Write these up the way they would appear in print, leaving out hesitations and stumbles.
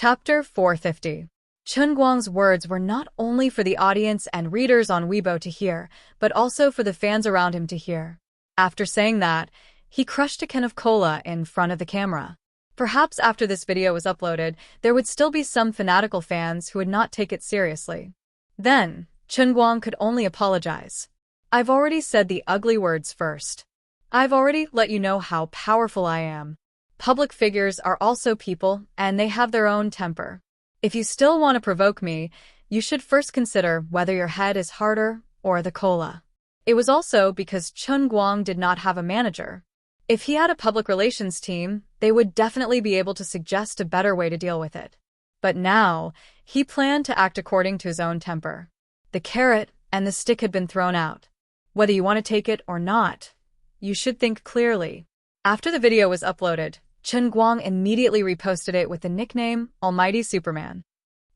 Chapter 450. Chen Guang's words were not only for the audience and readers on Weibo to hear, but also for the fans around him to hear. After saying that, he crushed a can of cola in front of the camera. Perhaps after this video was uploaded, there would still be some fanatical fans who would not take it seriously. Then, Chen Guang could only apologize. I've already said the ugly words first. I've already let you know how powerful I am. Public figures are also people, and they have their own temper. If you still want to provoke me, you should first consider whether your head is harder or the cola. It was also because Chen Guang did not have a manager. If he had a public relations team, they would definitely be able to suggest a better way to deal with it. But now, he planned to act according to his own temper. The carrot and the stick had been thrown out. Whether you want to take it or not, you should think clearly. After the video was uploaded, Chen Guang immediately reposted it with the nickname Almighty Superman.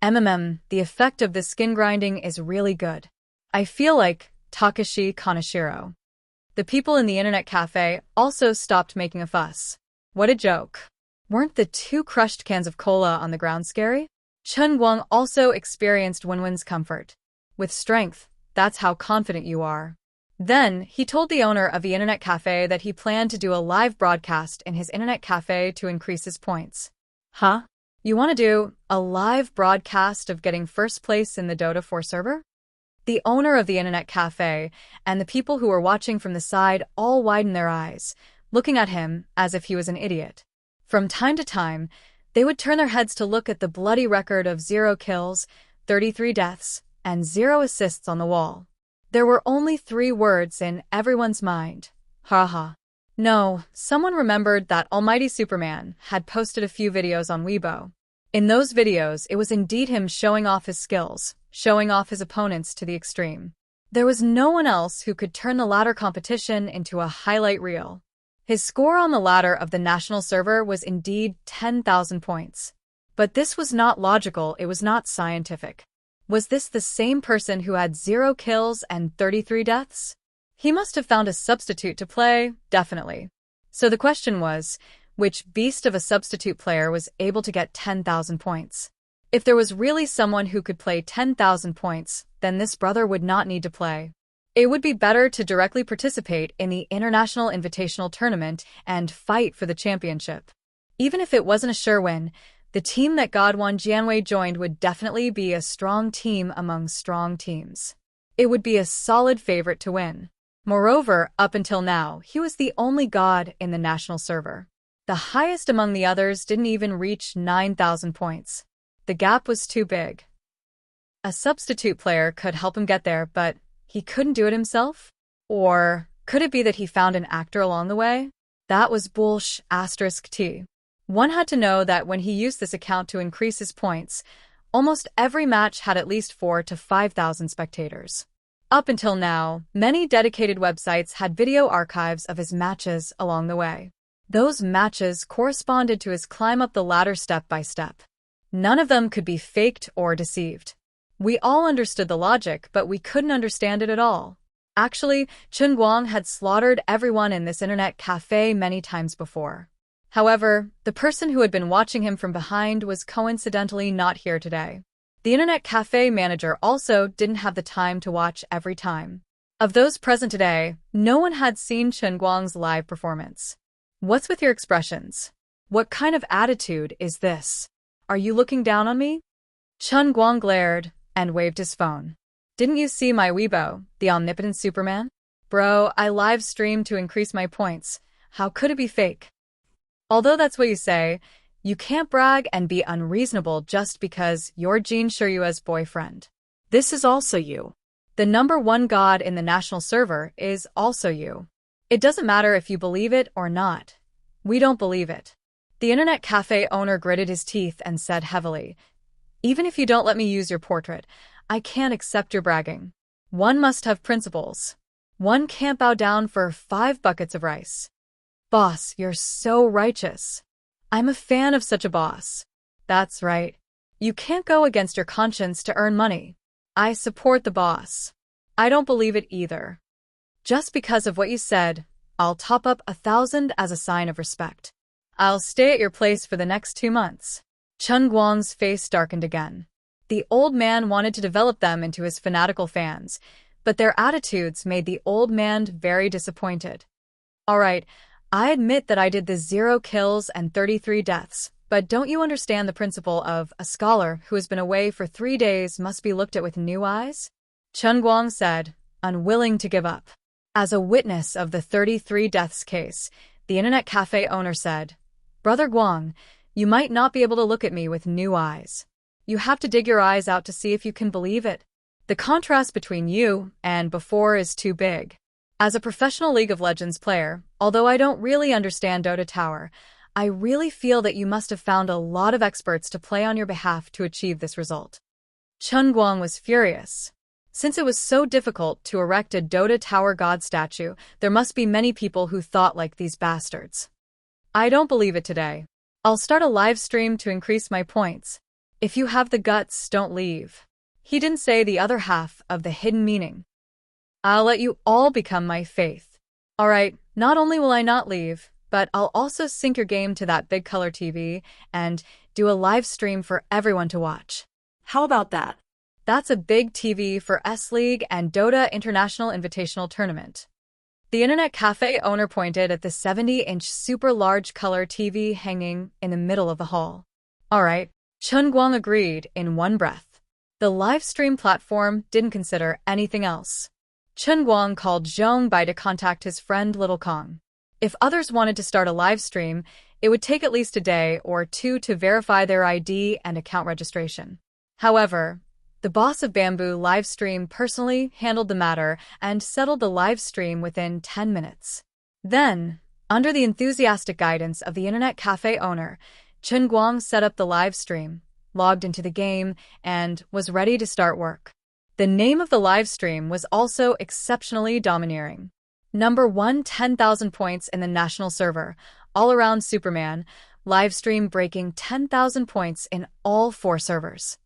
The effect of this skin grinding is really good. I feel like Takashi Kaneshiro. The people in the internet cafe also stopped making a fuss. What a joke. Weren't the 2 crushed cans of cola on the ground scary? Chen Guang also experienced Wenwen's comfort. With strength, that's how confident you are. Then, he told the owner of the internet cafe that he planned to do a live broadcast in his internet cafe to increase his points. Huh? You want to do a live broadcast of getting first place in the Dota 4 server? The owner of the internet cafe and the people who were watching from the side all widened their eyes, looking at him as if he was an idiot. From time to time, they would turn their heads to look at the bloody record of 0 kills, 33 deaths, and 0 assists on the wall. There were only 3 words in everyone's mind. Haha. No, someone remembered that Almighty Superman had posted a few videos on Weibo. In those videos, it was indeed him showing off his skills, showing off his opponents to the extreme. There was no one else who could turn the ladder competition into a highlight reel. His score on the ladder of the national server was indeed 10,000 points. But this was not logical, it was not scientific. Was this the same person who had 0 kills and 33 deaths? He must have found a substitute to play, definitely. So the question was, which beast of a substitute player was able to get 10,000 points? If there was really someone who could play 10,000 points, then this brother would not need to play. It would be better to directly participate in the International Invitational Tournament and fight for the championship. Even if it wasn't a sure win, the team that Godwon Jianwei joined would definitely be a strong team among strong teams. It would be a solid favorite to win. Moreover, up until now, he was the only god in the national server. The highest among the others didn't even reach 9,000 points. The gap was too big. A substitute player could help him get there, but he couldn't do it himself? Or could it be that he found an actor along the way? That was **T. One had to know that when he used this account to increase his points, almost every match had at least 4,000 to 5,000 spectators. Up until now, many dedicated websites had video archives of his matches along the way. Those matches corresponded to his climb up the ladder step by step. None of them could be faked or deceived. We all understood the logic, but we couldn't understand it at all. Actually, Chen Guang had slaughtered everyone in this internet cafe many times before. However, the person who had been watching him from behind was coincidentally not here today. The internet cafe manager also didn't have the time to watch every time. Of those present today, no one had seen Chen Guang's live performance. What's with your expressions? What kind of attitude is this? Are you looking down on me? Chen Guang glared and waved his phone. Didn't you see my Weibo, the omnipotent Superman? Bro, I live streamed to increase my points. How could it be fake? Although that's what you say, you can't brag and be unreasonable just because you're Jin Shiryua's boyfriend. This is also you. The #1 god in the national server is also you. It doesn't matter if you believe it or not. We don't believe it. The internet cafe owner gritted his teeth and said heavily, even if you don't let me use your portrait, I can't accept your bragging. One must have principles. One can't bow down for 5 buckets of rice. Boss, you're so righteous. I'm a fan of such a boss. That's right. You can't go against your conscience to earn money. I support the boss. I don't believe it either. Just because of what you said, I'll top up 1,000 as a sign of respect. I'll stay at your place for the next 2 months. Chen Guang's face darkened again. The old man wanted to develop them into his fanatical fans, but their attitudes made the old man very disappointed. All right, I admit that I did the 0 kills and 33 deaths, but don't you understand the principle of a scholar who has been away for 3 days must be looked at with new eyes? Chen Guang said, unwilling to give up. As a witness of the 33 deaths case, the internet cafe owner said, Brother Guang, you might not be able to look at me with new eyes. You have to dig your eyes out to see if you can believe it. The contrast between you and before is too big. As a professional League of Legends player, although I don't really understand Dota Tower, I really feel that you must have found a lot of experts to play on your behalf to achieve this result. Chen Guang was furious. Since it was so difficult to erect a Dota Tower god statue, there must be many people who thought like these bastards. I don't believe it today. I'll start a live stream to increase my points. If you have the guts, don't leave. He didn't say the other half of the hidden meaning. I'll let you all become my faith. Alright, not only will I not leave, but I'll also sync your game to that big color TV and do a live stream for everyone to watch. How about that? That's a big TV for S-League and Dota International Invitational Tournament. The internet cafe owner pointed at the 70-inch super large color TV hanging in the middle of the hall. Alright, Chen Guang agreed in one breath. The live stream platform didn't consider anything else. Chen Guang called Zhong Bai to contact his friend Little Kong. If others wanted to start a live stream, it would take at least a day or two to verify their ID and account registration. However, the boss of Bamboo Livestream personally handled the matter and settled the live stream within 10 minutes. Then, under the enthusiastic guidance of the internet cafe owner, Chen Guang set up the live stream, logged into the game, and was ready to start work. The name of the live stream was also exceptionally domineering. Number 1, 10,000 points in the national server, all-around Superman, live stream breaking 10,000 points in all 4 servers.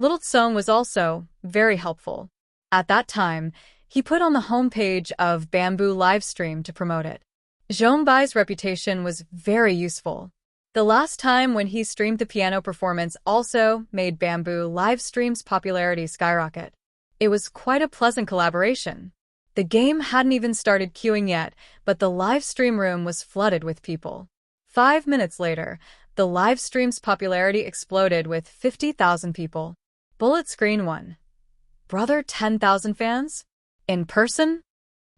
Little Tsong was also very helpful. At that time, he put on the homepage of Bamboo Livestream to promote it. Zhong Bai's reputation was very useful. The last time when he streamed the piano performance also made Bamboo Livestream's popularity skyrocket. It was quite a pleasant collaboration. The game hadn't even started queuing yet, but the live stream room was flooded with people. 5 minutes later, the live stream's popularity exploded with 50,000 people. Bullet Screen 1. Brother 10,000 fans? In person?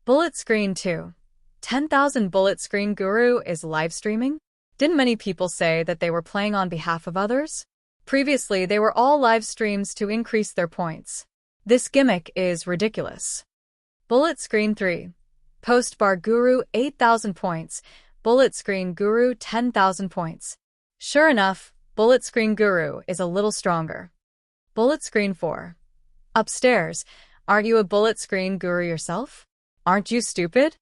Bullet Screen 2. 10,000 Bullet Screen Guru is live streaming? Didn't many people say that they were playing on behalf of others? Previously, they were all live streams to increase their points. This gimmick is ridiculous. Bullet Screen 3. Post Bar Guru 8,000 points. Bullet Screen Guru 10,000 points. Sure enough, Bullet Screen Guru is a little stronger. Bullet Screen 4. Upstairs, aren't you a Bullet Screen Guru yourself? Aren't you stupid?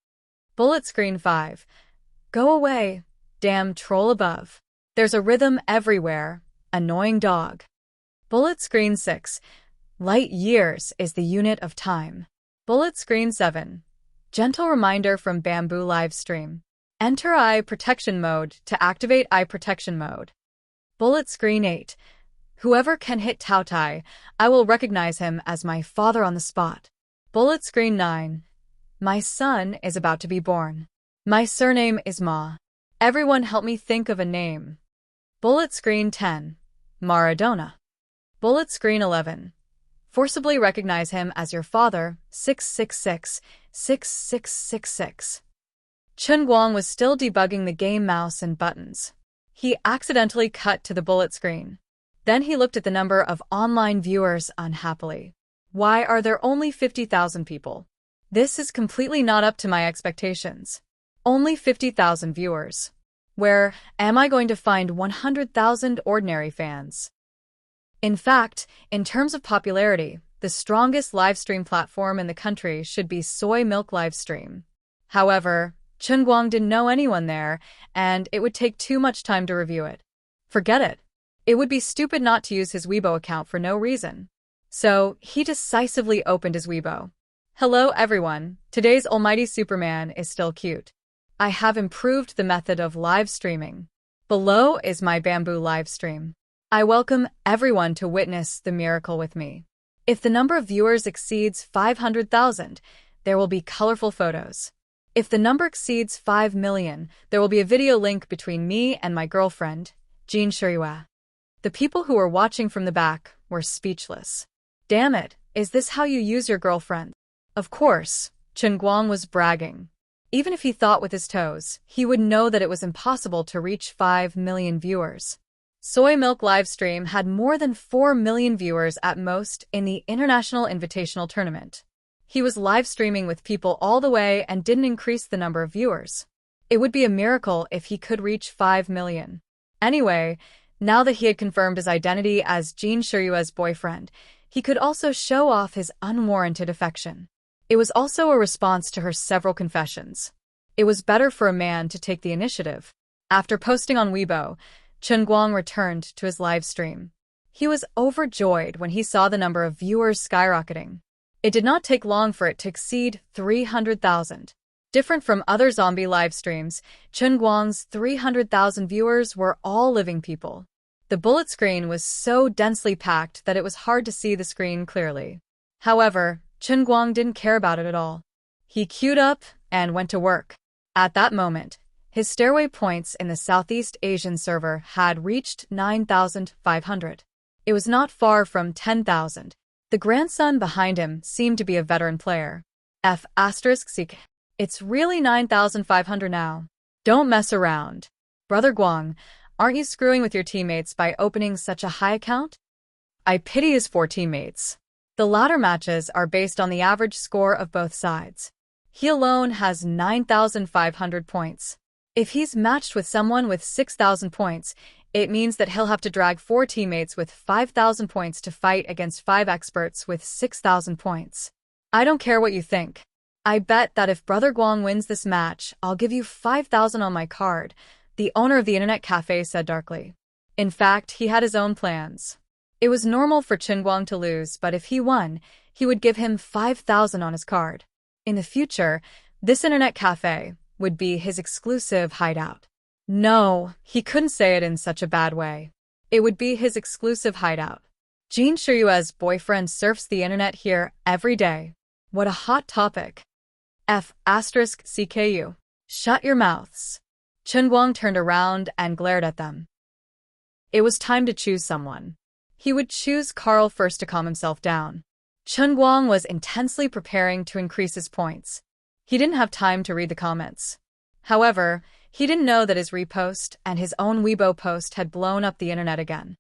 Bullet Screen 5. Go away, damn troll above. There's a rhythm everywhere, annoying dog. Bullet Screen 6. Light years is the unit of time. Bullet Screen 7. Gentle reminder from Bamboo Livestream. Enter eye protection mode to activate eye protection mode. Bullet Screen 8. Whoever can hit Tao Tai, I will recognize him as my father on the spot. Bullet Screen 9. My son is about to be born. My surname is Ma. Everyone help me think of a name. Bullet Screen 10. Maradona. Bullet Screen 11. Forcibly recognize him as your father, 666, 6666. Chen Guang was still debugging the game mouse and buttons. He accidentally cut to the bullet screen. Then he looked at the number of online viewers unhappily. Why are there only 50,000 people? This is completely not up to my expectations. Only 50,000 viewers. Where am I going to find 100,000 ordinary fans? In fact, in terms of popularity, the strongest livestream platform in the country should be Soy Milk Livestream. However, Chen Guang didn't know anyone there, and it would take too much time to review it. Forget it. It would be stupid not to use his Weibo account for no reason. So, he decisively opened his Weibo. Hello everyone, today's almighty Superman is still cute. I have improved the method of live streaming. Below is my Bamboo live stream. I welcome everyone to witness the miracle with me. If the number of viewers exceeds 500,000, there will be colorful photos. If the number exceeds 5 million, there will be a video link between me and my girlfriend, Jean Shirua. The people who were watching from the back were speechless. Damn it, is this how you use your girlfriend? Of course, Chen Guang was bragging. Even if he thought with his toes, he would know that it was impossible to reach 5 million viewers. Soy Milk Livestream had more than 4 million viewers at most in the International Invitational Tournament. He was live streaming with people all the way and didn't increase the number of viewers. It would be a miracle if he could reach 5 million. Anyway, now that he had confirmed his identity as Jean Shirua's boyfriend, he could also show off his unwarranted affection. It was also a response to her several confessions. It was better for a man to take the initiative. After posting on Weibo, Chen Guang returned to his live stream. He was overjoyed when he saw the number of viewers skyrocketing. It did not take long for it to exceed 300,000. Different from other zombie live streams, Chen Guang's 300,000 viewers were all living people. The bullet screen was so densely packed that it was hard to see the screen clearly. However, Chen Guang didn't care about it at all. He queued up and went to work. At that moment, his stairway points in the Southeast Asian server had reached 9,500. It was not far from 10,000. The grandson behind him seemed to be a veteran player. F***. It's really 9,500 now. Don't mess around. Brother Guang, aren't you screwing with your teammates by opening such a high account? I pity his 4 teammates. The ladder matches are based on the average score of both sides. He alone has 9,500 points. If he's matched with someone with 6,000 points, it means that he'll have to drag 4 teammates with 5,000 points to fight against 5 experts with 6,000 points. I don't care what you think. I bet that if Brother Guang wins this match, I'll give you 5,000 on my card, the owner of the internet cafe said darkly. In fact, he had his own plans. It was normal for Chen Guang to lose, but if he won, he would give him 5,000 on his card. In the future, this internet cafe would be his exclusive hideout. No, he couldn't say it in such a bad way. It would be his exclusive hideout. Jean Shirua's boyfriend surfs the internet here every day. What a hot topic. F***CKU. Shut your mouths. Chen Guang turned around and glared at them. It was time to choose someone. He would choose Carl first to calm himself down. Chen Guang was intensely preparing to increase his points. He didn't have time to read the comments. However, he didn't know that his repost and his own Weibo post had blown up the internet again.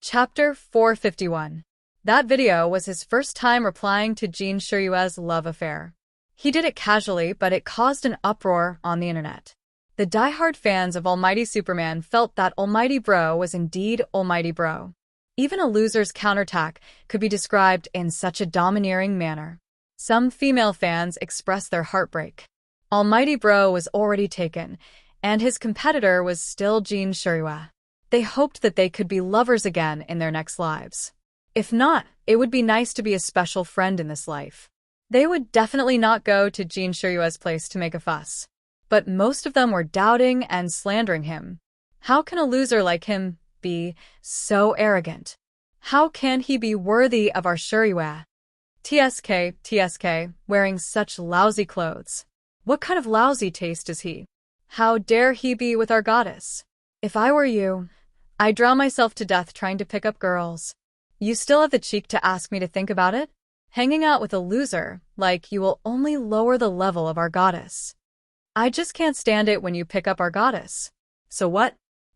Chapter 451. That video was his first time replying to Jean Shirua's love affair. He did it casually, but it caused an uproar on the internet. The diehard fans of Almighty Superman felt that Almighty Bro was indeed Almighty Bro. Even a loser's counterattack could be described in such a domineering manner. Some female fans expressed their heartbreak. Almighty Bro was already taken, and his competitor was still Jean Shirua. They hoped that they could be lovers again in their next lives. If not, it would be nice to be a special friend in this life. They would definitely not go to Jean Shirua's place to make a fuss. But most of them were doubting and slandering him. How can a loser like him be so arrogant? How can he be worthy of our Shirua? TSK, wearing such lousy clothes. What kind of lousy taste is he? How dare he be with our goddess? If I were you, I'd drown myself to death trying to pick up girls. You still have the cheek to ask me to think about it? Hanging out with a loser like you will only lower the level of our goddess. I just can't stand it when you pick up our goddess. So what?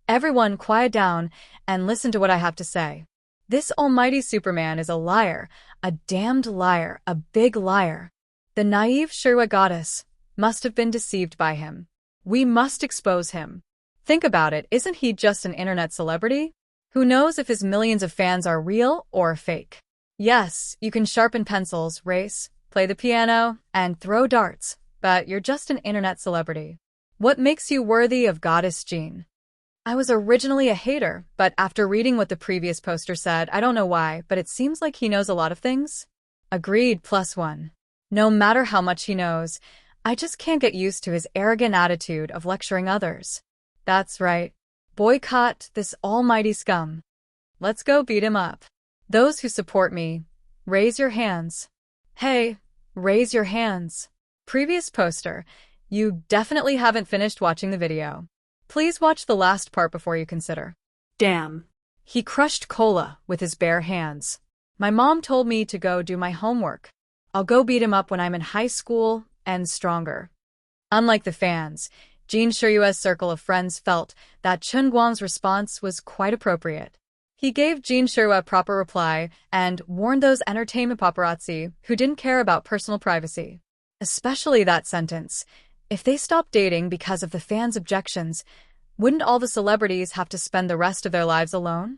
Everyone quiet down and listen to what I have to say. This almighty Superman is a liar, a damned liar, a big liar. The naive Shirua goddess must have been deceived by him. We must expose him. Think about it, isn't he just an internet celebrity? Who knows if his millions of fans are real or fake? Yes, you can sharpen pencils, race, play the piano, and throw darts. But you're just an internet celebrity. What makes you worthy of Goddess Jean? I was originally a hater, but after reading what the previous poster said, I don't know why, but it seems like he knows a lot of things. Agreed, +1. No matter how much he knows, I just can't get used to his arrogant attitude of lecturing others. That's right. Boycott this almighty scum. Let's go beat him up. Those who support me, raise your hands. Hey, raise your hands. Previous poster, you definitely haven't finished watching the video. Please watch the last part before you consider. Damn. He crushed cola with his bare hands. My mom told me to go do my homework. I'll go beat him up when I'm in high school and stronger. Unlike the fans, Jin Shiryue's circle of friends felt that Chun Guang's response was quite appropriate. He gave Jin Shiryue a proper reply and warned those entertainment paparazzi who didn't care about personal privacy. Especially that sentence. If they stopped dating because of the fans' objections, wouldn't all the celebrities have to spend the rest of their lives alone?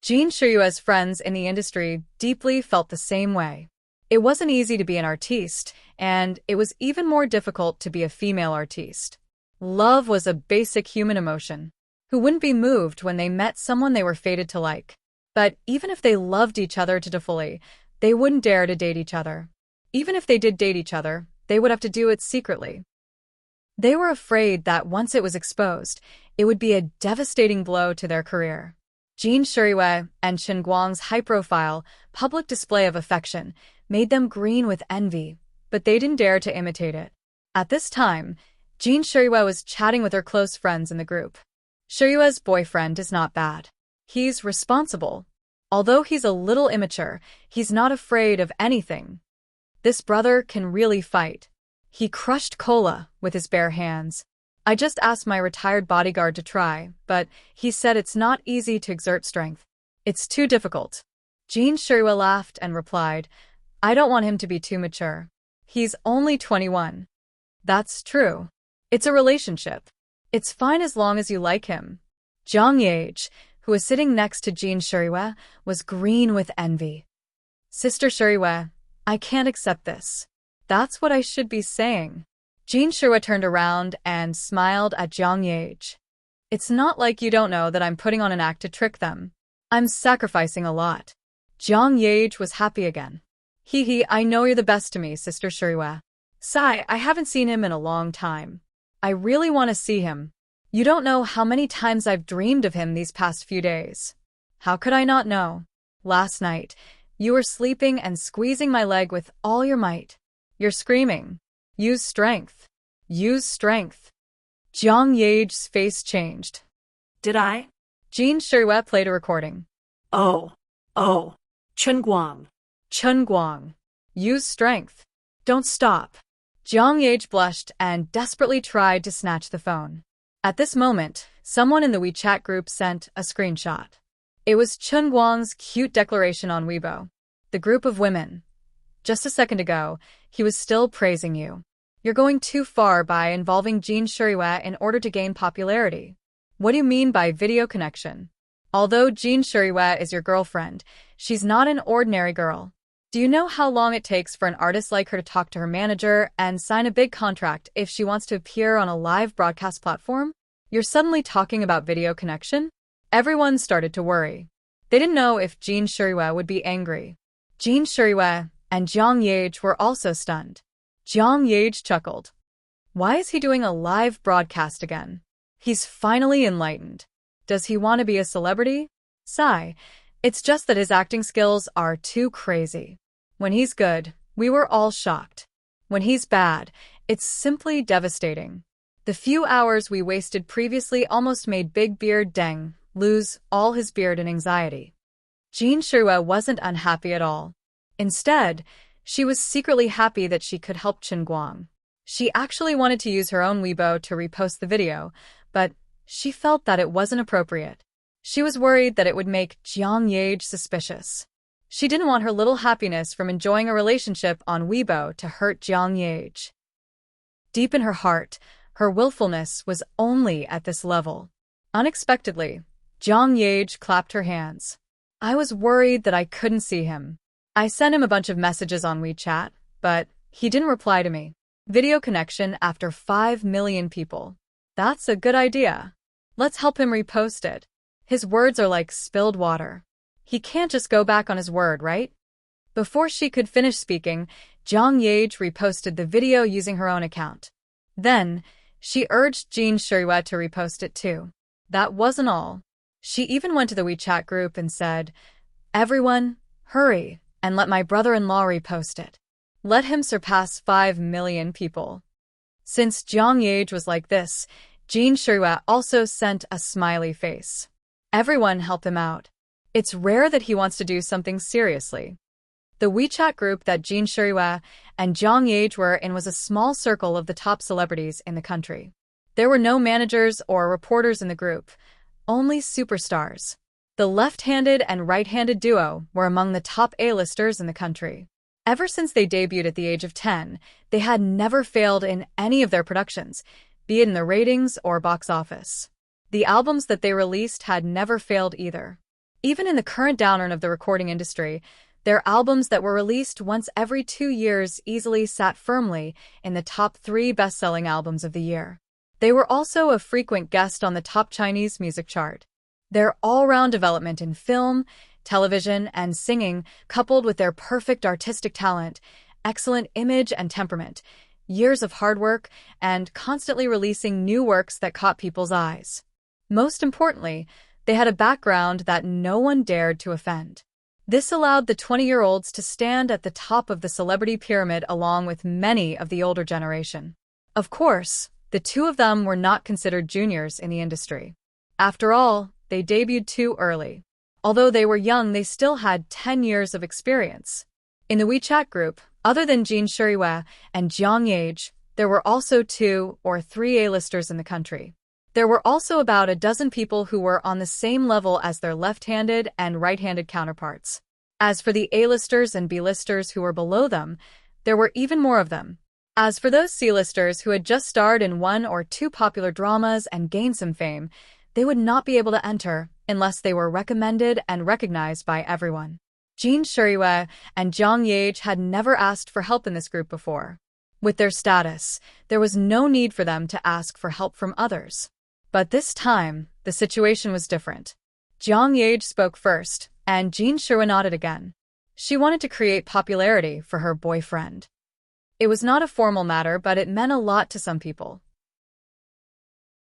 Jin Shiryue's friends in the industry deeply felt the same way. It wasn't easy to be an artiste, and it was even more difficult to be a female artiste. Love was a basic human emotion. Who wouldn't be moved when they met someone they were fated to like? But even if they loved each other to fully, they wouldn't dare to date each other. Even if they did date each other, they would have to do it secretly. They were afraid that once it was exposed, it would be a devastating blow to their career. Jin Shiryue and Chun Guang's high-profile, public display of affection made them green with envy, but they didn't dare to imitate it. At this time, Jin Shiryue was chatting with her close friends in the group. Shiryue's boyfriend is not bad. He's responsible. Although he's a little immature, he's not afraid of anything. This brother can really fight. He crushed cola with his bare hands. I just asked my retired bodyguard to try, but he said it's not easy to exert strength. It's too difficult. Jin Shiryue laughed and replied, I don't want him to be too mature. He's only 21. That's true. It's a relationship. It's fine as long as you like him. Jiang Yage, who was sitting next to Jin Shiryue, was green with envy. Sister Shiryue, I can't accept this. That's what I should be saying. Jin Shiryue turned around and smiled at Jiang Yage. It's not like you don't know that I'm putting on an act to trick them. I'm sacrificing a lot. Jiang Yage was happy again. Hee, I know you're the best to me, Sister Shiryue. Sigh, I haven't seen him in a long time. I really want to see him. You don't know how many times I've dreamed of him these past few days. How could I not know? Last night, you were sleeping and squeezing my leg with all your might. You're screaming. Use strength. Use strength. Jiang Yage's face changed. Did I? Jin Shiryue played a recording. Oh. Chun Guang. Chun Guang. Use strength. Don't stop. Jiang Yage blushed and desperately tried to snatch the phone. At this moment, someone in the WeChat group sent a screenshot. It was Chun Guang's cute declaration on Weibo. The group of women. Just a second ago, he was still praising you. You're going too far by involving Jin Shiryue in order to gain popularity. What do you mean by video connection? Although Jin Shiryue is your girlfriend, she's not an ordinary girl. Do you know how long it takes for an artist like her to talk to her manager and sign a big contract if she wants to appear on a live broadcast platform? You're suddenly talking about video connection? Everyone started to worry. They didn't know if Jin Shiryue would be angry. Jin Shiryue and Jiang Yage were also stunned. Jiang Yage chuckled. Why is he doing a live broadcast again? He's finally enlightened. Does he want to be a celebrity? Sigh. It's just that his acting skills are too crazy. When he's good, we were all shocked. When he's bad, it's simply devastating. The few hours we wasted previously almost made Big Beard Deng lose all his beard in anxiety. Jin Shiryue wasn't unhappy at all. Instead, she was secretly happy that she could help Chun Guang. She actually wanted to use her own Weibo to repost the video, but she felt that it wasn't appropriate. She was worried that it would make Jiang Yage suspicious. She didn't want her little happiness from enjoying a relationship on Weibo to hurt Jiang Yage. Deep in her heart, her willfulness was only at this level. Unexpectedly, Jiang Yage clapped her hands. I was worried that I couldn't see him. I sent him a bunch of messages on WeChat, but he didn't reply to me. Video connection after 5 million people. That's a good idea. Let's help him repost it. His words are like spilled water. He can't just go back on his word, right? Before she could finish speaking, Jiang Yage reposted the video using her own account. Then, she urged Jin Shiryue to repost it too. That wasn't all. She even went to the WeChat group and said, "Everyone, hurry, and let my brother-in-law repost it. Let him surpass 5 million people." Since Jiang Yage was like this, Jin Shirua also sent a smiley face. Everyone help him out. It's rare that he wants to do something seriously. The WeChat group that Jin Shirua and Jiang Yage were in was a small circle of the top celebrities in the country. There were no managers or reporters in the group, only superstars. The left-handed and right-handed duo were among the top A-listers in the country. Ever since they debuted at the age of 10, they had never failed in any of their productions, be it in the ratings or box office. The albums that they released had never failed either. Even in the current downturn of the recording industry, their albums that were released once every 2 years easily sat firmly in the top 3 best-selling albums of the year. They were also a frequent guest on the top Chinese music chart. Their all-round development in film, television, and singing, coupled with their perfect artistic talent, excellent image and temperament, years of hard work, and constantly releasing new works that caught people's eyes. Most importantly, they had a background that no one dared to offend. This allowed the 20-year-olds to stand at the top of the celebrity pyramid along with many of the older generation. Of course, the two of them were not considered juniors in the industry. After all, they debuted too early. Although they were young, they still had 10 years of experience. In the WeChat group, other than Jin Shirua and Jiang Yage, there were also 2 or 3 A-listers in the country. There were also about a dozen people who were on the same level as their left-handed and right-handed counterparts. As for the A-listers and B-listers who were below them, there were even more of them. As for those C-listers who had just starred in 1 or 2 popular dramas and gained some fame, they would not be able to enter unless they were recommended and recognized by everyone. Jin Shirua and Jiang Yage had never asked for help in this group before. With their status, there was no need for them to ask for help from others. But this time, the situation was different. Jiang Yage spoke first, and Jin Shirua nodded again. She wanted to create popularity for her boyfriend. It was not a formal matter, but it meant a lot to some people.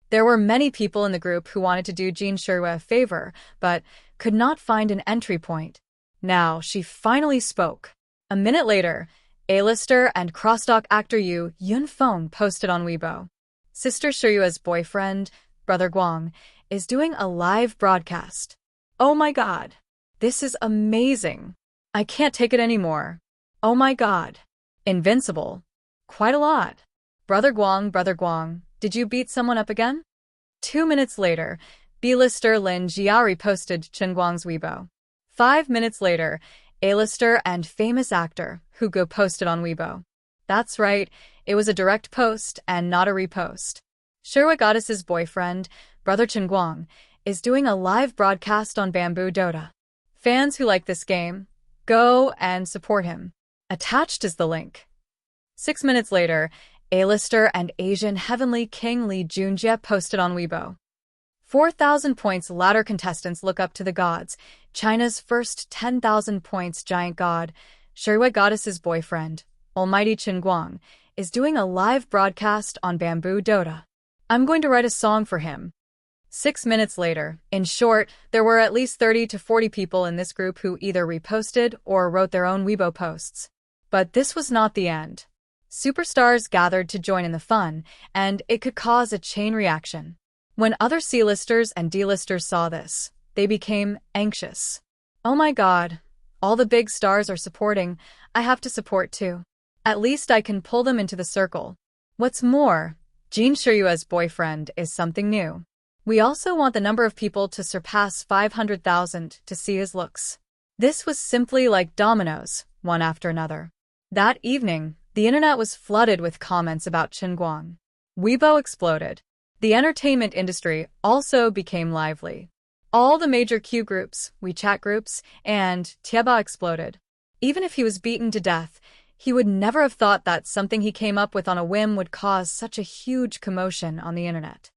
There were many people in the group who wanted to do Jin Shirua a favor, but could not find an entry point. Now, she finally spoke. A minute later, A-lister and crosstalk actor Yu Yunfeng posted on Weibo. Sister Shirua's boyfriend, Brother Guang, is doing a live broadcast. Oh my god. This is amazing. I can't take it anymore. Oh my god. Invincible. Quite a lot. Brother Guang, did you beat someone up again? 2 minutes later, B-lister Lin Jiari posted Chen Guang's Weibo. 5 minutes later, A-lister and famous actor Hugo posted on Weibo. That's right, it was a direct post and not a repost. Shirua Goddess's boyfriend, Brother Chen Guang, is doing a live broadcast on Bamboo Dota. Fans who like this game, go and support him. Attached is the link. 6 minutes later, A-lister and Asian Heavenly King Lee Junjie posted on Weibo. 4,000 points ladder contestants look up to the gods. China's first 10,000 points giant god, Shirua Goddess's boyfriend, Almighty Chen Guang, is doing a live broadcast on Bamboo Dota. I'm going to write a song for him. 6 minutes later, in short, there were at least 30 to 40 people in this group who either reposted or wrote their own Weibo posts. But this was not the end. Superstars gathered to join in the fun, and it could cause a chain reaction. When other C-listers and D-listers saw this, they became anxious. Oh my god, all the big stars are supporting, I have to support too. At least I can pull them into the circle. What's more, Jin Shirua's boyfriend is something new. We also want the number of people to surpass 500,000 to see his looks. This was simply like dominoes, one after another. That evening, the internet was flooded with comments about Chen Guang. Weibo exploded. The entertainment industry also became lively. All the major Q groups, WeChat groups, and Tieba exploded. Even if he was beaten to death, he would never have thought that something he came up with on a whim would cause such a huge commotion on the internet.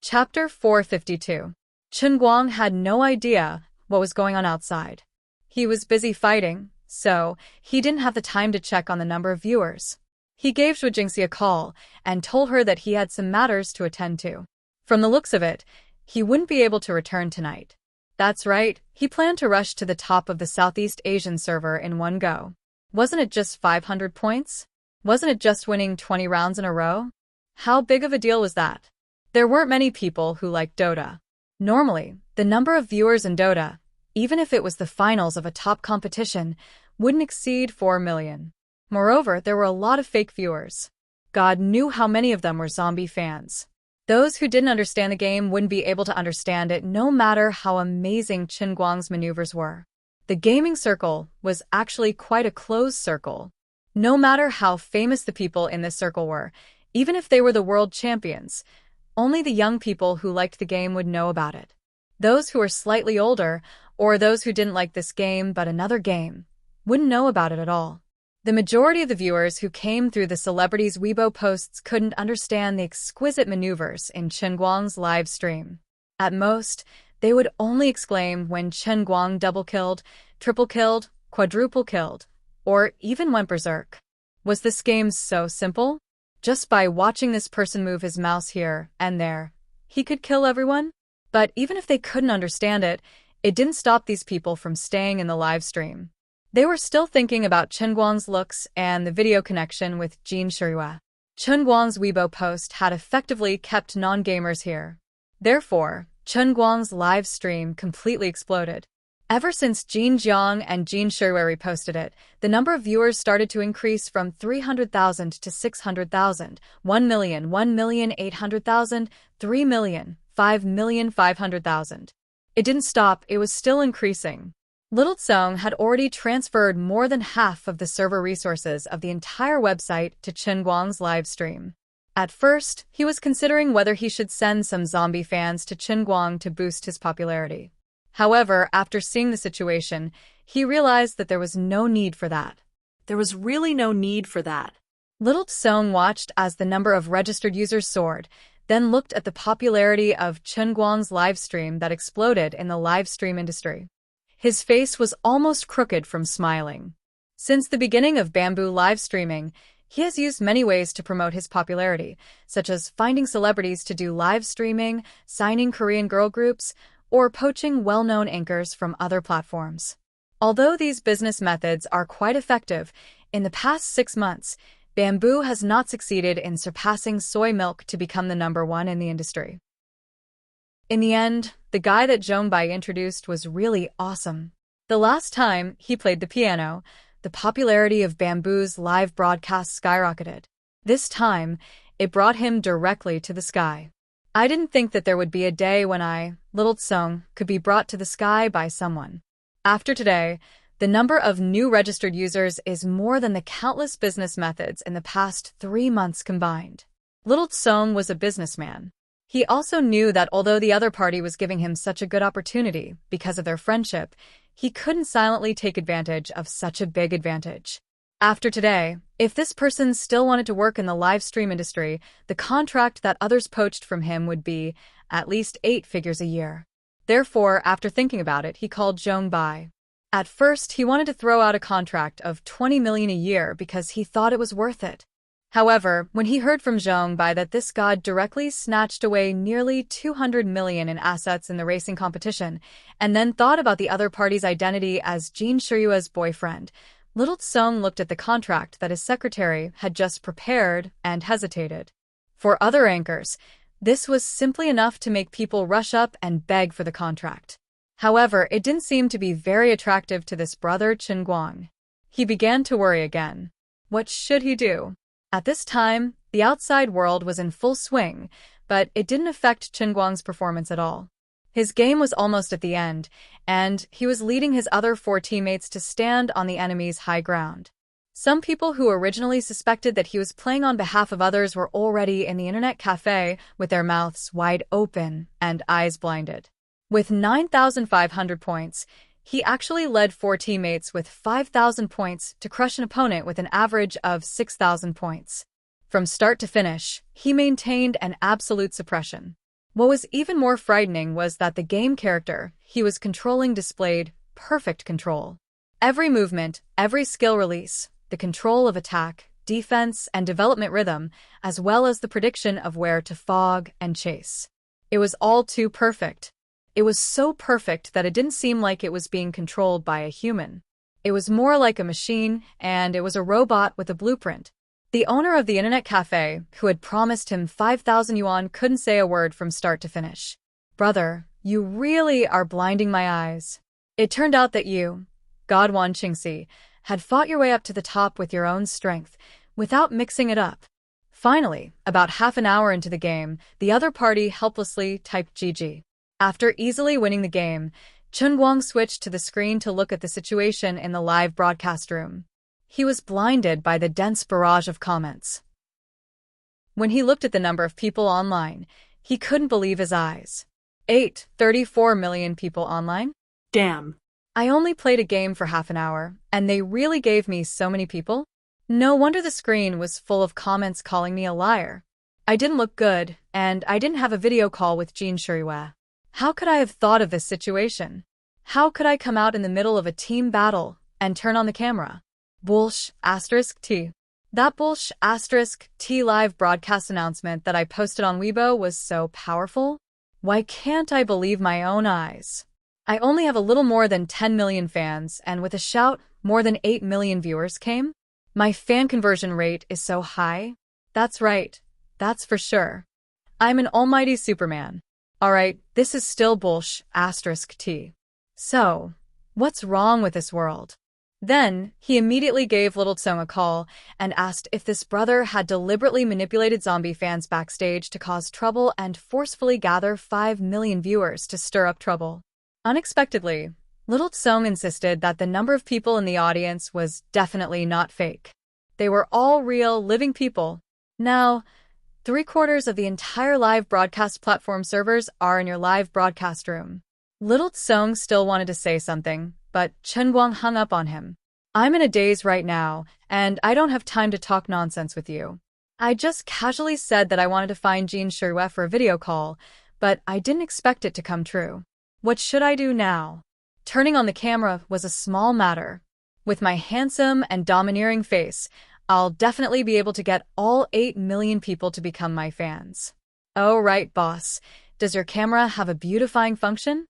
Chapter 452. Chen Guang had no idea what was going on outside. He was busy fighting, so he didn't have the time to check on the number of viewers. He gave Zhu Jingxi a call and told her that he had some matters to attend to. From the looks of it, he wouldn't be able to return tonight. That's right, he planned to rush to the top of the Southeast Asian server in one go. Wasn't it just 500 points? Wasn't it just winning 20 rounds in a row? How big of a deal was that? There weren't many people who liked Dota. Normally, the number of viewers in Dota, even if it was the finals of a top competition, wouldn't exceed 4 million. Moreover, there were a lot of fake viewers. God knew how many of them were zombie fans. Those who didn't understand the game wouldn't be able to understand it no matter how amazing Chen Guang's maneuvers were. The gaming circle was actually quite a closed circle. No matter how famous the people in this circle were, even if they were the world champions, only the young people who liked the game would know about it. Those who were slightly older, or those who didn't like this game but another game, wouldn't know about it at all. The majority of the viewers who came through the celebrities' Weibo posts couldn't understand the exquisite maneuvers in Chen Guang's live stream. At most, they would only exclaim when Chen Guang double-killed, triple-killed, quadruple-killed, or even went berserk. Was this game so simple? Just by watching this person move his mouse here and there, he could kill everyone? But even if they couldn't understand it, it didn't stop these people from staying in the live stream. They were still thinking about Chen Guang's looks and the video connection with Jin Shirua. Chen Guang's Weibo post had effectively kept non-gamers here. Therefore, Chen Guang's live stream completely exploded. Ever since Jin Jiang and Jin Shirua posted it, the number of viewers started to increase from 300,000 to 600,000, 1 million, 1,800,000, 3 million, 5,500,000. It didn't stop, it was still increasing. Little Tsong had already transferred more than half of the server resources of the entire website to Chen Guang's live stream. At first, he was considering whether he should send some zombie fans to Chen Guang to boost his popularity. However, after seeing the situation, he realized that there was no need for that. There was really no need for that. Little Tsong watched as the number of registered users soared, then looked at the popularity of Chen Guang's live stream that exploded in the live stream industry. His face was almost crooked from smiling. Since the beginning of Bamboo live streaming, he has used many ways to promote his popularity, such as finding celebrities to do live streaming, signing Korean girl groups, or poaching well-known anchors from other platforms. Although these business methods are quite effective, in the past 6 months, Bamboo has not succeeded in surpassing soy milk to become the #1 in the industry. In the end, the guy that Zhong Bai introduced was really awesome. The last time he played the piano, the popularity of Bamboo's live broadcast skyrocketed. This time, it brought him directly to the sky. I didn't think that there would be a day when I, Little Tsong, could be brought to the sky by someone. After today, the number of new registered users is more than the countless business methods in the past 3 months combined. Little Tsong was a businessman. He also knew that although the other party was giving him such a good opportunity because of their friendship, he couldn't silently take advantage of such a big advantage. After today, if this person still wanted to work in the live stream industry, the contract that others poached from him would be at least 8 figures a year. Therefore, after thinking about it, he called Zhong Bai. At first, he wanted to throw out a contract of 20 million a year because he thought it was worth it. However, when he heard from Zhong Bai that this god directly snatched away nearly 200 million in assets in the racing competition, and then thought about the other party's identity as Jin Shirua's boyfriend, Little Tsong looked at the contract that his secretary had just prepared and hesitated. For other anchors, this was simply enough to make people rush up and beg for the contract. However, it didn't seem to be very attractive to this brother Chen Guang. He began to worry again. What should he do? At this time, the outside world was in full swing, but it didn't affect Chen Guang's performance at all. His game was almost at the end, and he was leading his other 4 teammates to stand on the enemy's high ground. Some people who originally suspected that he was playing on behalf of others were already in the internet cafe with their mouths wide open and eyes blinded. With 9,500 points, he actually led 4 teammates with 5,000 points to crush an opponent with an average of 6,000 points. From start to finish, he maintained an absolute suppression. What was even more frightening was that the game character he was controlling displayed perfect control. Every movement, every skill release, the control of attack, defense, and development rhythm, as well as the prediction of where to fog and chase. It was all too perfect. It was so perfect that it didn't seem like it was being controlled by a human. It was more like a machine, and it was a robot with a blueprint. The owner of the internet cafe, who had promised him 5,000 yuan, couldn't say a word from start to finish. Brother, you really are blinding my eyes. It turned out that you, Godwan Qingxi, had fought your way up to the top with your own strength, without mixing it up. Finally, about half an hour into the game, the other party helplessly typed GG. After easily winning the game, Chen Guang switched to the screen to look at the situation in the live broadcast room. He was blinded by the dense barrage of comments. When he looked at the number of people online, he couldn't believe his eyes. 34 million people online? Damn. I only played a game for half an hour, and they really gave me so many people? No wonder the screen was full of comments calling me a liar. I didn't look good, and I didn't have a video call with Jin Shuriwa. How could I have thought of this situation? How could I come out in the middle of a team battle and turn on the camera? **T. That **T live broadcast announcement that I posted on Weibo was so powerful. Why can't I believe my own eyes? I only have a little more than 10 million fans, and with a shout, more than 8 million viewers came? My fan conversion rate is so high. That's right. That's for sure. I'm an almighty Superman. Alright, this is still **T. So, what's wrong with this world? Then, he immediately gave Little Tsong a call and asked if this brother had deliberately manipulated zombie fans backstage to cause trouble and forcefully gather 5 million viewers to stir up trouble. Unexpectedly, Little Tsong insisted that the number of people in the audience was definitely not fake. They were all real, living people. Now, 3/4 of the entire live broadcast platform servers are in your live broadcast room. Little Tsong still wanted to say something, but Chen Guang hung up on him. I'm in a daze right now, and I don't have time to talk nonsense with you. I just casually said that I wanted to find Jin Shuriwa for a video call, but I didn't expect it to come true. What should I do now? Turning on the camera was a small matter. With my handsome and domineering face, I'll definitely be able to get all 8 million people to become my fans. Oh, right, boss. Does your camera have a beautifying function?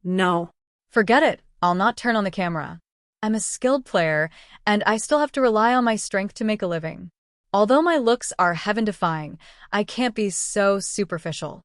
No. Forget it. I'll not turn on the camera. I'm a skilled player, and I still have to rely on my strength to make a living. Although my looks are heaven-defying, I can't be so superficial.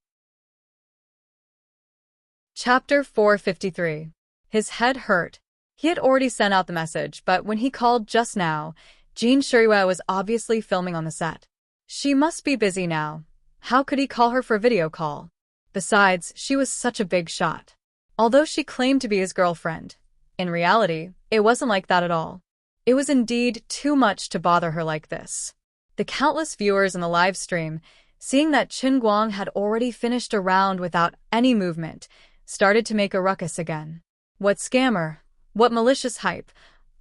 Chapter 453. His head hurt. He had already sent out the message, but when he called just now, Jin Shuriwa was obviously filming on the set. She must be busy now. How could he call her for a video call? Besides, she was such a big shot. Although she claimed to be his girlfriend, in reality, it wasn't like that at all. It was indeed too much to bother her like this. The countless viewers in the live stream, seeing that Chen Guang had already finished a round without any movement, started to make a ruckus again. What scammer? What malicious hype?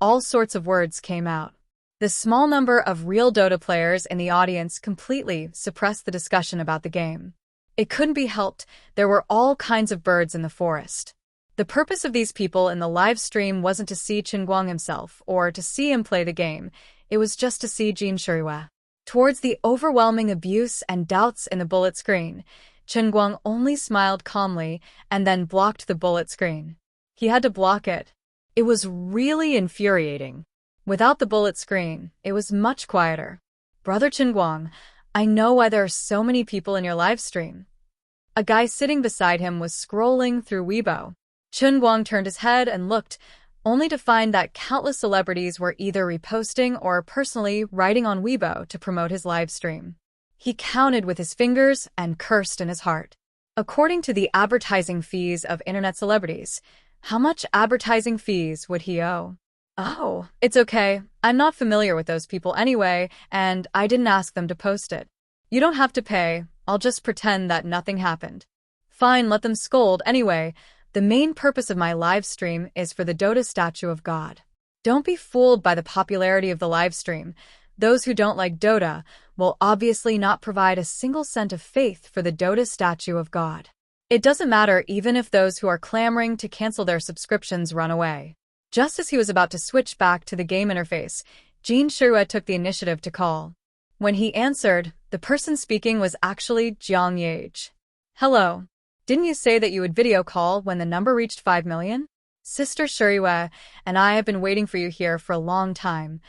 All sorts of words came out. The small number of real Dota players in the audience completely suppressed the discussion about the game. It couldn't be helped, there were all kinds of birds in the forest. The purpose of these people in the live stream wasn't to see Chen Guang himself or to see him play the game, it was just to see Jin Shuriwa. Towards the overwhelming abuse and doubts in the bullet screen, Chen Guang only smiled calmly and then blocked the bullet screen. He had to block it. It was really infuriating. Without the bullet screen, it was much quieter. Brother Chen Guang, I know why there are so many people in your live stream. A guy sitting beside him was scrolling through Weibo. Chen Guang turned his head and looked, only to find that countless celebrities were either reposting or personally writing on Weibo to promote his live stream. He counted with his fingers and cursed in his heart. According to the advertising fees of internet celebrities, how much advertising fees would he owe? Oh, it's okay. I'm not familiar with those people anyway, and I didn't ask them to post it. You don't have to pay. I'll just pretend that nothing happened. Fine, let them scold. Anyway, the main purpose of my live stream is for the Dota statue of God. Don't be fooled by the popularity of the live stream. Those who don't like Dota will obviously not provide a single cent of faith for the Dota statue of God. It doesn't matter even if those who are clamoring to cancel their subscriptions run away. Just as he was about to switch back to the game interface, Jin Shuriwa took the initiative to call. When he answered, the person speaking was actually Jiang Yage. Hello. Didn't you say that you would video call when the number reached 5 million? Sister Shuriwa and I have been waiting for you here for a long time.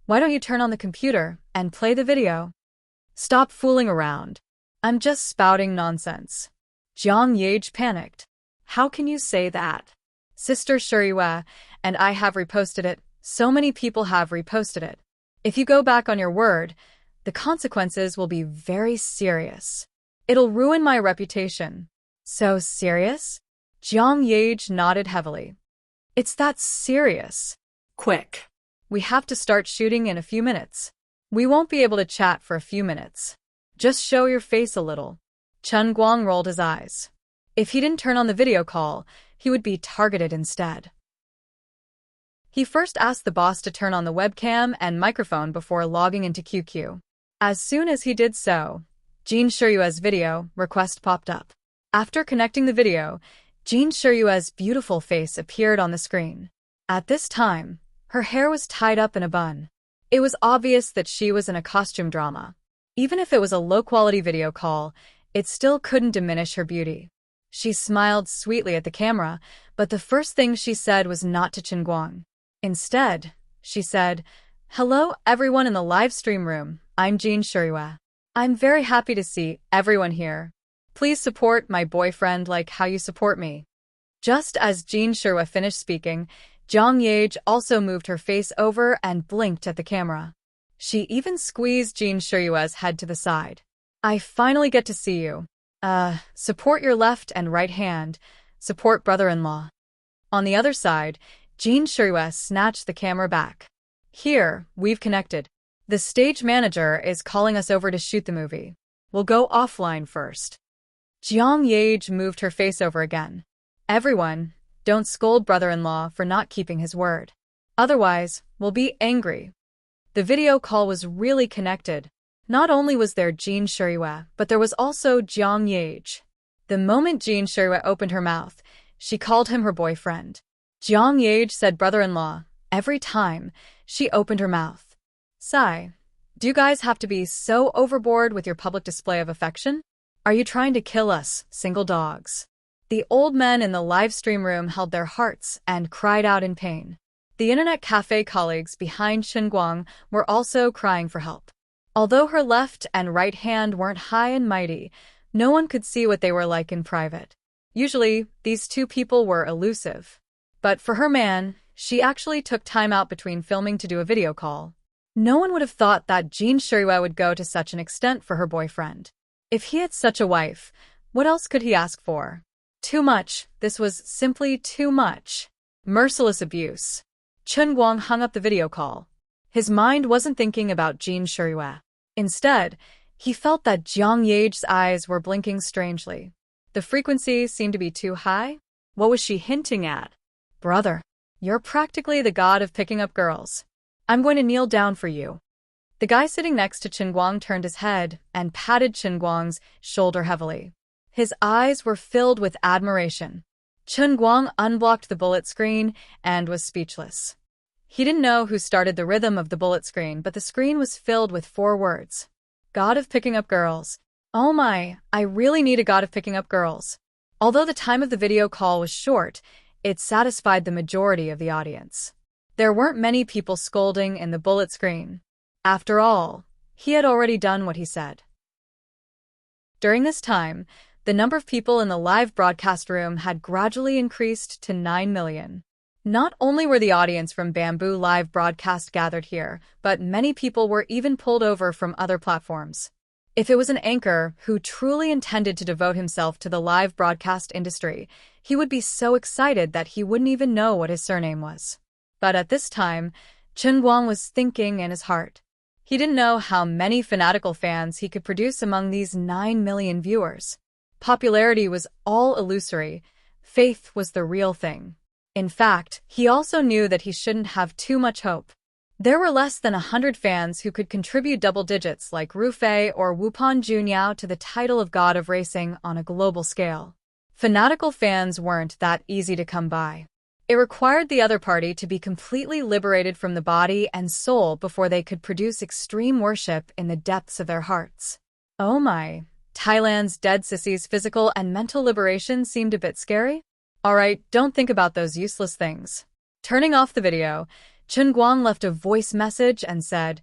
Why don't you turn on the computer and play the video? Stop fooling around. I'm just spouting nonsense. Jiang Yage panicked. How can you say that? Sister Shuriwa and I have reposted it. So many people have reposted it. If you go back on your word, the consequences will be very serious. It'll ruin my reputation. So serious? Jiang Yage nodded heavily. It's that serious. Quick. We have to start shooting in a few minutes. We won't be able to chat for a few minutes. Just show your face a little. Chen Guang rolled his eyes. If he didn't turn on the video call, he would be targeted instead. He first asked the boss to turn on the webcam and microphone before logging into QQ. As soon as he did so, Jin Shiryue's video request popped up. After connecting the video, Jin Shiryue's beautiful face appeared on the screen. At this time, her hair was tied up in a bun. It was obvious that she was in a costume drama. Even if it was a low-quality video call, it still couldn't diminish her beauty. She smiled sweetly at the camera, but the first thing she said was not to Chen Guang. Instead, she said, "Hello everyone in the live stream room, I'm Jin Shiryue. I'm very happy to see everyone here. Please support my boyfriend like how you support me." Just as Jin Shiryue finished speaking, Jiang Yage also moved her face over and blinked at the camera. She even squeezed Jin Shiryue's head to the side. "I finally get to see you. Support your left and right hand. Support brother-in-law." On the other side, Jin Shiryue snatched the camera back. "Here, we've connected. The stage manager is calling us over to shoot the movie. We'll go offline first." Jiang Yage moved her face over again. "Everyone, don't scold brother-in-law for not keeping his word. Otherwise, we'll be angry." The video call was really connected. Not only was there Jin Shiryue, but there was also Jiang Yage. The moment Jin Shiryue opened her mouth, she called him her boyfriend. Jiang Yage said brother-in-law every time she opened her mouth. Sigh. Do you guys have to be so overboard with your public display of affection? Are you trying to kill us, single dogs? The old men in the live stream room held their hearts and cried out in pain. The internet cafe colleagues behind Chen Guang were also crying for help. Although her left and right hand weren't high and mighty, no one could see what they were like in private. Usually, these two people were elusive. But for her man, she actually took time out between filming to do a video call. No one would have thought that Jin Shiryue would go to such an extent for her boyfriend. If he had such a wife, what else could he ask for? Too much. This was simply too much. Merciless abuse. Chen Guang hung up the video call. His mind wasn't thinking about Jin Shiryue. Instead, he felt that Jiang Yage's eyes were blinking strangely. The frequency seemed to be too high. What was she hinting at? "Brother, you're practically the god of picking up girls. I'm going to kneel down for you." The guy sitting next to Chen Guang turned his head and patted Chen Guang's shoulder heavily. His eyes were filled with admiration. Chen Guang unblocked the bullet screen and was speechless. He didn't know who started the rhythm of the bullet screen, but the screen was filled with 4 words. God of picking up girls. Oh my, I really need a god of picking up girls. Although the time of the video call was short, it satisfied the majority of the audience. There weren't many people scolding in the bullet screen. After all, he had already done what he said. During this time, the number of people in the live broadcast room had gradually increased to 9 million. Not only were the audience from Bamboo Live Broadcast gathered here, but many people were even pulled over from other platforms. If it was an anchor who truly intended to devote himself to the live broadcast industry, he would be so excited that he wouldn't even know what his surname was. But at this time, Chen Guang was thinking in his heart. He didn't know how many fanatical fans he could produce among these 9 million viewers. Popularity was all illusory. Faith was the real thing. In fact, he also knew that he shouldn't have too much hope. There were less than 100 fans who could contribute double digits like Rufei or Wupan Junyao to the title of God of Racing on a global scale. Fanatical fans weren't that easy to come by. It required the other party to be completely liberated from the body and soul before they could produce extreme worship in the depths of their hearts. Oh my, Thailand's dead sissies' physical and mental liberation seemed a bit scary? Alright, don't think about those useless things. Turning off the video, Chun Guang left a voice message and said,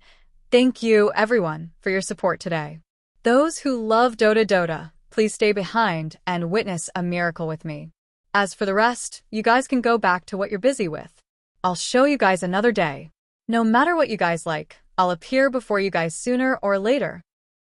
"Thank you, everyone, for your support today. Those who love Dota, please stay behind and witness a miracle with me. As for the rest, you guys can go back to what you're busy with. I'll show you guys another day. No matter what you guys like, I'll appear before you guys sooner or later."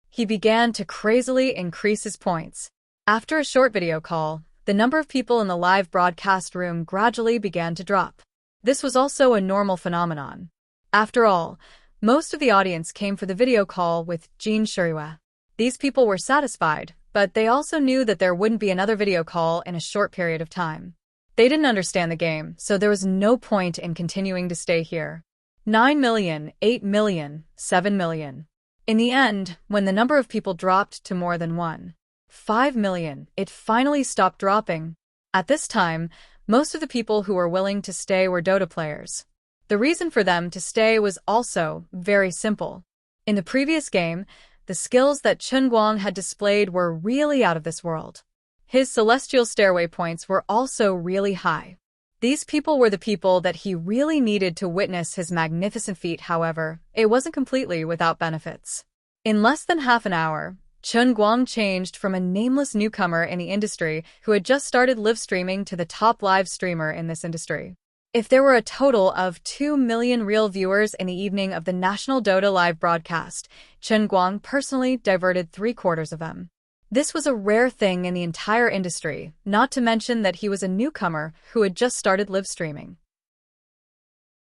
He began to crazily increase his points. After a short video call, the number of people in the live broadcast room gradually began to drop. This was also a normal phenomenon. After all, most of the audience came for the video call with Jin Shirua. These people were satisfied, but they also knew that there wouldn't be another video call in a short period of time. They didn't understand the game, so there was no point in continuing to stay here. 9 million, 8 million, 7 million. In the end, when the number of people dropped to more than 1.5 million, it finally stopped dropping. At this time, most of the people who were willing to stay were Dota players. The reason for them to stay was also very simple. In the previous game, the skills that Chun Guang had displayed were really out of this world. His celestial stairway points were also really high. These people were the people that he really needed to witness his magnificent feat. However, it wasn't completely without benefits. In less than half an hour, Chun Guang changed from a nameless newcomer in the industry who had just started live streaming to the top live streamer in this industry. If there were a total of 2 million real viewers in the evening of the national Dota live broadcast, Chun Guang personally diverted 3/4 of them. This was a rare thing in the entire industry, not to mention that he was a newcomer who had just started live streaming.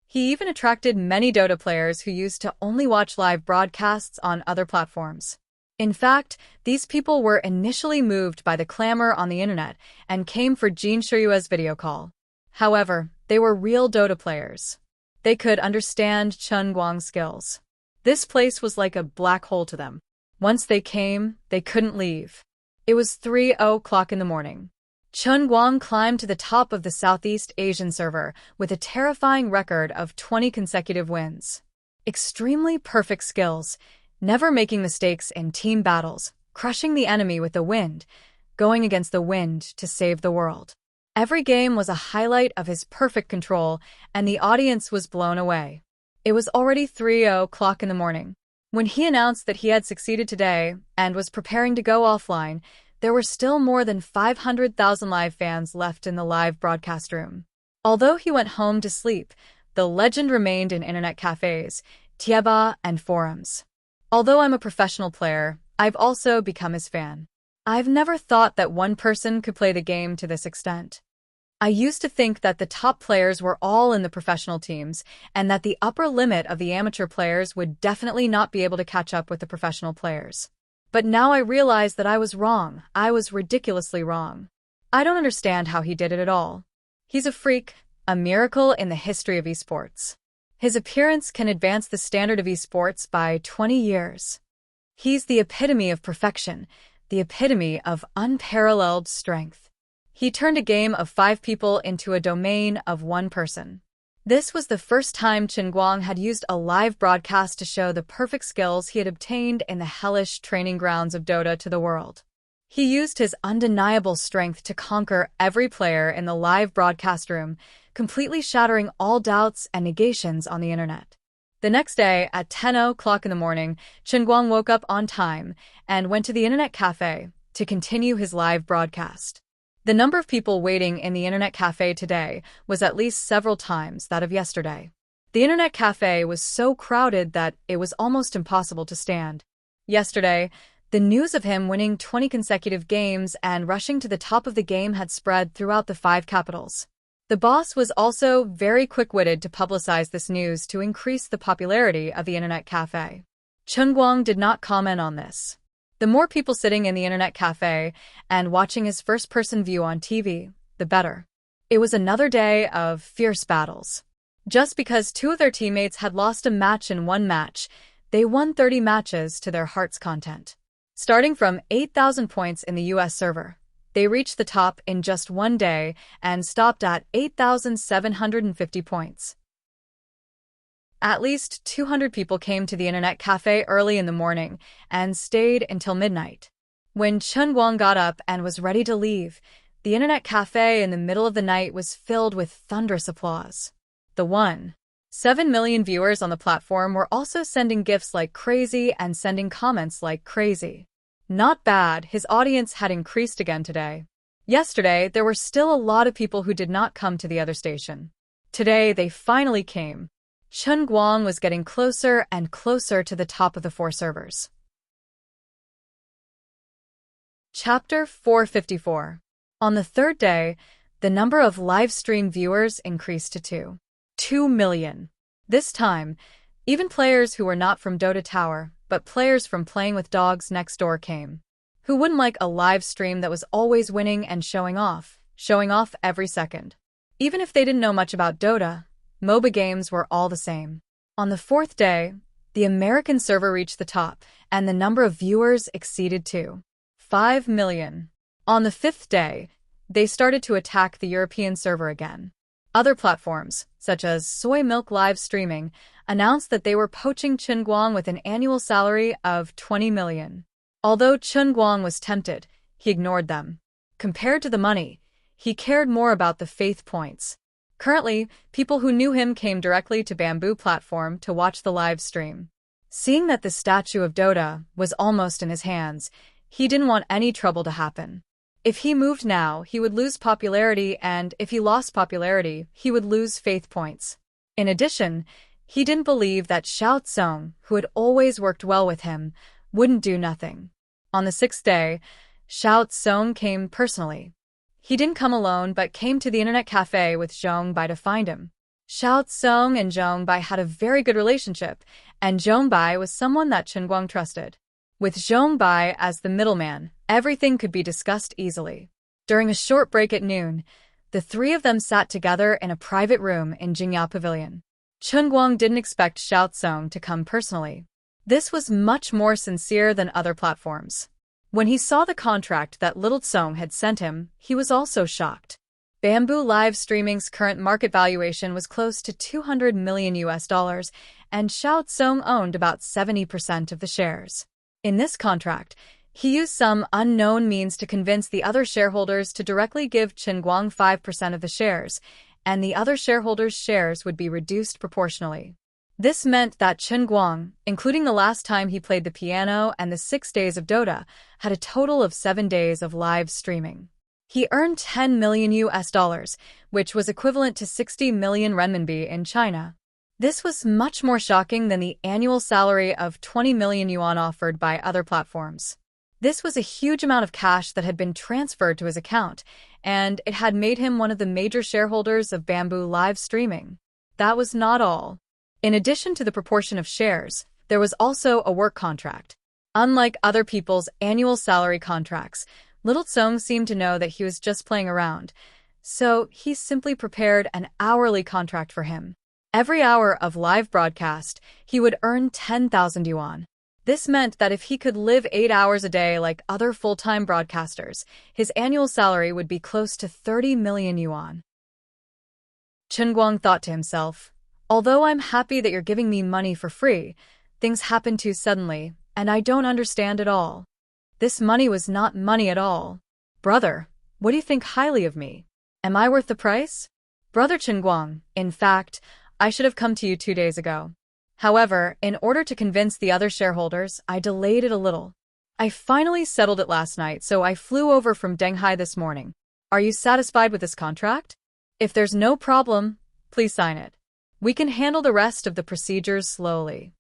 He even attracted many Dota players who used to only watch live broadcasts on other platforms. In fact, these people were initially moved by the clamor on the internet and came for Jin Shirua's video call. However, they were real Dota players. They could understand Chun Guang's skills. This place was like a black hole to them. Once they came, they couldn't leave. It was 3:00 in the morning. Chun Guang climbed to the top of the Southeast Asian server with a terrifying record of 20 consecutive wins. Extremely perfect skills, never making mistakes in team battles, crushing the enemy with the wind, going against the wind to save the world. Every game was a highlight of his perfect control, and the audience was blown away. It was already 3:00 in the morning. When he announced that he had succeeded today and was preparing to go offline, there were still more than 500,000 live fans left in the live broadcast room. Although he went home to sleep, the legend remained in internet cafes, tieba, and forums. Although I'm a professional player, I've also become his fan. I've never thought that one person could play the game to this extent. I used to think that the top players were all in the professional teams, and that the upper limit of the amateur players would definitely not be able to catch up with the professional players. But now I realize that I was wrong. I was ridiculously wrong. I don't understand how he did it at all. He's a freak, a miracle in the history of esports. His appearance can advance the standard of esports by 20 years. He's the epitome of perfection, the epitome of unparalleled strength. He turned a game of 5 people into a domain of 1 person. This was the first time Chun Guang had used a live broadcast to show the perfect skills he had obtained in the hellish training grounds of Dota to the world. He used his undeniable strength to conquer every player in the live broadcast room, completely shattering all doubts and negations on the internet. The next day, at 10:00 in the morning, Chun Guang woke up on time and went to the internet cafe to continue his live broadcast. The number of people waiting in the internet cafe today was at least several times that of yesterday. The internet cafe was so crowded that it was almost impossible to stand. Yesterday, the news of him winning 20 consecutive games and rushing to the top of the game had spread throughout the 5 capitals. The boss was also very quick-witted to publicize this news to increase the popularity of the internet cafe. Chun Guang did not comment on this. The more people sitting in the internet cafe and watching his first-person view on TV, the better. It was another day of fierce battles. Just because 2 of their teammates had lost a match in 1 match, they won 30 matches to their heart's content. Starting from 8,000 points in the US server, they reached the top in just 1 day and stopped at 8,750 points. At least 200 people came to the internet cafe early in the morning and stayed until midnight. When Chen Guang got up and was ready to leave, the internet cafe in the middle of the night was filled with thunderous applause. The 1.7 million viewers on the platform were also sending gifts like crazy and sending comments like crazy. Not bad, his audience had increased again today. Yesterday, there were still a lot of people who did not come to the other station. Today, they finally came. Chen Guang was getting closer and closer to the top of the 4 servers. Chapter 454. On the 3rd day, the number of live stream viewers increased to 2 million. This time, even players who were not from Dota Tower, but players from Playing with Dogs next door came. Who wouldn't like a live stream that was always winning and showing off every second? Even if they didn't know much about Dota, MOBA games were all the same. On the 4th day, the American server reached the top, and the number of viewers exceeded 5 million. On the 5th day, they started to attack the European server again. Other platforms, such as Soy Milk Live Streaming, announced that they were poaching Chen Guang with an annual salary of 20 million. Although Chen Guang was tempted, he ignored them. Compared to the money, he cared more about the faith points. Currently, people who knew him came directly to Bamboo platform to watch the live stream. Seeing that the statue of Dota was almost in his hands, he didn't want any trouble to happen. If he moved now, he would lose popularity, and if he lost popularity, he would lose faith points. In addition, he didn't believe that Xiao Tsong, who had always worked well with him, wouldn't do nothing. On the 6th day, Xiao Tsong came personally. He didn't come alone but came to the internet cafe with Zhong Bai to find him. Xiao Tsong and Zhong Bai had a very good relationship, and Zhong Bai was someone that Chen Guang trusted. With Zhong Bai as the middleman, everything could be discussed easily. During a short break at noon, the 3 of them sat together in a private room in Jingyao Pavilion. Chen Guang didn't expect Xiao Tsong to come personally. This was much more sincere than other platforms. When he saw the contract that Little Tsong had sent him, he was also shocked. Bamboo Live Streaming's current market valuation was close to $200 million, and Xiao Tsong owned about 70% of the shares. In this contract, he used some unknown means to convince the other shareholders to directly give Chen Guang 5% of the shares, and the other shareholders' shares would be reduced proportionally. This meant that Chen Guang, including the last time he played the piano and the 6 days of Dota, had a total of 7 days of live streaming. He earned $10 million, which was equivalent to 60 million renminbi in China. This was much more shocking than the annual salary of 20 million yuan offered by other platforms. This was a huge amount of cash that had been transferred to his account, and it had made him one of the major shareholders of Bamboo Live Streaming. That was not all. In addition to the proportion of shares, there was also a work contract. Unlike other people's annual salary contracts, Little Tsong seemed to know that he was just playing around, so he simply prepared an hourly contract for him. Every hour of live broadcast, he would earn 10,000 yuan. This meant that if he could live 8 hours a day like other full-time broadcasters, his annual salary would be close to 30 million yuan. Chen Guang thought to himself, although I'm happy that you're giving me money for free, things happened too suddenly, and I don't understand at all. This money was not money at all. Brother, what do you think highly of me? Am I worth the price? Brother Chen Guang, in fact, I should have come to you 2 days ago. However, in order to convince the other shareholders, I delayed it a little. I finally settled it last night, so I flew over from Denghai this morning. Are you satisfied with this contract? If there's no problem, please sign it. We can handle the rest of the procedures slowly.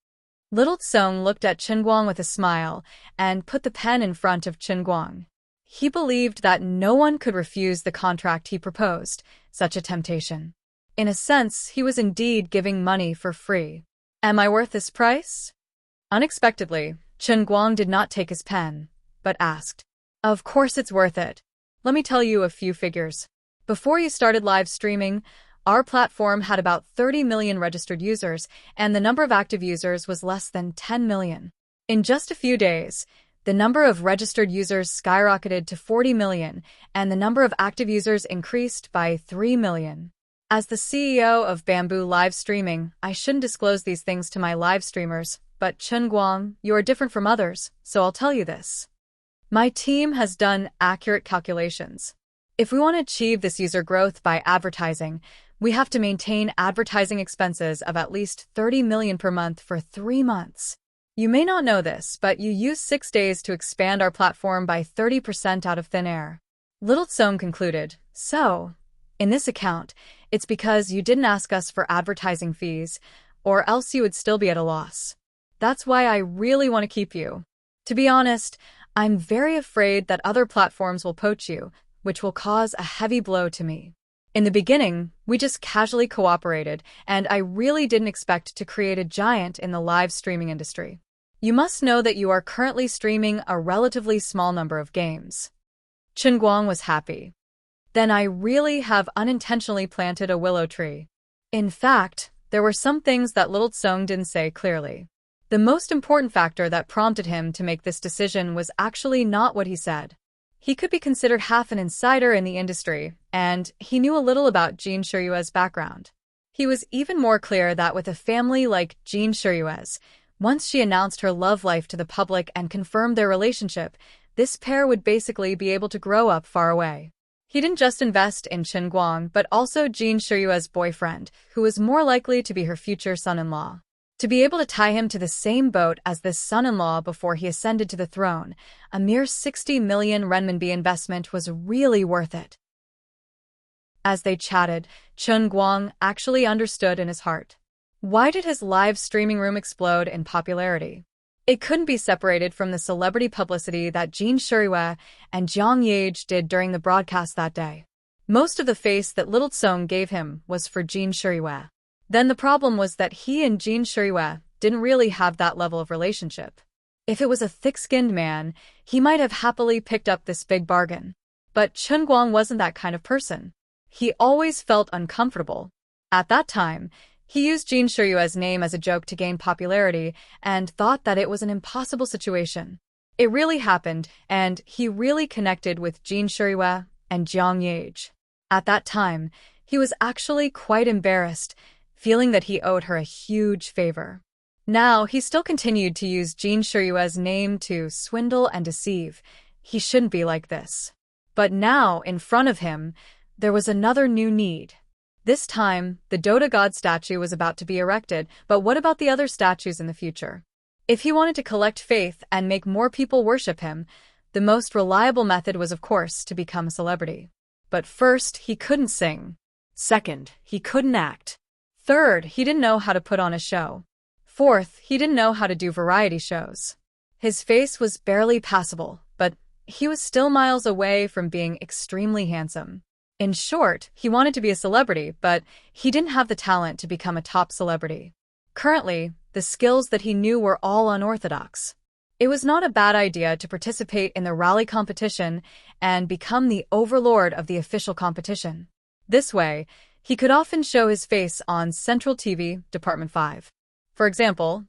Little Tsong looked at Chen Guang with a smile and put the pen in front of Chen Guang. He believed that no one could refuse the contract he proposed, such a temptation. In a sense, he was indeed giving money for free. Am I worth this price? Unexpectedly, Chen Guang did not take his pen, but asked, Of course it's worth it. Let me tell you a few figures. Before you started live streaming, our platform had about 30 million registered users, and the number of active users was less than 10 million. In just a few days, the number of registered users skyrocketed to 40 million, and the number of active users increased by 3 million. As the CEO of Bamboo Live Streaming, I shouldn't disclose these things to my live streamers, but Chen Guang, you are different from others, so I'll tell you this. My team has done accurate calculations. If we want to achieve this user growth by advertising, we have to maintain advertising expenses of at least 30 million per month for 3 months. You may not know this, but you used 6 days to expand our platform by 30% out of thin air. Little Song concluded, so, in this account, it's because you didn't ask us for advertising fees, or else you would still be at a loss. That's why I really want to keep you. To be honest, I'm very afraid that other platforms will poach you, which will cause a heavy blow to me. In the beginning, we just casually cooperated, and I really didn't expect to create a giant in the live streaming industry. You must know that you are currently streaming a relatively small number of games. Chen Guang was happy. Then I really have unintentionally planted a willow tree. In fact, there were some things that Little Song didn't say clearly. The most important factor that prompted him to make this decision was actually not what he said. He could be considered half an insider in the industry, and he knew a little about Jean Shiyue's background. He was even more clear that with a family like Jean Shiyue's, once she announced her love life to the public and confirmed their relationship, this pair would basically be able to grow up far away. He didn't just invest in Chen Guang, but also Jean Shiyue's boyfriend, who was more likely to be her future son-in-law. To be able to tie him to the same boat as this son-in-law before he ascended to the throne, a mere 60 million renminbi investment was really worth it. As they chatted, Chen Guang actually understood in his heart. Why did his live streaming room explode in popularity? It couldn't be separated from the celebrity publicity that Jean Shiyue and Jiang Yage did during the broadcast that day. Most of the face that Little Song gave him was for Jean Shiyue. Then the problem was that he and Jean Shiyue didn't really have that level of relationship. If it was a thick-skinned man, he might have happily picked up this big bargain. But Chen Guang wasn't that kind of person. He always felt uncomfortable. At that time, he used Jean Shiyue's name as a joke to gain popularity and thought that it was an impossible situation. It really happened, and he really connected with Jean Shiyue and Jiang Yage. At that time, he was actually quite embarrassed, feeling that he owed her a huge favor. Now, he still continued to use Jean Shiyue's name to swindle and deceive. He shouldn't be like this. But now, in front of him, there was another new need. This time, the Dota God statue was about to be erected, but what about the other statues in the future? If he wanted to collect faith and make more people worship him, the most reliable method was, of course, to become a celebrity. But first, he couldn't sing. Second, he couldn't act. Third, he didn't know how to put on a show. Fourth, he didn't know how to do variety shows. His face was barely passable, but he was still miles away from being extremely handsome. In short, he wanted to be a celebrity, but he didn't have the talent to become a top celebrity. Currently, the skills that he knew were all unorthodox. It was not a bad idea to participate in the rally competition and become the overlord of the official competition. This way, he could often show his face on Central TV, Department 5. For example,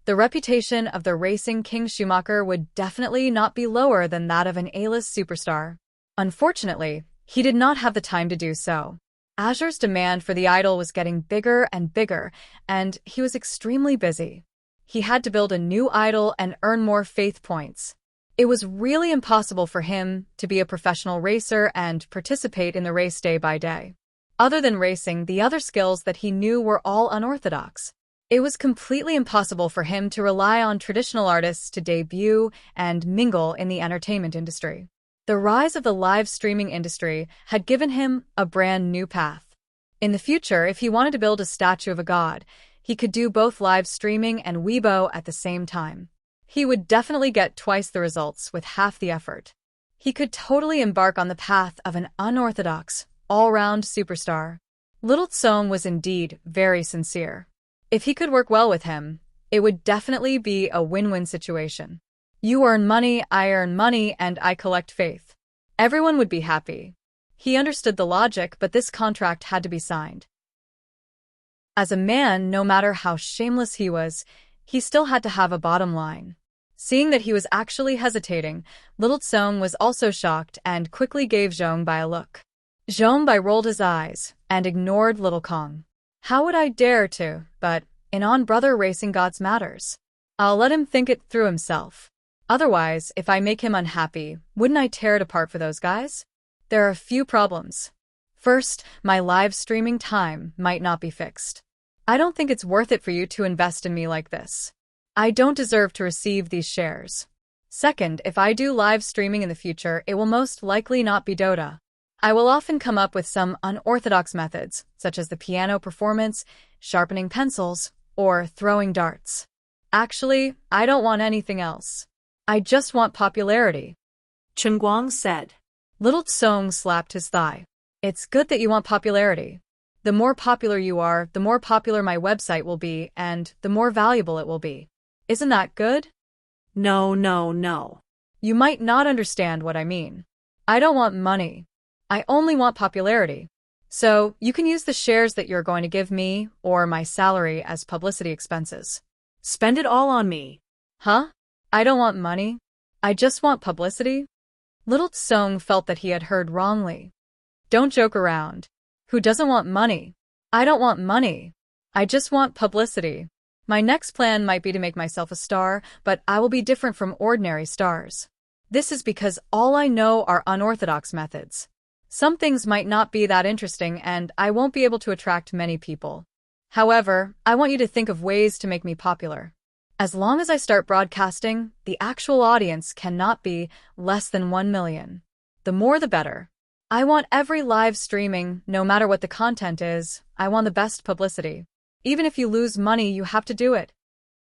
the reputation of the racing King Schumacher would definitely not be lower than that of an A-list superstar. Unfortunately, he did not have the time to do so. Azure's demand for the idol was getting bigger and bigger, and he was extremely busy. He had to build a new idol and earn more faith points. It was really impossible for him to be a professional racer and participate in the race day by day. Other than racing, the other skills that he knew were all unorthodox. It was completely impossible for him to rely on traditional artists to debut and mingle in the entertainment industry. The rise of the live streaming industry had given him a brand new path. In the future, if he wanted to build a statue of a god, he could do both live streaming and Weibo at the same time. He would definitely get twice the results with half the effort. He could totally embark on the path of an unorthodox, all-round superstar. Little Song was indeed very sincere. If he could work well with him, it would definitely be a win-win situation. You earn money, I earn money, and I collect faith. Everyone would be happy. He understood the logic, but this contract had to be signed. As a man, no matter how shameless he was, he still had to have a bottom line. Seeing that he was actually hesitating, Little Song was also shocked and quickly gave Zhongbai a look. Zhongbai rolled his eyes and ignored Little Kong. How would I dare to, but in On Brother Racing Gods Matters. I'll let him think it through himself. Otherwise, if I make him unhappy, wouldn't I tear it apart for those guys? There are a few problems. First, my live streaming time might not be fixed. I don't think it's worth it for you to invest in me like this. I don't deserve to receive these shares. Second, if I do live streaming in the future, it will most likely not be Dota. I will often come up with some unorthodox methods, such as the piano performance, sharpening pencils, or throwing darts. Actually, I don't want anything else. I just want popularity, Chen Guang said. Little Tsong slapped his thigh. It's good that you want popularity. The more popular you are, the more popular my website will be, and the more valuable it will be. Isn't that good? No, no, no. You might not understand what I mean. I don't want money. I only want popularity. So, you can use the shares that you're going to give me, or my salary as publicity expenses. Spend it all on me. Huh? I don't want money. I just want publicity? Little Tsong felt that he had heard wrongly. Don't joke around. Who doesn't want money? I don't want money. I just want publicity. My next plan might be to make myself a star, but I will be different from ordinary stars. This is because all I know are unorthodox methods. Some things might not be that interesting and I won't be able to attract many people. However, I want you to think of ways to make me popular. As long as I start broadcasting, the actual audience cannot be less than 1 million. The more the better. I want every live streaming, no matter what the content is, I want the best publicity. Even if you lose money, you have to do it.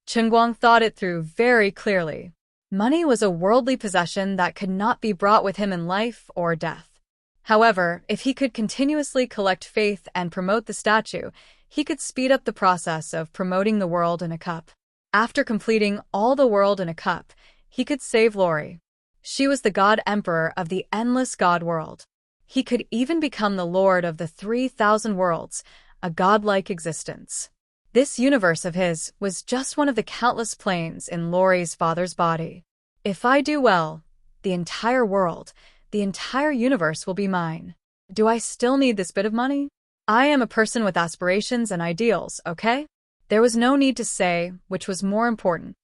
Chen Guang thought it through very clearly. Money was a worldly possession that could not be brought with him in life or death. However, if he could continuously collect faith and promote the statue, he could speed up the process of promoting the world in a cup. After completing all the world in a cup, he could save Lori. She was the God Emperor of the endless God world. He could even become the Lord of the 3,000 worlds, a godlike existence. This universe of his was just one of the countless planes in Lori's father's body. If I do well, the entire world, the entire universe will be mine. Do I still need this bit of money? I am a person with aspirations and ideals, okay? There was no need to say which was more important.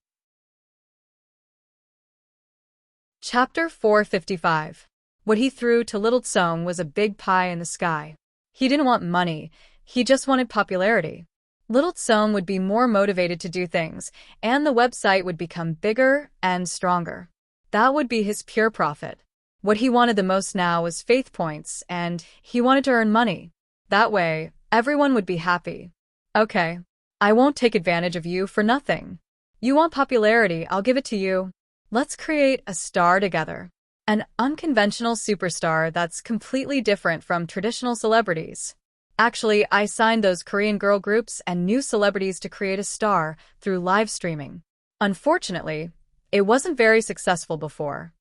Chapter 455. What he threw to Little Tsong was a big pie in the sky. He didn't want money, he just wanted popularity. Little Tsong would be more motivated to do things, and the website would become bigger and stronger. That would be his pure profit. What he wanted the most now was faith points, and he wanted to earn money. That way, everyone would be happy. Okay. I won't take advantage of you for nothing. You want popularity, I'll give it to you. Let's create a star together. An unconventional superstar that's completely different from traditional celebrities. Actually, I signed those Korean girl groups and new celebrities to create a star through live streaming. Unfortunately, it wasn't very successful before.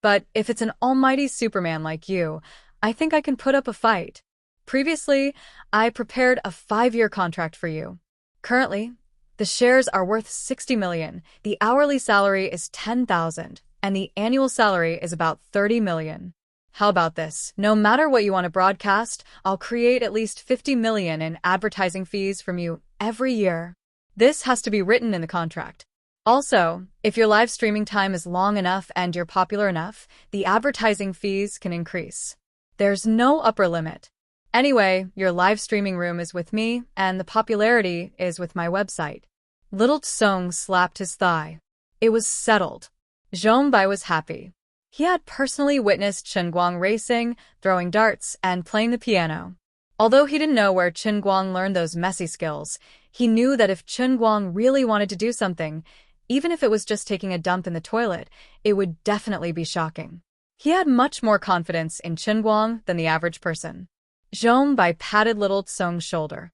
But if it's an almighty Superman like you, I think I can put up a fight. Previously, I prepared a 5-year contract for you. Currently, the shares are worth 60 million, the hourly salary is 10,000, and the annual salary is about 30 million. How about this? No matter what you want to broadcast, I'll create at least 50 million in advertising fees from you every year. This has to be written in the contract. Also, if your live streaming time is long enough and you're popular enough, the advertising fees can increase. There's no upper limit. Anyway, your live streaming room is with me, and the popularity is with my website. Little Tsong slapped his thigh. It was settled. Zhongbai was happy. He had personally witnessed Chen Guang racing, throwing darts, and playing the piano. Although he didn't know where Chen Guang learned those messy skills, he knew that if Chen Guang really wanted to do something, even if it was just taking a dump in the toilet, it would definitely be shocking. He had much more confidence in Chen Guang than the average person. Zhongbai patted Little Tsong's shoulder.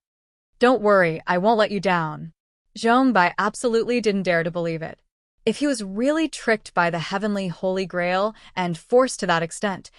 Don't worry, I won't let you down. Zhongbai absolutely didn't dare to believe it. If he was really tricked by the heavenly Holy Grail and forced to that extent,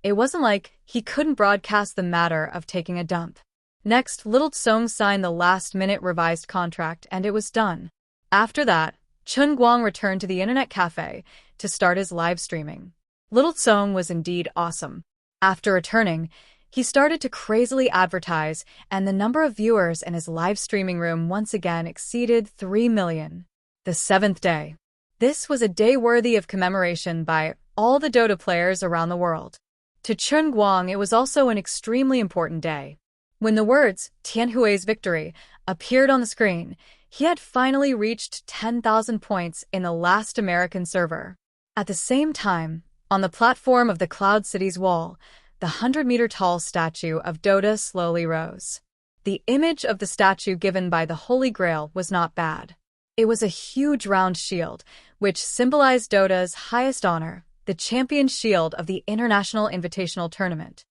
it wasn't like he couldn't broadcast the matter of taking a dump. Next, Little Tsong signed the last-minute revised contract and it was done. After that, Chen Guang returned to the internet cafe to start his live streaming. Little Tsong was indeed awesome. After returning, he started to crazily advertise, and the number of viewers in his live streaming room once again exceeded 3 million. The 7th day. This was a day worthy of commemoration by all the Dota players around the world. To Chen Guang, it was also an extremely important day. When the words Tianhui's victory appeared on the screen, he had finally reached 10,000 points in the last American server. At the same time, on the platform of the Cloud City's wall, the 100-meter-tall statue of Dota slowly rose. The image of the statue given by the Holy Grail was not bad. It was a huge round shield, which symbolized Dota's highest honor, the Champion Shield of the International Invitational Tournament.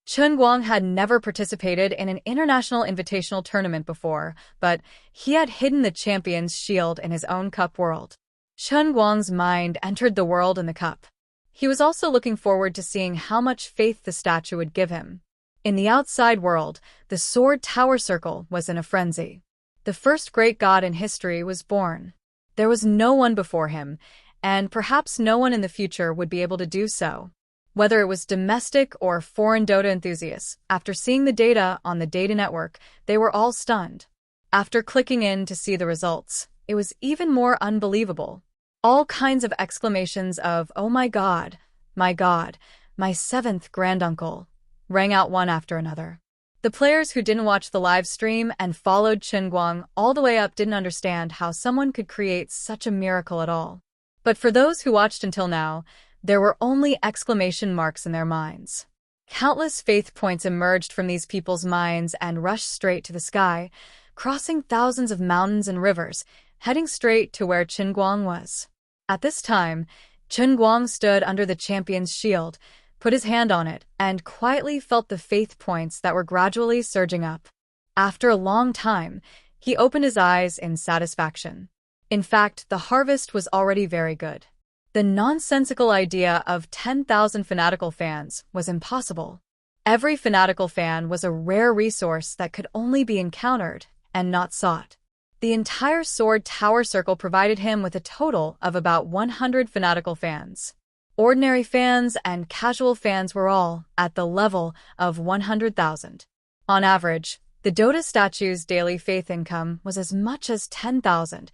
Chen Guang had never participated in an international invitational tournament before, but he had hidden the Champion's Shield in his own cup world. Chen Guang's mind entered the world in the cup. He was also looking forward to seeing how much faith the statue would give him. In the outside world, the Sword Tower Circle was in a frenzy. The first great god in history was born. There was no one before him, and perhaps no one in the future would be able to do so. Whether it was domestic or foreign Dota enthusiasts, after seeing the data on the data network, they were all stunned. After clicking in to see the results, it was even more unbelievable. All kinds of exclamations of, "Oh my God, my seventh granduncle," rang out one after another. The players who didn't watch the live stream and followed Chen Guang all the way up didn't understand how someone could create such a miracle at all. But for those who watched until now, there were only exclamation marks in their minds. Countless faith points emerged from these people's minds and rushed straight to the sky, crossing thousands of mountains and rivers, heading straight to where Chen Guang was. At this time, Chen Guang stood under the Champion's shield, put his hand on it, and quietly felt the faith points that were gradually surging up. After a long time, he opened his eyes in satisfaction. In fact, the harvest was already very good. The nonsensical idea of 10,000 fanatical fans was impossible. Every fanatical fan was a rare resource that could only be encountered and not sought. The entire Sword Tower Circle provided him with a total of about 100 fanatical fans. Ordinary fans and casual fans were all at the level of 100,000. On average, the Dota statue's daily faith income was as much as 10,000,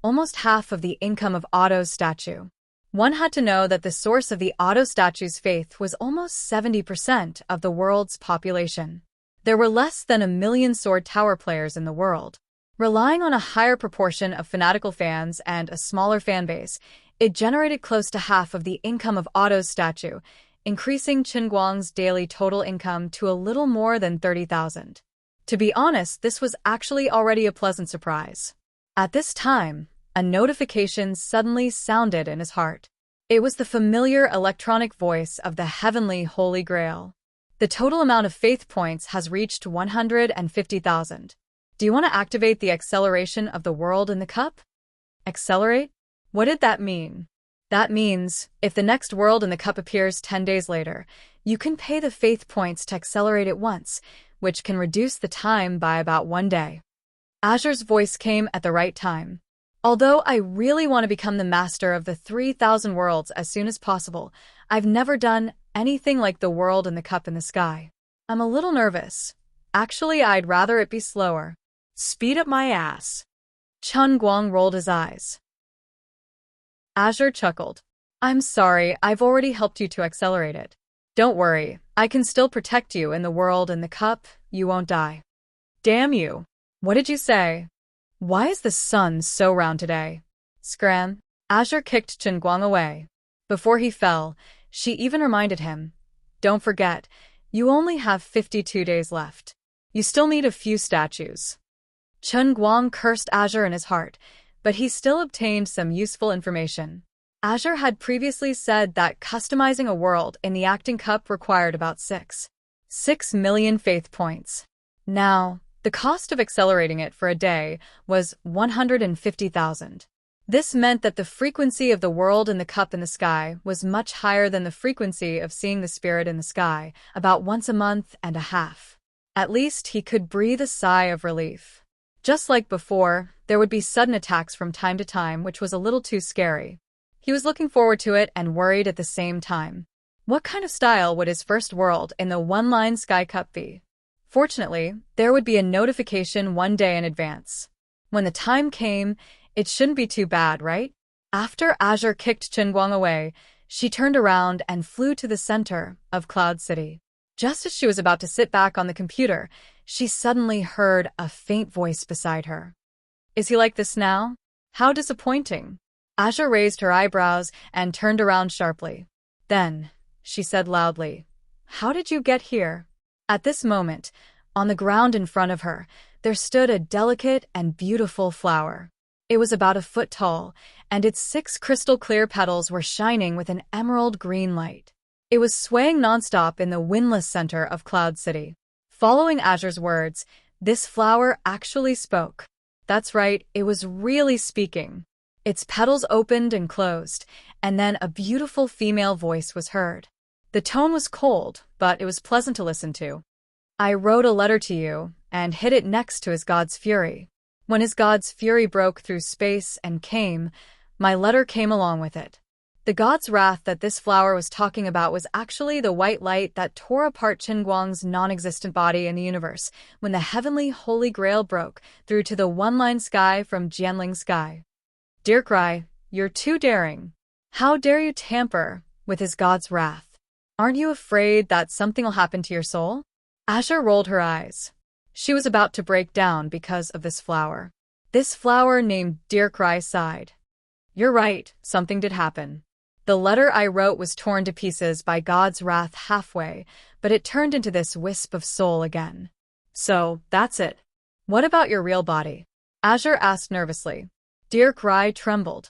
almost half of the income of Otto's statue. One had to know that the source of the Otto statue's faith was almost 70% of the world's population. There were less than 1 million Sword Tower players in the world. Relying on a higher proportion of fanatical fans and a smaller fan base, it generated close to half of the income of Otto's statue, increasing Chen Guang's daily total income to a little more than 30,000. To be honest, this was actually already a pleasant surprise. At this time, a notification suddenly sounded in his heart. It was the familiar electronic voice of the heavenly Holy Grail. The total amount of faith points has reached 150,000. Do you want to activate the acceleration of the world in the cup? Accelerate? What did that mean? That means, if the next world in the cup appears 10 days later, you can pay the faith points to accelerate it once, which can reduce the time by about 1 day. Azure's voice came at the right time. Although I really want to become the master of the 3,000 worlds as soon as possible, I've never done anything like the world in the cup in the sky. I'm a little nervous. Actually, I'd rather it be slower. Speed up my ass. Chen Guang rolled his eyes. Azure chuckled. I'm sorry, I've already helped you to accelerate it. Don't worry, I can still protect you in the world in the cup, you won't die. Damn you. What did you say? Why is the sun so round today? Scram. Azure kicked Chen Guang away. Before he fell, she even reminded him. Don't forget, you only have 52 days left. You still need a few statues. Chen Guang cursed Azure in his heart, but he still obtained some useful information. Azure had previously said that customizing a world in the Acting Cup required about 6 million faith points. Now, the cost of accelerating it for a day was 150,000. This meant that the frequency of the world in the cup in the sky was much higher than the frequency of seeing the spirit in the sky, about once a month and a half. At least he could breathe a sigh of relief. Just like before, there would be sudden attacks from time to time, which was a little too scary. He was looking forward to it and worried at the same time. What kind of style would his first world in the one-line Sky Cup be? Fortunately, there would be a notification 1 day in advance. When the time came, It shouldn't be too bad, right? After Azure kicked Chunguang away, she turned around and flew to the center of Cloud City. Just as she was about to sit back on the computer, she suddenly heard a faint voice beside her. Is he like this now? How disappointing. Azure raised her eyebrows and turned around sharply. Then, she said loudly, how did you get here? At this moment, on the ground in front of her, there stood a delicate and beautiful flower. It was about a foot tall, and its 6 crystal-clear petals were shining with an emerald green light. It was swaying nonstop in the windless center of Cloud City. Following Azure's words, this flower actually spoke. That's right, it was really speaking. Its petals opened and closed, and then a beautiful female voice was heard. The tone was cold, but it was pleasant to listen to. I wrote a letter to you, and hid it next to his god's fury. When his god's fury broke through space and came, my letter came along with it. The god's wrath that this flower was talking about was actually the white light that tore apart Chunguang's non-existent body in the universe when the heavenly holy grail broke through to the one-line sky from Jianling's sky. Dear Cry, you're too daring. How dare you tamper with his god's wrath? Aren't you afraid that something will happen to your soul? Azure rolled her eyes. She was about to break down because of this flower. This flower named Dear Cry sighed. You're right, something did happen. The letter I wrote was torn to pieces by God's wrath halfway, but it turned into this wisp of soul again. So, that's it. What about your real body? Azure asked nervously. Dear Cry trembled.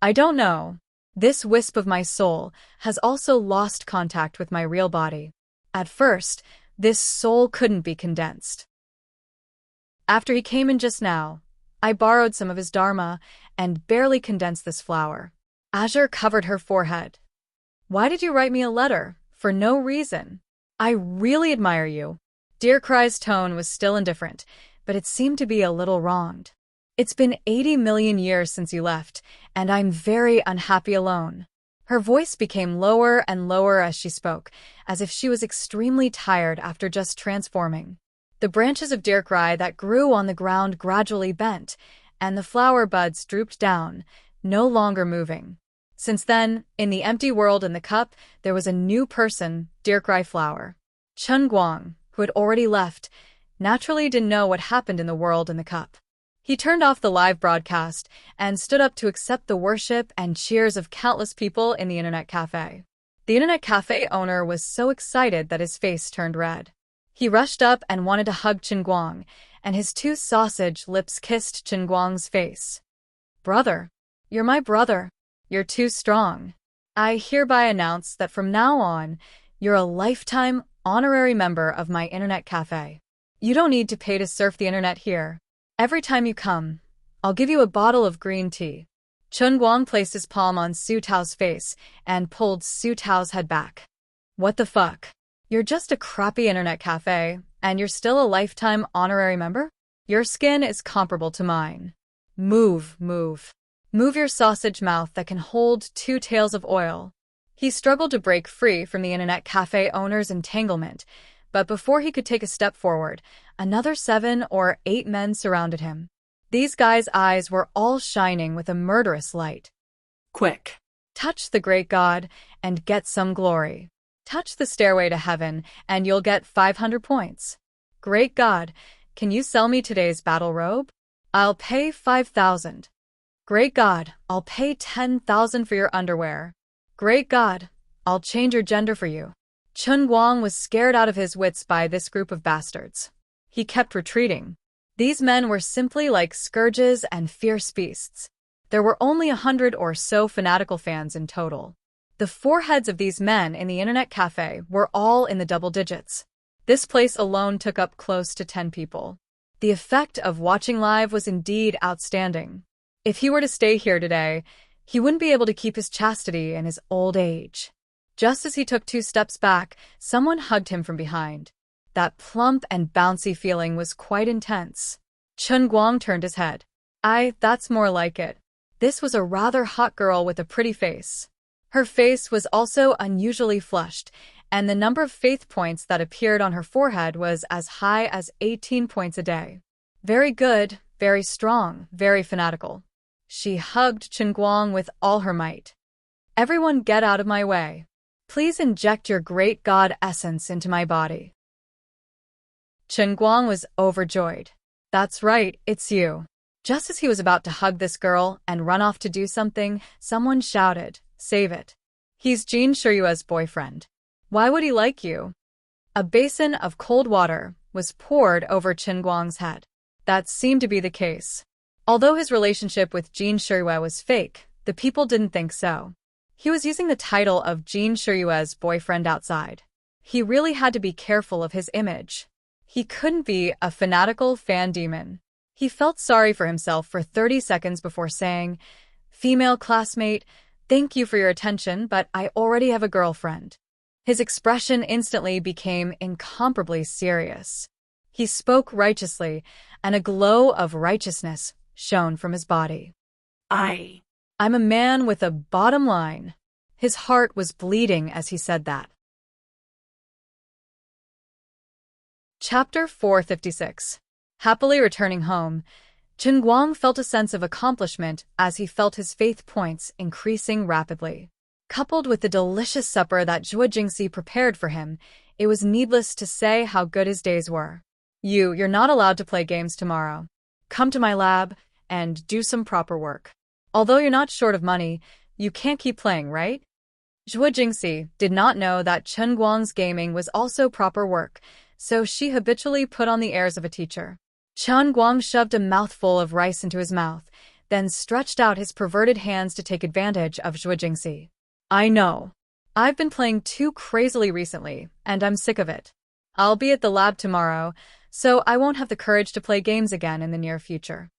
I don't know. This wisp of my soul has also lost contact with my real body. At first, this soul couldn't be condensed. After he came in just now, I borrowed some of his dharma and barely condensed this flower. Azure covered her forehead. Why did you write me a letter? For no reason. I really admire you. Dear Cry's tone was still indifferent, but it seemed to be a little wronged. It's been 80 million years since you left, and I'm very unhappy alone. Her voice became lower and lower as she spoke, as if she was extremely tired after just transforming. The branches of Dear Cry that grew on the ground gradually bent, and the flower buds drooped down, no longer moving. Since then, in the empty world in the cup, there was a new person, Dear Cry Flower. Chunguang, who had already left, naturally didn't know what happened in the world in the cup. He turned off the live broadcast and stood up to accept the worship and cheers of countless people in the internet cafe. The internet cafe owner was so excited that his face turned red. He rushed up and wanted to hug Chunguang, and his 2 sausage lips kissed Chunguang's face. Brother, you're my brother. You're too strong. I hereby announce that from now on, you're a lifetime honorary member of my internet cafe. You don't need to pay to surf the internet here. Every time you come, I'll give you a bottle of green tea. Chunguang placed his palm on Su Tao's face and pulled Su Tao's head back. What the fuck? You're just a crappy internet cafe, and you're still a lifetime honorary member? Your skin is comparable to mine. Move, move. Move your sausage mouth that can hold 2 tails of oil. He struggled to break free from the internet cafe owner's entanglement, but before he could take a step forward, another 7 or 8 men surrounded him. These guys' eyes were all shining with a murderous light. Quick. Touch the great god and get some glory. Touch the stairway to heaven and you'll get 500 points. Great god, can you sell me today's battle robe? I'll pay 5,000. Great God, I'll pay 10,000 for your underwear. Great God, I'll change your gender for you. Chunguang was scared out of his wits by this group of bastards. He kept retreating. These men were simply like scourges and fierce beasts. There were only 100 or so fanatical fans in total. The foreheads of these men in the internet cafe were all in the double digits. This place alone took up close to 10 people. The effect of watching live was indeed outstanding. If he were to stay here today, he wouldn't be able to keep his chastity in his old age. Just as he took 2 steps back, someone hugged him from behind. That plump and bouncy feeling was quite intense. Chunguang turned his head. That's more like it. This was a rather hot girl with a pretty face. Her face was also unusually flushed, and the number of faith points that appeared on her forehead was as high as 18 points a day. Very good, very strong, very fanatical. She hugged Chen Guang with all her might. Everyone get out of my way. Please inject your great god essence into my body. Chen Guang was overjoyed. That's right, it's you. Just as he was about to hug this girl and run off to do something, someone shouted, "Save it. He's Jin Shiryue's boyfriend. Why would he like you?" A basin of cold water was poured over Chen Guang's head. That seemed to be the case. Although his relationship with Jin Shiryue was fake, the people didn't think so. He was using the title of Jin Shiryue's boyfriend outside. He really had to be careful of his image. He couldn't be a fanatical fan demon. He felt sorry for himself for 30 seconds before saying, "Female classmate, thank you for your attention, but I already have a girlfriend." His expression instantly became incomparably serious. He spoke righteously, and a glow of righteousness shone from his body. I'm a man with a bottom line." His heart was bleeding as he said that. Chapter 456. Happily returning home, Chen Guang felt a sense of accomplishment as he felt his faith points increasing rapidly. Coupled with the delicious supper that Zhuo Jingxi prepared for him, it was needless to say how good his days were. You're not allowed to play games tomorrow. Come to my lab and do some proper work. Although you're not short of money, you can't keep playing, right? Zhuo Jingxi did not know that Chen Guang's gaming was also proper work, so she habitually put on the airs of a teacher. Chen Guang shoved a mouthful of rice into his mouth, then stretched out his perverted hands to take advantage of Zhuo Jingxi. I know. I've been playing too crazily recently, and I'm sick of it. I'll be at the lab tomorrow, so I won't have the courage to play games again in the near future.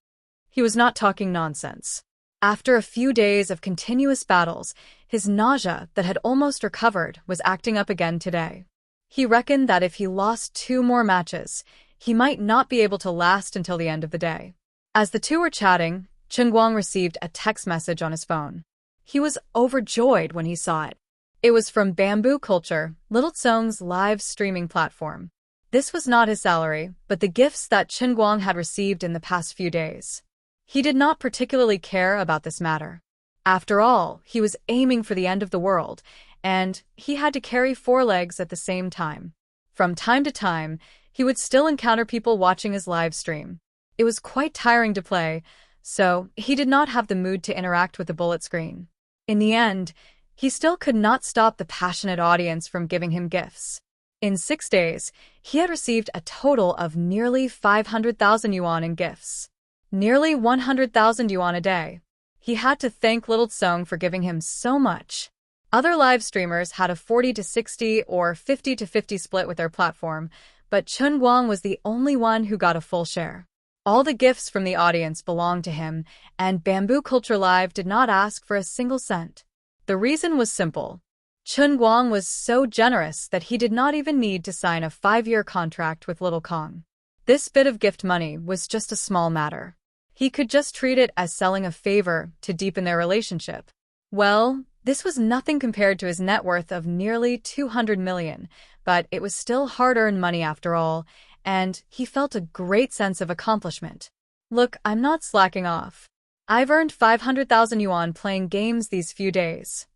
He was not talking nonsense. After a few days of continuous battles, his nausea that had almost recovered was acting up again today. He reckoned that if he lost 2 more matches, he might not be able to last until the end of the day. As the two were chatting, Chen Guang received a text message on his phone. He was overjoyed when he saw it. It was from Bamboo Culture, Little Tsong's live streaming platform. This was not his salary, but the gifts that Chen Guang had received in the past few days. He did not particularly care about this matter. After all, he was aiming for the end of the world, and he had to carry 4 legs at the same time. From time to time, he would still encounter people watching his live stream. It was quite tiring to play, so he did not have the mood to interact with the bullet screen. In the end, he still could not stop the passionate audience from giving him gifts. In 6 days, he had received a total of nearly 500,000 yuan in gifts. Nearly 100,000 yuan a day. He had to thank Little Tsong for giving him so much. Other live streamers had a 40-60 or 50-50 split with their platform, but Chen Guang was the only one who got a full share. All the gifts from the audience belonged to him, and Bamboo Culture Live did not ask for a single cent. The reason was simple. Chen Guang was so generous that he did not even need to sign a 5-year contract with Little Kong. This bit of gift money was just a small matter. He could just treat it as selling a favor to deepen their relationship. Well, this was nothing compared to his net worth of nearly 200 million, but it was still hard-earned money after all, and he felt a great sense of accomplishment. Look, I'm not slacking off. I've earned 500,000 yuan playing games these few days.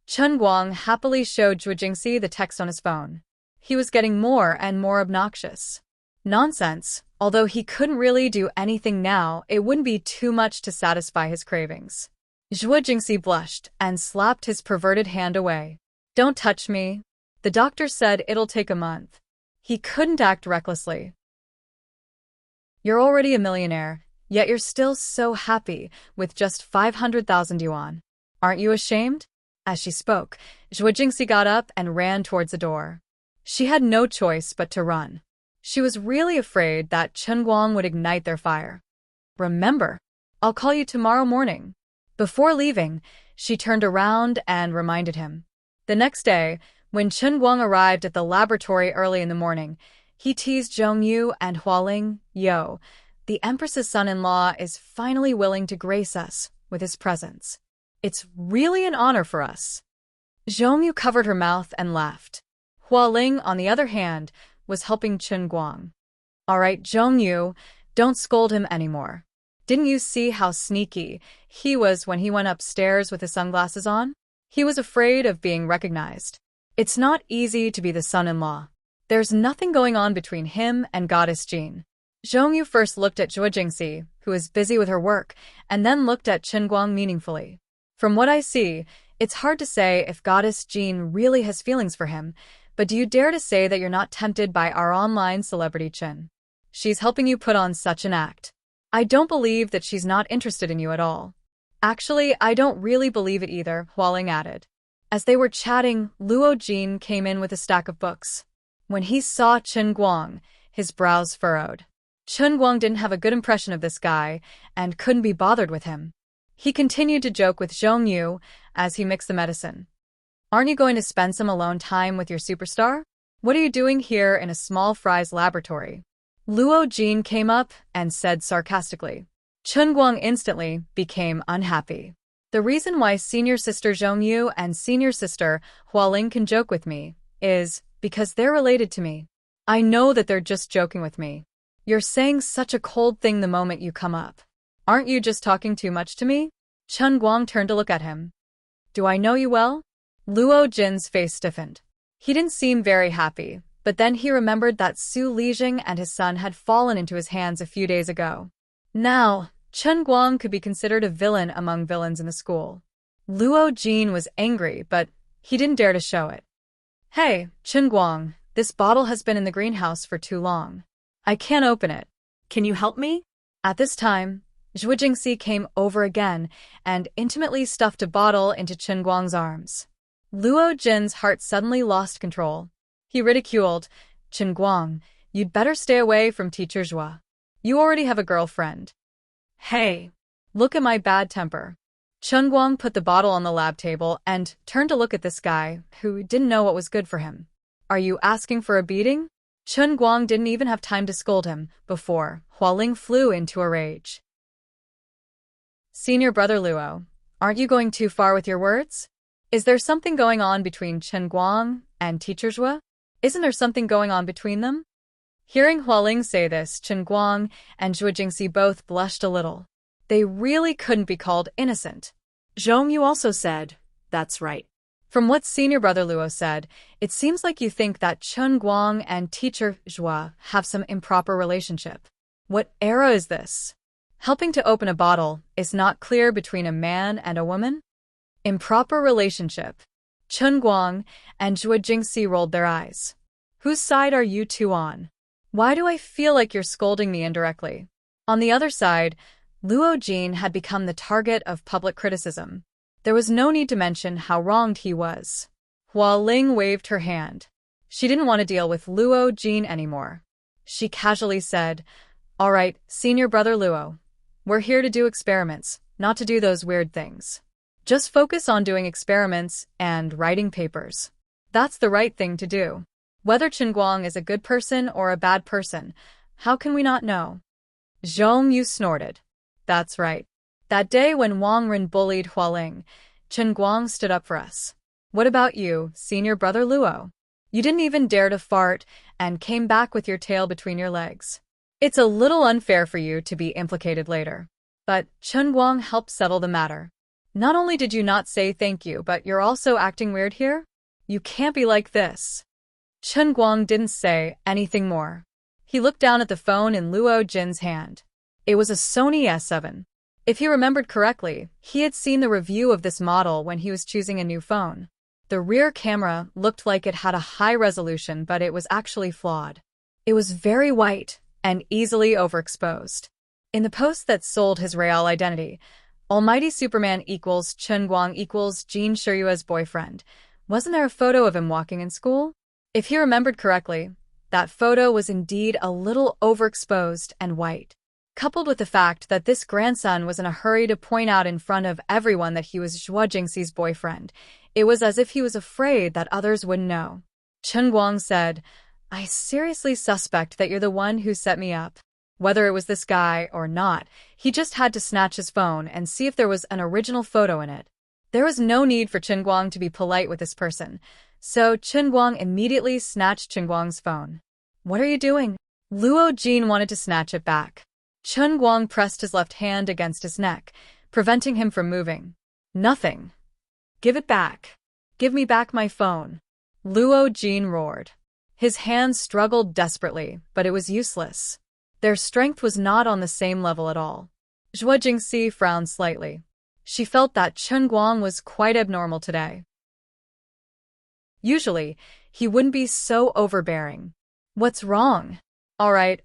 Chen Guang happily showed Zhuo Jingxi the text on his phone. He was getting more and more obnoxious. Nonsense. Although he couldn't really do anything now, it wouldn't be too much to satisfy his cravings. Zhuo Jingxi blushed and slapped his perverted hand away. Don't touch me. The doctor said it'll take a month. He couldn't act recklessly. You're already a millionaire, yet you're still so happy with just 500,000 yuan. Aren't you ashamed? As she spoke, Zhuo Jingxi got up and ran towards the door. She had no choice but to run. She was really afraid that Chen Guang would ignite their fire. Remember, I'll call you tomorrow morning. Before leaving, she turned around and reminded him. The next day, when Chen Guang arrived at the laboratory early in the morning, he teased Zhong Yu and Hualing, "Yo, the Empress's son-in-law is finally willing to grace us with his presence. It's really an honor for us." Zhong Yu covered her mouth and laughed. Hualing, on the other hand, was helping Chen Guang. All right, Zhong Yu, don't scold him anymore. Didn't you see how sneaky he was when he went upstairs with his sunglasses on? He was afraid of being recognized. It's not easy to be the son-in-law. There's nothing going on between him and Goddess Jean. Zhongyu first looked at Zhuo Jingxi, who was busy with her work, and then looked at Chen Guang meaningfully. From what I see, it's hard to say if Goddess Jean really has feelings for him, but do you dare to say that you're not tempted by our online celebrity Chen? She's helping you put on such an act. I don't believe that she's not interested in you at all. Actually, I don't really believe it either, Hualing added. As they were chatting, Luo Jin came in with a stack of books. When he saw Chen Guang, his brows furrowed. Chen Guang didn't have a good impression of this guy and couldn't be bothered with him. He continued to joke with Zhongyu as he mixed the medicine. Aren't you going to spend some alone time with your superstar? What are you doing here in a small fry's laboratory? Luo Jin came up and said sarcastically. Chen Guang instantly became unhappy. The reason why senior sister Zhongyu and senior sister Hualing can joke with me is because they're related to me. I know that they're just joking with me. You're saying such a cold thing the moment you come up. Aren't you just talking too much to me? Chen Guang turned to look at him. Do I know you well? Luo Jin's face stiffened. He didn't seem very happy, but then he remembered that Su Lijing and his son had fallen into his hands a few days ago. Now, Chen Guang could be considered a villain among villains in the school. Luo Jin was angry, but he didn't dare to show it. Hey, Chen Guang, this bottle has been in the greenhouse for too long. I can't open it. Can you help me? At this time, Zhuo Jingxi came over again and intimately stuffed a bottle into Chen Guang's arms. Luo Jin's heart suddenly lost control. He ridiculed, Chen Guang, you'd better stay away from Teacher Zhuo. You already have a girlfriend. Hey, look at my bad temper. Chen Guang put the bottle on the lab table and turned to look at this guy, who didn't know what was good for him. Are you asking for a beating? Chen Guang didn't even have time to scold him before Hualing flew into a rage. Senior brother Luo, aren't you going too far with your words? Is there something going on between Chen Guang and Teacher Zhuo? Isn't there something going on between them? Hearing Hualing say this, Chen Guang and Zhuo Jingxi both blushed a little. They really couldn't be called innocent. Zhongyu also said, that's right. From what senior brother Luo said, it seems like you think that Chen Guang and Teacher Zhuo have some improper relationship. What era is this? Helping to open a bottle is not clear between a man and a woman? Improper relationship. Chen Guang and Zhuo Jingxi rolled their eyes. Whose side are you two on? Why do I feel like you're scolding me indirectly? On the other side, Luo Jin had become the target of public criticism. There was no need to mention how wronged he was. Hualing waved her hand. She didn't want to deal with Luo Jin anymore. She casually said, all right, senior brother Luo. We're here to do experiments, not to do those weird things. Just focus on doing experiments and writing papers. That's the right thing to do. Whether Chen Guang is a good person or a bad person, how can we not know? Zhongyu snorted. That's right. That day when Wang Ren bullied Hualing, Chen Guang stood up for us. What about you, senior brother Luo? You didn't even dare to fart and came back with your tail between your legs. It's a little unfair for you to be implicated later. But Chen Guang helped settle the matter. Not only did you not say thank you, but you're also acting weird here? You can't be like this. Chen Guang didn't say anything more. He looked down at the phone in Luo Jin's hand. It was a Sony S7. If he remembered correctly, he had seen the review of this model when he was choosing a new phone. The rear camera looked like it had a high resolution, but it was actually flawed. It was very white and easily overexposed. In the post that sold his real identity, Almighty Superman equals Chen Guang equals Jean Shiryua's boyfriend, wasn't there a photo of him walking in school? If he remembered correctly, that photo was indeed a little overexposed and white. Coupled with the fact that this grandson was in a hurry to point out in front of everyone that he was Zhuo Jingxi's boyfriend, it was as if he was afraid that others wouldn't know. Chen Guang said, I seriously suspect that you're the one who set me up. Whether it was this guy or not, he just had to snatch his phone and see if there was an original photo in it. There was no need for Chen Guang to be polite with this person, so Chen Guang immediately snatched Chen Guang's phone. What are you doing? Luo Jin wanted to snatch it back. Chen Guang pressed his left hand against his neck, preventing him from moving. Nothing. Give it back. Give me back my phone. Luo Jin roared. His hands struggled desperately, but it was useless. Their strength was not on the same level at all. Zhuo Jingxi frowned slightly. She felt that Chen Guang was quite abnormal today. Usually, he wouldn't be so overbearing. What's wrong? All right,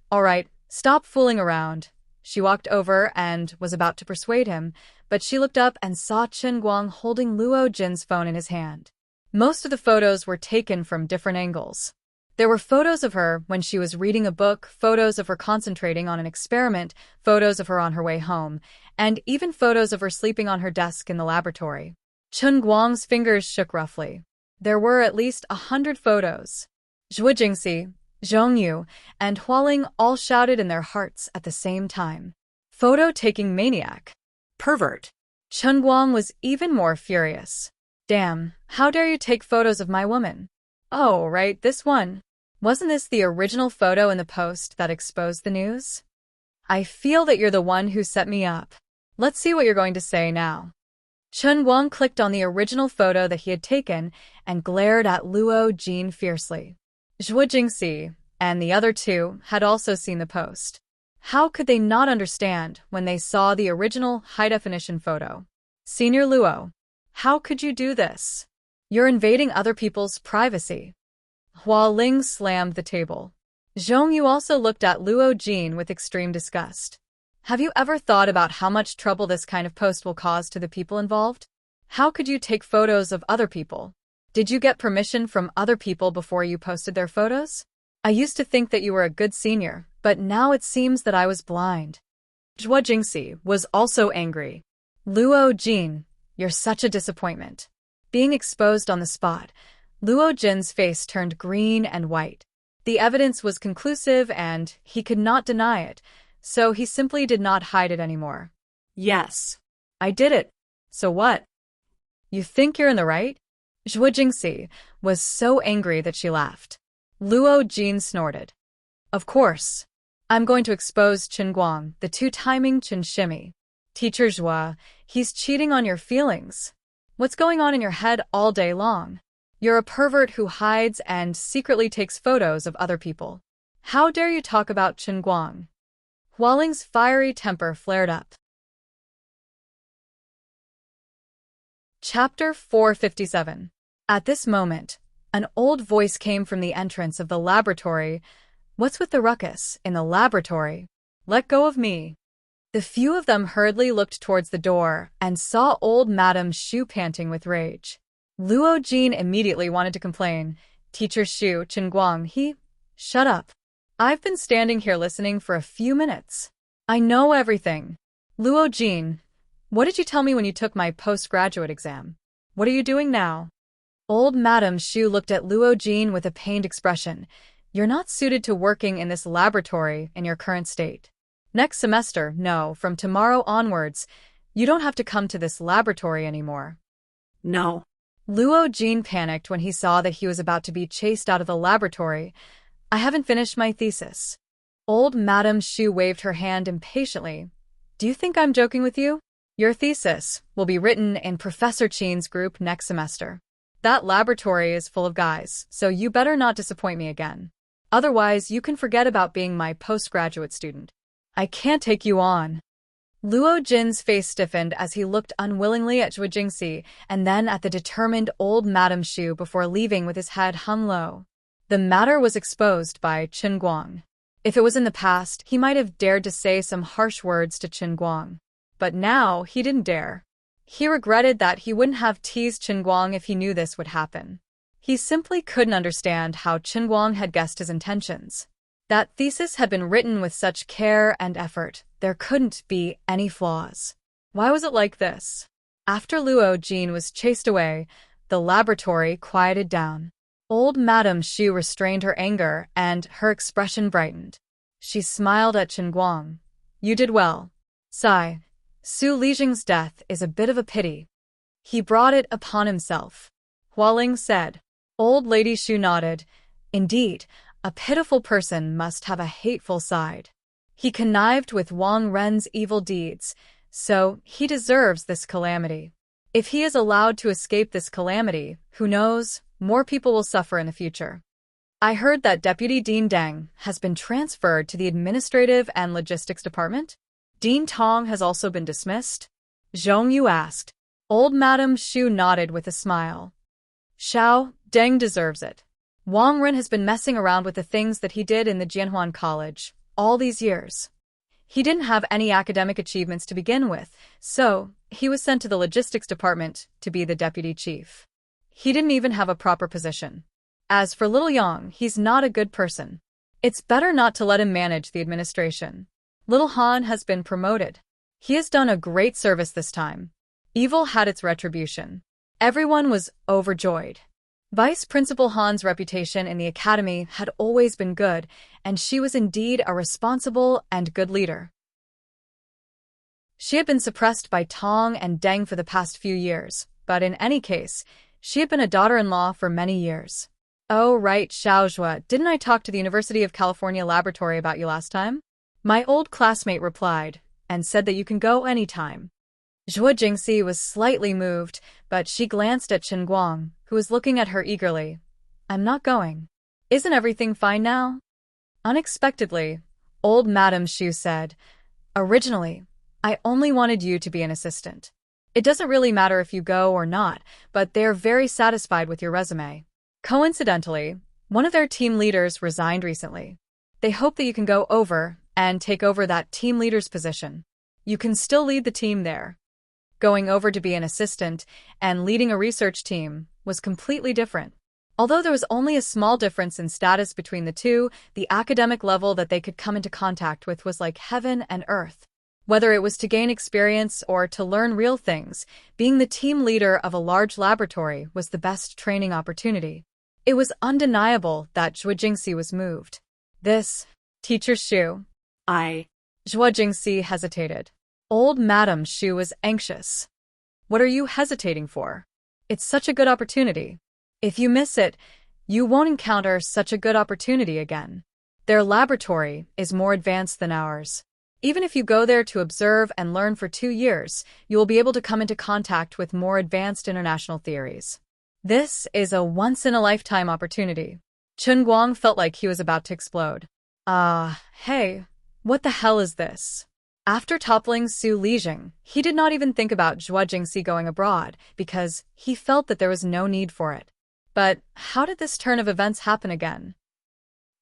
stop fooling around. She walked over and was about to persuade him, but she looked up and saw Chen Guang holding Luo Jin's phone in his hand. Most of the photos were taken from different angles. There were photos of her when she was reading a book, photos of her concentrating on an experiment, photos of her on her way home, and even photos of her sleeping on her desk in the laboratory. Chen Guang's fingers shook roughly. There were at least 100 photos. Zhuo Jingxi, Zhong Yu, and Hualing all shouted in their hearts at the same time. Photo-taking maniac. Pervert. Chen Guang was even more furious. Damn, how dare you take photos of my woman? Oh, right, this one. Wasn't this the original photo in the post that exposed the news? I feel that you're the one who set me up. Let's see what you're going to say now. Chen Guang clicked on the original photo that he had taken and glared at Luo Jin fiercely. Zhuo Jingxi and the other two had also seen the post. How could they not understand when they saw the original high-definition photo? Senior Luo, how could you do this? You're invading other people's privacy. Hualing slammed the table. Zhong Yu also looked at Luo Jin with extreme disgust. Have you ever thought about how much trouble this kind of post will cause to the people involved? How could you take photos of other people? Did you get permission from other people before you posted their photos? I used to think that you were a good senior, but now it seems that I was blind. Zhuo Jingxi was also angry. Luo Jin, you're such a disappointment. Being exposed on the spot, Luo Jin's face turned green and white. The evidence was conclusive and he could not deny it, so he simply did not hide it anymore. Yes. I did it. So what? You think you're in the right? Zhuo Jingxi was so angry that she laughed. Luo Jin snorted. Of course. I'm going to expose Chen Guang, the two-timing Chen Shimmy. Teacher Zhuo, he's cheating on your feelings. What's going on in your head all day long? You're a pervert who hides and secretly takes photos of other people. How dare you talk about Chen Guang? Hualing's fiery temper flared up. Chapter 457. At this moment, an old voice came from the entrance of the laboratory. What's with the ruckus in the laboratory? Let go of me. The few of them hurriedly looked towards the door and saw old Madame Xu panting with rage. Luo Jin immediately wanted to complain. Teacher Xu, Chen Guang, shut up. I've been standing here listening for a few minutes. I know everything. Luo Jin, what did you tell me when you took my postgraduate exam? What are you doing now? Old Madame Xu looked at Luo Jin with a pained expression. You're not suited to working in this laboratory in your current state. Next semester, no, from tomorrow onwards, you don't have to come to this laboratory anymore. No. Luo Jin panicked when he saw that he was about to be chased out of the laboratory. I haven't finished my thesis. Old Madame Xu waved her hand impatiently. Do you think I'm joking with you? Your thesis will be written in Professor Qin's group next semester. That laboratory is full of guys, so you better not disappoint me again. Otherwise, you can forget about being my postgraduate student. I can't take you on. Luo Jin's face stiffened as he looked unwillingly at Zhuo Jingxi and then at the determined old Madame Xu before leaving with his head hung low. The matter was exposed by Chen Guang. If it was in the past, he might have dared to say some harsh words to Chen Guang. But now, he didn't dare. He regretted that he wouldn't have teased Chen Guang if he knew this would happen. He simply couldn't understand how Chen Guang had guessed his intentions. That thesis had been written with such care and effort. There couldn't be any flaws. Why was it like this? After Luo Jin was chased away, the laboratory quieted down. Old Madame Xu restrained her anger and her expression brightened. She smiled at Chen Guang. You did well. Sigh. Su Lijing's death is a bit of a pity. He brought it upon himself. Hualing said. Old Lady Xu nodded. Indeed, a pitiful person must have a hateful side. He connived with Wang Ren's evil deeds, so he deserves this calamity. If he is allowed to escape this calamity, who knows, more people will suffer in the future. I heard that Deputy Dean Deng has been transferred to the Administrative and Logistics Department. Dean Tong has also been dismissed. Zhong Yu asked. Old Madam Xu nodded with a smile. Xiao, Deng deserves it. Wang Ren has been messing around with the things that he did in the Jianhuan College all these years. He didn't have any academic achievements to begin with, so he was sent to the Logistics Department to be the deputy chief. He didn't even have a proper position. As for Little Yang, he's not a good person. It's better not to let him manage the administration. Little Han has been promoted. He has done a great service this time. Evil had its retribution. Everyone was overjoyed. Vice Principal Han's reputation in the academy had always been good, and she was indeed a responsible and good leader. She had been suppressed by Tong and Deng for the past few years, but in any case, she had been a daughter-in-law for many years. Oh right, Xiaozhua, didn't I talk to the University of California laboratory about you last time? My old classmate replied, and said that you can go anytime. Zhuo Jingxi was slightly moved, but she glanced at Chen Guang, who was looking at her eagerly. I'm not going. Isn't everything fine now? Unexpectedly, old Madame Xu said, originally, I only wanted you to be an assistant. It doesn't really matter if you go or not, but they're very satisfied with your resume. Coincidentally, one of their team leaders resigned recently. They hope that you can go over and take over that team leader's position. You can still lead the team there. Going over to be an assistant and leading a research team was completely different. Although there was only a small difference in status between the two, the academic level that they could come into contact with was like heaven and earth. Whether it was to gain experience or to learn real things, being the team leader of a large laboratory was the best training opportunity. It was undeniable that Zhuo Jingxi was moved. This, Teacher Xu. Zhuo Jingxi hesitated. Old Madame Xu was anxious. What are you hesitating for? It's such a good opportunity. If you miss it, you won't encounter such a good opportunity again. Their laboratory is more advanced than ours. Even if you go there to observe and learn for 2 years, you will be able to come into contact with more advanced international theories. This is a once-in-a-lifetime opportunity. Chen Guang felt like he was about to explode. Hey, what the hell is this? After toppling Su Lijing, he did not even think about Zhuo Jingxi going abroad because he felt that there was no need for it. But how did this turn of events happen again?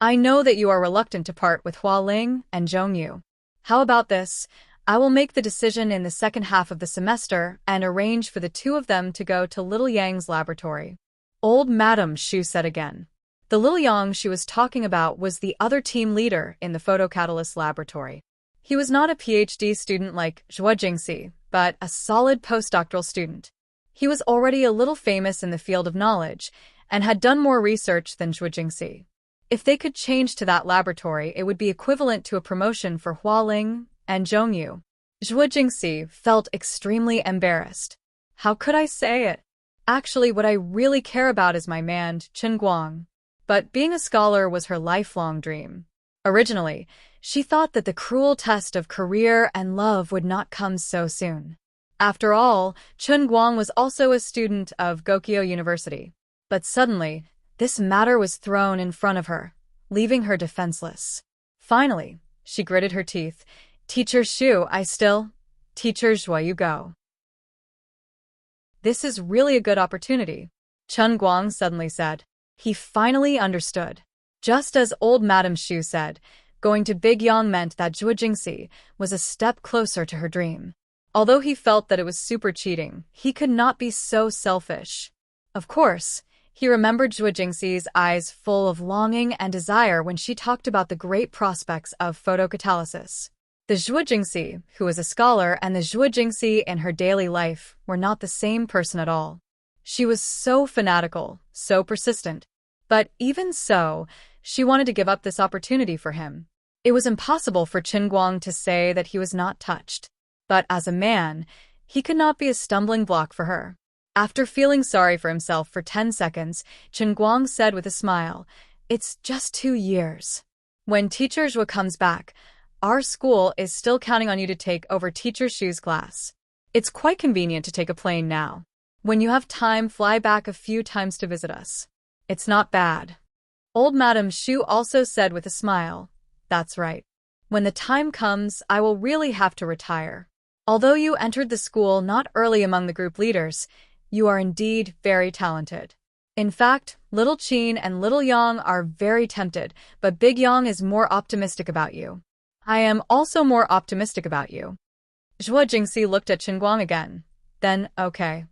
I know that you are reluctant to part with Hua Ling and Zhong Yu. How about this? I will make the decision in the second half of the semester and arrange for the two of them to go to Little Yang's laboratory. Old Madame Xu said again. The Little Yang she was talking about was the other team leader in the photocatalyst laboratory. He was not a PhD student like Zhuo Jingxi, but a solid postdoctoral student. He was already a little famous in the field of knowledge and had done more research than Zhuo Jingxi. If they could change to that laboratory, it would be equivalent to a promotion for Hua Ling and Zhong Yu. Zhuo Jingxi felt extremely embarrassed. How could I say it? Actually, what I really care about is my man, Chen Guang. But being a scholar was her lifelong dream. Originally, she thought that the cruel test of career and love would not come so soon. After all, Chen Guang was also a student of Gokyo University. But suddenly, this matter was thrown in front of her, leaving her defenseless. Finally, she gritted her teeth. Teacher Xu, Teacher Zhuo, you go. This is really a good opportunity, Chen Guang suddenly said. He finally understood. Just as old Madame Xu said, going to Big Yang meant that Zhuo Jingxi was a step closer to her dream. Although he felt that it was super cheating, he could not be so selfish. Of course, he remembered Zhuo Jingxi's eyes full of longing and desire when she talked about the great prospects of photocatalysis. The Zhuo Jingxi, who was a scholar, and the Zhuo Jingxi in her daily life were not the same person at all. She was so fanatical, so persistent. But even so, she wanted to give up this opportunity for him. It was impossible for Chen Guang to say that he was not touched. But as a man, he could not be a stumbling block for her. After feeling sorry for himself for 10 seconds, Chen Guang said with a smile, "It's just 2 years. When Teacher Zhuo comes back, our school is still counting on you to take over Teacher Shu's class. It's quite convenient to take a plane now. When you have time, fly back a few times to visit us. It's not bad. Old Madam Shu also said with a smile, "That's right. When the time comes, I will really have to retire. Although you entered the school not early among the group leaders, you are indeed very talented. In fact, Little Qin and Little Yang are very tempted, but Big Yang is more optimistic about you. I am also more optimistic about you." Zhuo Jingxi looked at Chen Guang again. Then, okay.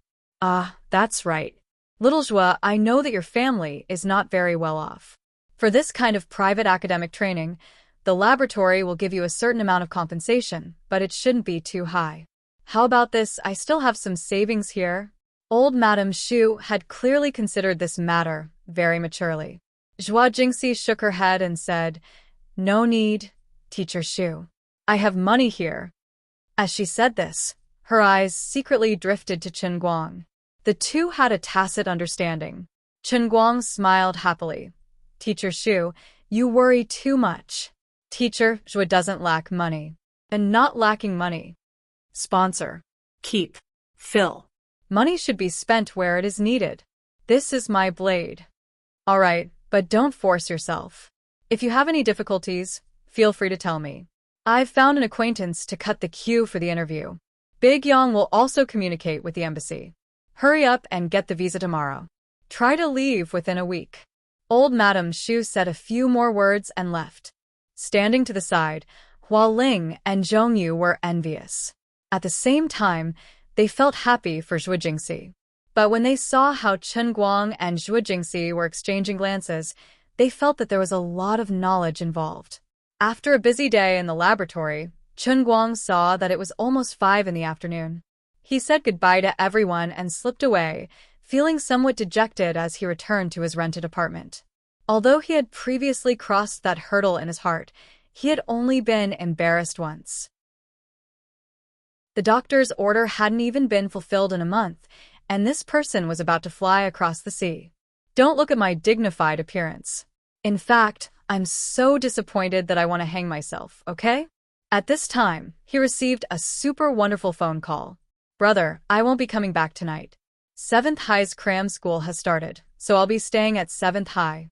That's right. Little Zhuo, I know that your family is not very well off. For this kind of private academic training, the laboratory will give you a certain amount of compensation, but it shouldn't be too high. How about this? I still have some savings here. Old Madam Shu had clearly considered this matter very maturely. Zhuo Jingxi shook her head and said, "No need, Teacher Shu. I have money here." As she said this, her eyes secretly drifted to Chen Guang. The two had a tacit understanding. Chen Guang smiled happily. "Teacher Shu, you worry too much. Teacher Zhuo doesn't lack money. And not lacking money. Sponsor. Keep. Fill. Money should be spent where it is needed. This is my blade. All right, but don't force yourself. If you have any difficulties, feel free to tell me. I've found an acquaintance to cut the queue for the interview. Big Yang will also communicate with the embassy. Hurry up and get the visa tomorrow. Try to leave within a week." Old Madam Shu said a few more words and left. Standing to the side, Hua Ling and Zhongyu were envious. At the same time, they felt happy for Zhuo Jingxi. But when they saw how Chen Guang and Zhuo Jingxi were exchanging glances, they felt that there was a lot of knowledge involved. After a busy day in the laboratory, Chen Guang saw that it was almost 5 in the afternoon. He said goodbye to everyone and slipped away, feeling somewhat dejected as he returned to his rented apartment. Although he had previously crossed that hurdle in his heart, he had only been embarrassed once. The doctor's order hadn't even been fulfilled in a month, and this person was about to fly across the sea. Don't look at my dignified appearance. In fact, I'm so disappointed that I want to hang myself, okay? At this time, he received a super wonderful phone call. "Brother, I won't be coming back tonight. 7th High's cram school has started, so I'll be staying at 7th High."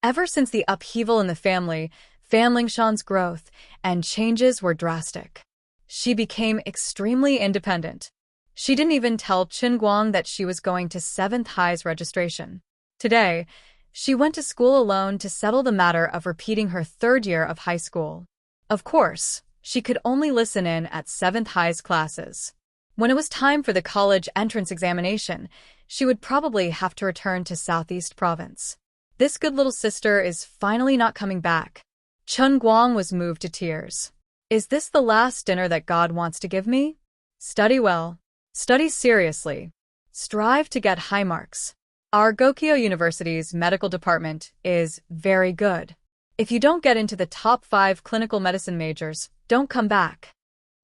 Ever since the upheaval in the family, Fan Lingshan's growth and changes were drastic. She became extremely independent. She didn't even tell Chen Guang that she was going to 7th High's registration. Today, she went to school alone to settle the matter of repeating her 3rd year of high school. Of course, she could only listen in at 7th High's classes. When it was time for the college entrance examination, she would probably have to return to Southeast Province. This good little sister is finally not coming back. Chen Guang was moved to tears. Is this the last dinner that God wants to give me? Study well. Study seriously. Strive to get high marks. Our Gokyo University's medical department is very good. If you don't get into the top 5 clinical medicine majors, don't come back.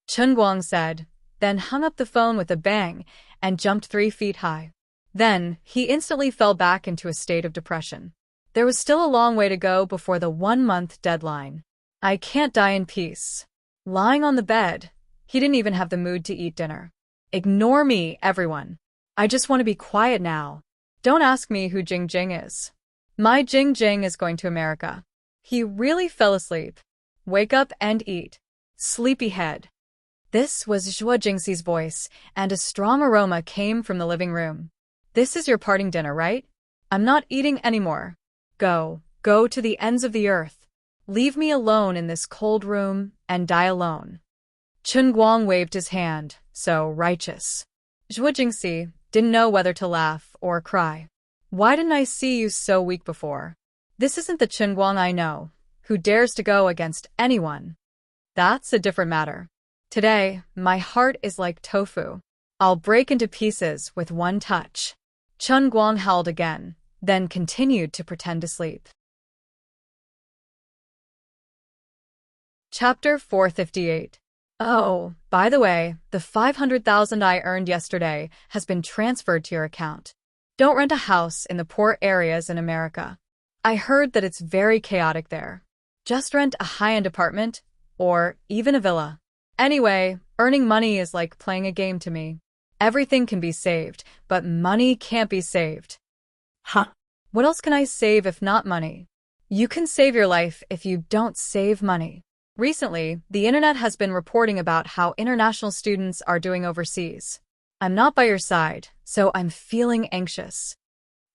Chen Guang said, then hung up the phone with a bang and jumped 3 feet high. Then, he instantly fell back into a state of depression. There was still a long way to go before the 1-month deadline. I can't die in peace. Lying on the bed, he didn't even have the mood to eat dinner. Ignore me, everyone. I just want to be quiet now. Don't ask me who Jing Jing is. My Jing Jing is going to America. He really fell asleep. Wake up and eat. Sleepyhead. This was Zhuo Jingxi's voice, and a strong aroma came from the living room. This is your parting dinner, right? I'm not eating anymore. Go to the ends of the earth. Leave me alone in this cold room and die alone. Chen Guang waved his hand, so righteous. Zhuo Jingxi didn't know whether to laugh or cry. Why didn't I see you so weak before? This isn't the Chen Guang I know, who dares to go against anyone. That's a different matter. Today, my heart is like tofu. I'll break into pieces with one touch. Chen Guang howled again, then continued to pretend to sleep. Chapter 458. Oh, by the way, the 500,000 I earned yesterday has been transferred to your account. Don't rent a house in the poor areas in America. I heard that it's very chaotic there. Just rent a high-end apartment or even a villa. Anyway, earning money is like playing a game to me. Everything can be saved, but money can't be saved. Huh. What else can I save if not money? You can save your life if you don't save money. Recently, the internet has been reporting about how international students are doing overseas. I'm not by your side, so I'm feeling anxious.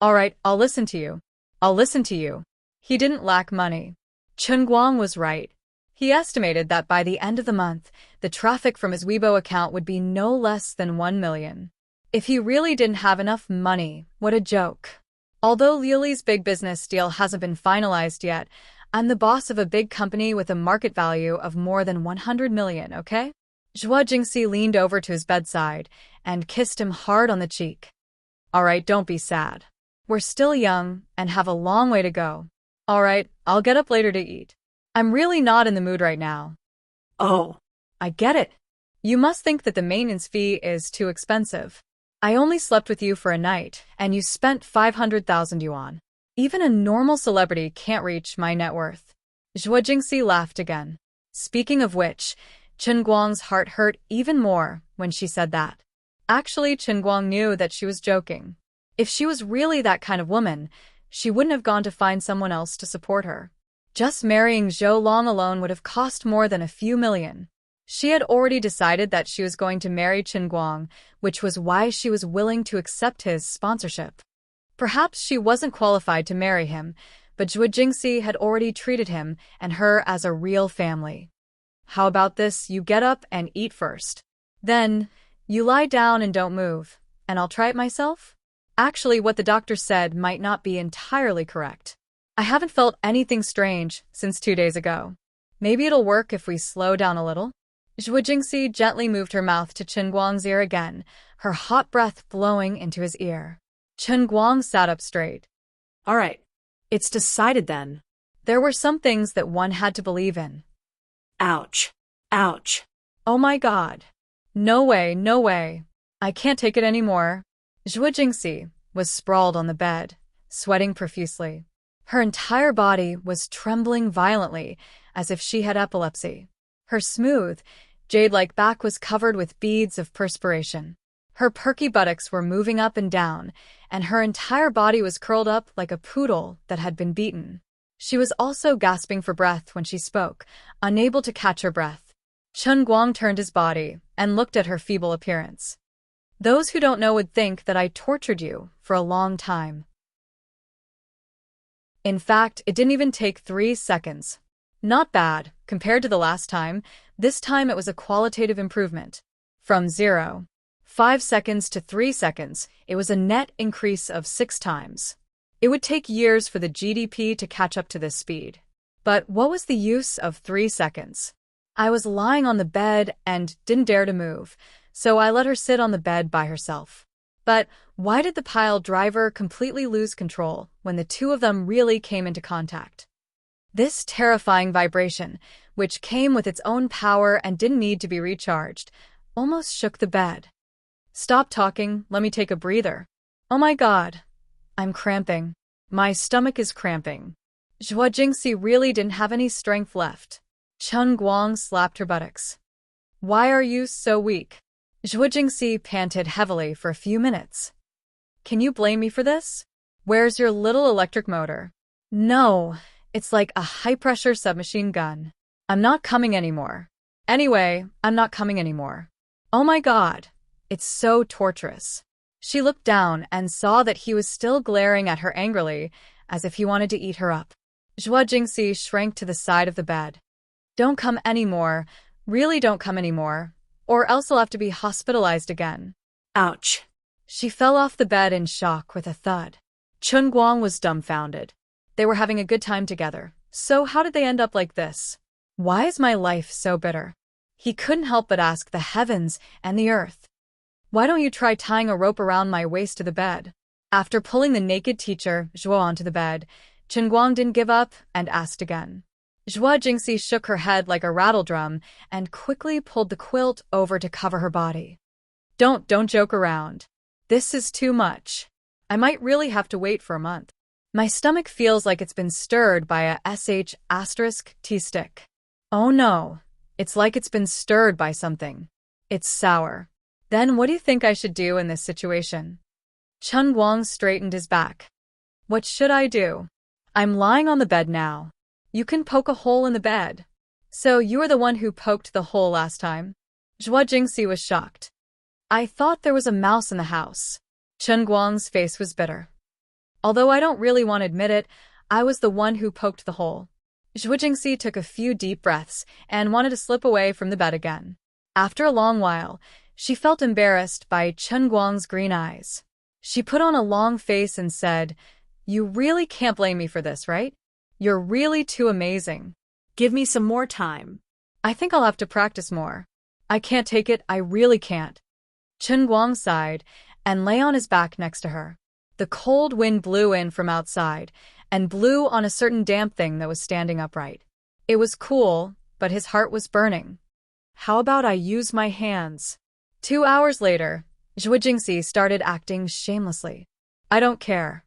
All right, I'll listen to you. I'll listen to you. He didn't lack money. Chen Guang was right. He estimated that by the end of the month, the traffic from his Weibo account would be no less than 1 million. If he really didn't have enough money, what a joke. Although Liuli's big business deal hasn't been finalized yet, I'm the boss of a big company with a market value of more than 100 million, okay? Zhuo Jingxi leaned over to his bedside and kissed him hard on the cheek. All right, don't be sad. We're still young and have a long way to go. All right, I'll get up later to eat. I'm really not in the mood right now. Oh. I get it. You must think that the maintenance fee is too expensive. I only slept with you for a night, and you spent 500,000 yuan. Even a normal celebrity can't reach my net worth. Zhuo Jingxi laughed again. Speaking of which, Chen Guang's heart hurt even more when she said that. Actually, Chen Guang knew that she was joking. If she was really that kind of woman, she wouldn't have gone to find someone else to support her. Just marrying Zhou Long alone would have cost more than a few million. She had already decided that she was going to marry Chen Guang, which was why she was willing to accept his sponsorship. Perhaps she wasn't qualified to marry him, but Zhuo Jingxi had already treated him and her as a real family. How about this? You get up and eat first. Then, you lie down and don't move, and I'll try it myself? Actually, what the doctor said might not be entirely correct. I haven't felt anything strange since 2 days ago. Maybe it'll work if we slow down a little? Zhuo Jingxi gently moved her mouth to Chen Guang's ear again, her hot breath blowing into his ear. Chen Guang sat up straight. All right. It's decided then. There were some things that one had to believe in. Ouch. Ouch. Oh my God. No way, no way. I can't take it anymore. Zhuo Jingxi was sprawled on the bed, sweating profusely. Her entire body was trembling violently, as if she had epilepsy. Her smooth, jade-like back was covered with beads of perspiration. Her perky buttocks were moving up and down, and her entire body was curled up like a poodle that had been beaten. She was also gasping for breath when she spoke, unable to catch her breath. Chen Guang turned his body and looked at her feeble appearance. Those who don't know would think that I tortured you for a long time. In fact, it didn't even take 3 seconds. Not bad, compared to the last time. This time it was a qualitative improvement. From 0.5 seconds to 3 seconds, it was a net increase of 6 times. It would take years for the GDP to catch up to this speed. But what was the use of 3 seconds? I was lying on the bed and didn't dare to move, so I let her sit on the bed by herself. But why did the pile driver completely lose control when the two of them really came into contact? This terrifying vibration, which came with its own power and didn't need to be recharged, almost shook the bed. Stop talking, let me take a breather. Oh my God. I'm cramping. My stomach is cramping. Zhuo Jingxi really didn't have any strength left. Chen Guang slapped her buttocks. Why are you so weak? Zhuo Jingxi panted heavily for a few minutes. Can you blame me for this? Where's your little electric motor? No, it's like a high-pressure submachine gun. I'm not coming anymore. Anyway, I'm not coming anymore. Oh my God, it's so torturous. She looked down and saw that he was still glaring at her angrily, as if he wanted to eat her up. Zhuo Jingxi shrank to the side of the bed. Don't come anymore. Really don't come anymore. Or else I'll have to be hospitalized again. Ouch. She fell off the bed in shock with a thud. Chen Guang was dumbfounded. They were having a good time together. So how did they end up like this? Why is my life so bitter? He couldn't help but ask the heavens and the earth. Why don't you try tying a rope around my waist to the bed? After pulling the naked teacher, Zhuo, onto the bed, Chen Guang didn't give up and asked again. Zhuo Jingxi shook her head like a rattle drum and quickly pulled the quilt over to cover her body. Don't joke around. This is too much. I might really have to wait for a month. My stomach feels like it's been stirred by a sh*t stick. Oh no, It's like it's been stirred by something. It's sour. Then what do you think I should do in this situation? Chen Guang straightened his back. What should I do? I'm lying on the bed now. You can poke a hole in the bed. So you were the one who poked the hole last time? Zhuo Jingxi was shocked. I thought there was a mouse in the house. Chen Guang's face was bitter. Although I don't really want to admit it, I was the one who poked the hole. Zhuo Jingxi took a few deep breaths and wanted to slip away from the bed again. After a long while, she felt embarrassed by Chen Guang's green eyes. She put on a long face and said, "You really can't blame me for this, right? You're really too amazing. Give me some more time. I think I'll have to practice more. I can't take it, I really can't." Chen Guang sighed and lay on his back next to her. The cold wind blew in from outside and blew on a certain damp thing that was standing upright. It was cool, but his heart was burning. How about I use my hands? 2 hours later, Zhuo Jingxi started acting shamelessly. I don't care.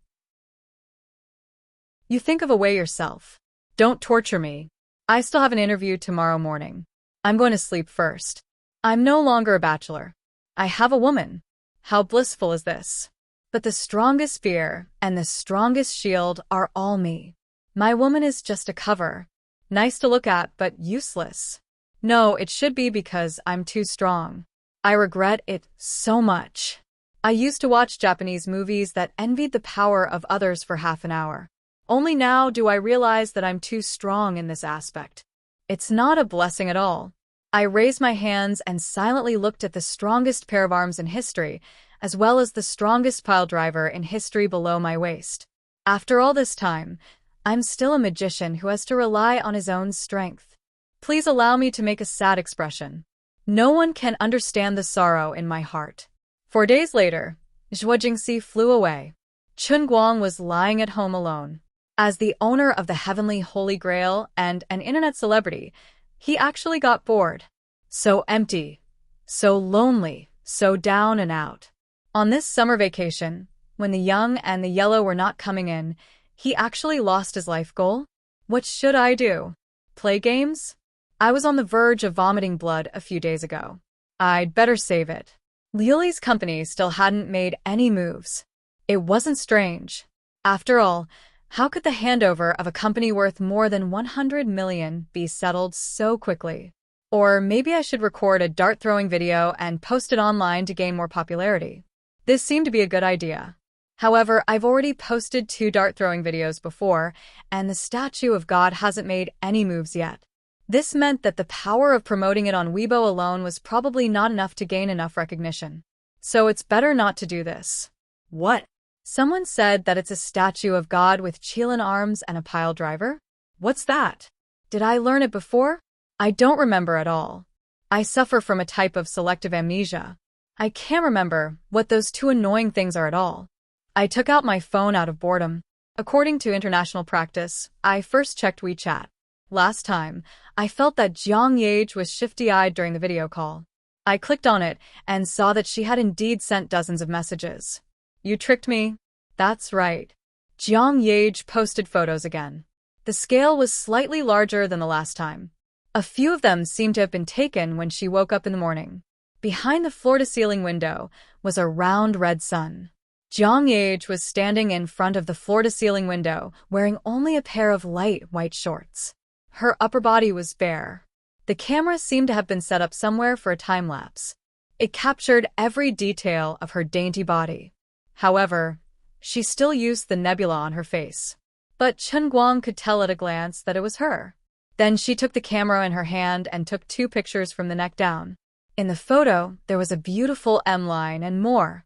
You think of a way yourself. Don't torture me. I still have an interview tomorrow morning. I'm going to sleep first. I'm no longer a bachelor. I have a woman. How blissful is this? But the strongest fear and the strongest shield are all me. My woman is just a cover. Nice to look at, but useless. No, it should be because I'm too strong. I regret it so much. I used to watch Japanese movies that envied the power of others for half an hour. Only now do I realize that I'm too strong in this aspect. It's not a blessing at all. I raised my hands and silently looked at the strongest pair of arms in history, as well as the strongest pile driver in history below my waist. After all this time, I'm still a magician who has to rely on his own strength. Please allow me to make a sad expression. No one can understand the sorrow in my heart. 4 days later, Zhuo Jingxi flew away. Chen Guang was lying at home alone. As the owner of the Heavenly Holy Grail and an internet celebrity, he actually got bored. So empty, so lonely, so down and out. On this summer vacation, when the young and the yellow were not coming in, he actually lost his life goal. What should I do? Play games? I was on the verge of vomiting blood a few days ago. I'd better save it. Liuli's company still hadn't made any moves. It wasn't strange. After all, how could the handover of a company worth more than 100 million be settled so quickly? Or maybe I should record a dart-throwing video and post it online to gain more popularity. This seemed to be a good idea. However, I've already posted 2 dart-throwing videos before, and the statue of God hasn't made any moves yet. This meant that the power of promoting it on Weibo alone was probably not enough to gain enough recognition. So it's better not to do this. What? Someone said that it's a statue of God with Qilin arms and a pile driver? What's that? Did I learn it before? I don't remember at all. I suffer from a type of selective amnesia. I can't remember what those 2 annoying things are at all. I took out my phone out of boredom. According to international practice, I first checked WeChat. Last time, I felt that Jiang Yage was shifty-eyed during the video call. I clicked on it and saw that she had indeed sent dozens of messages. You tricked me? That's right. Jiang Yage posted photos again. The scale was slightly larger than the last time. A few of them seemed to have been taken when she woke up in the morning. Behind the floor-to-ceiling window was a round red sun. Jiang Yage was standing in front of the floor-to-ceiling window, wearing only a pair of light white shorts. Her upper body was bare. The camera seemed to have been set up somewhere for a time-lapse. It captured every detail of her dainty body. However, she still used the nebula on her face. But Chen Guang could tell at a glance that it was her. Then she took the camera in her hand and took 2 pictures from the neck down. In the photo, there was a beautiful M line and more.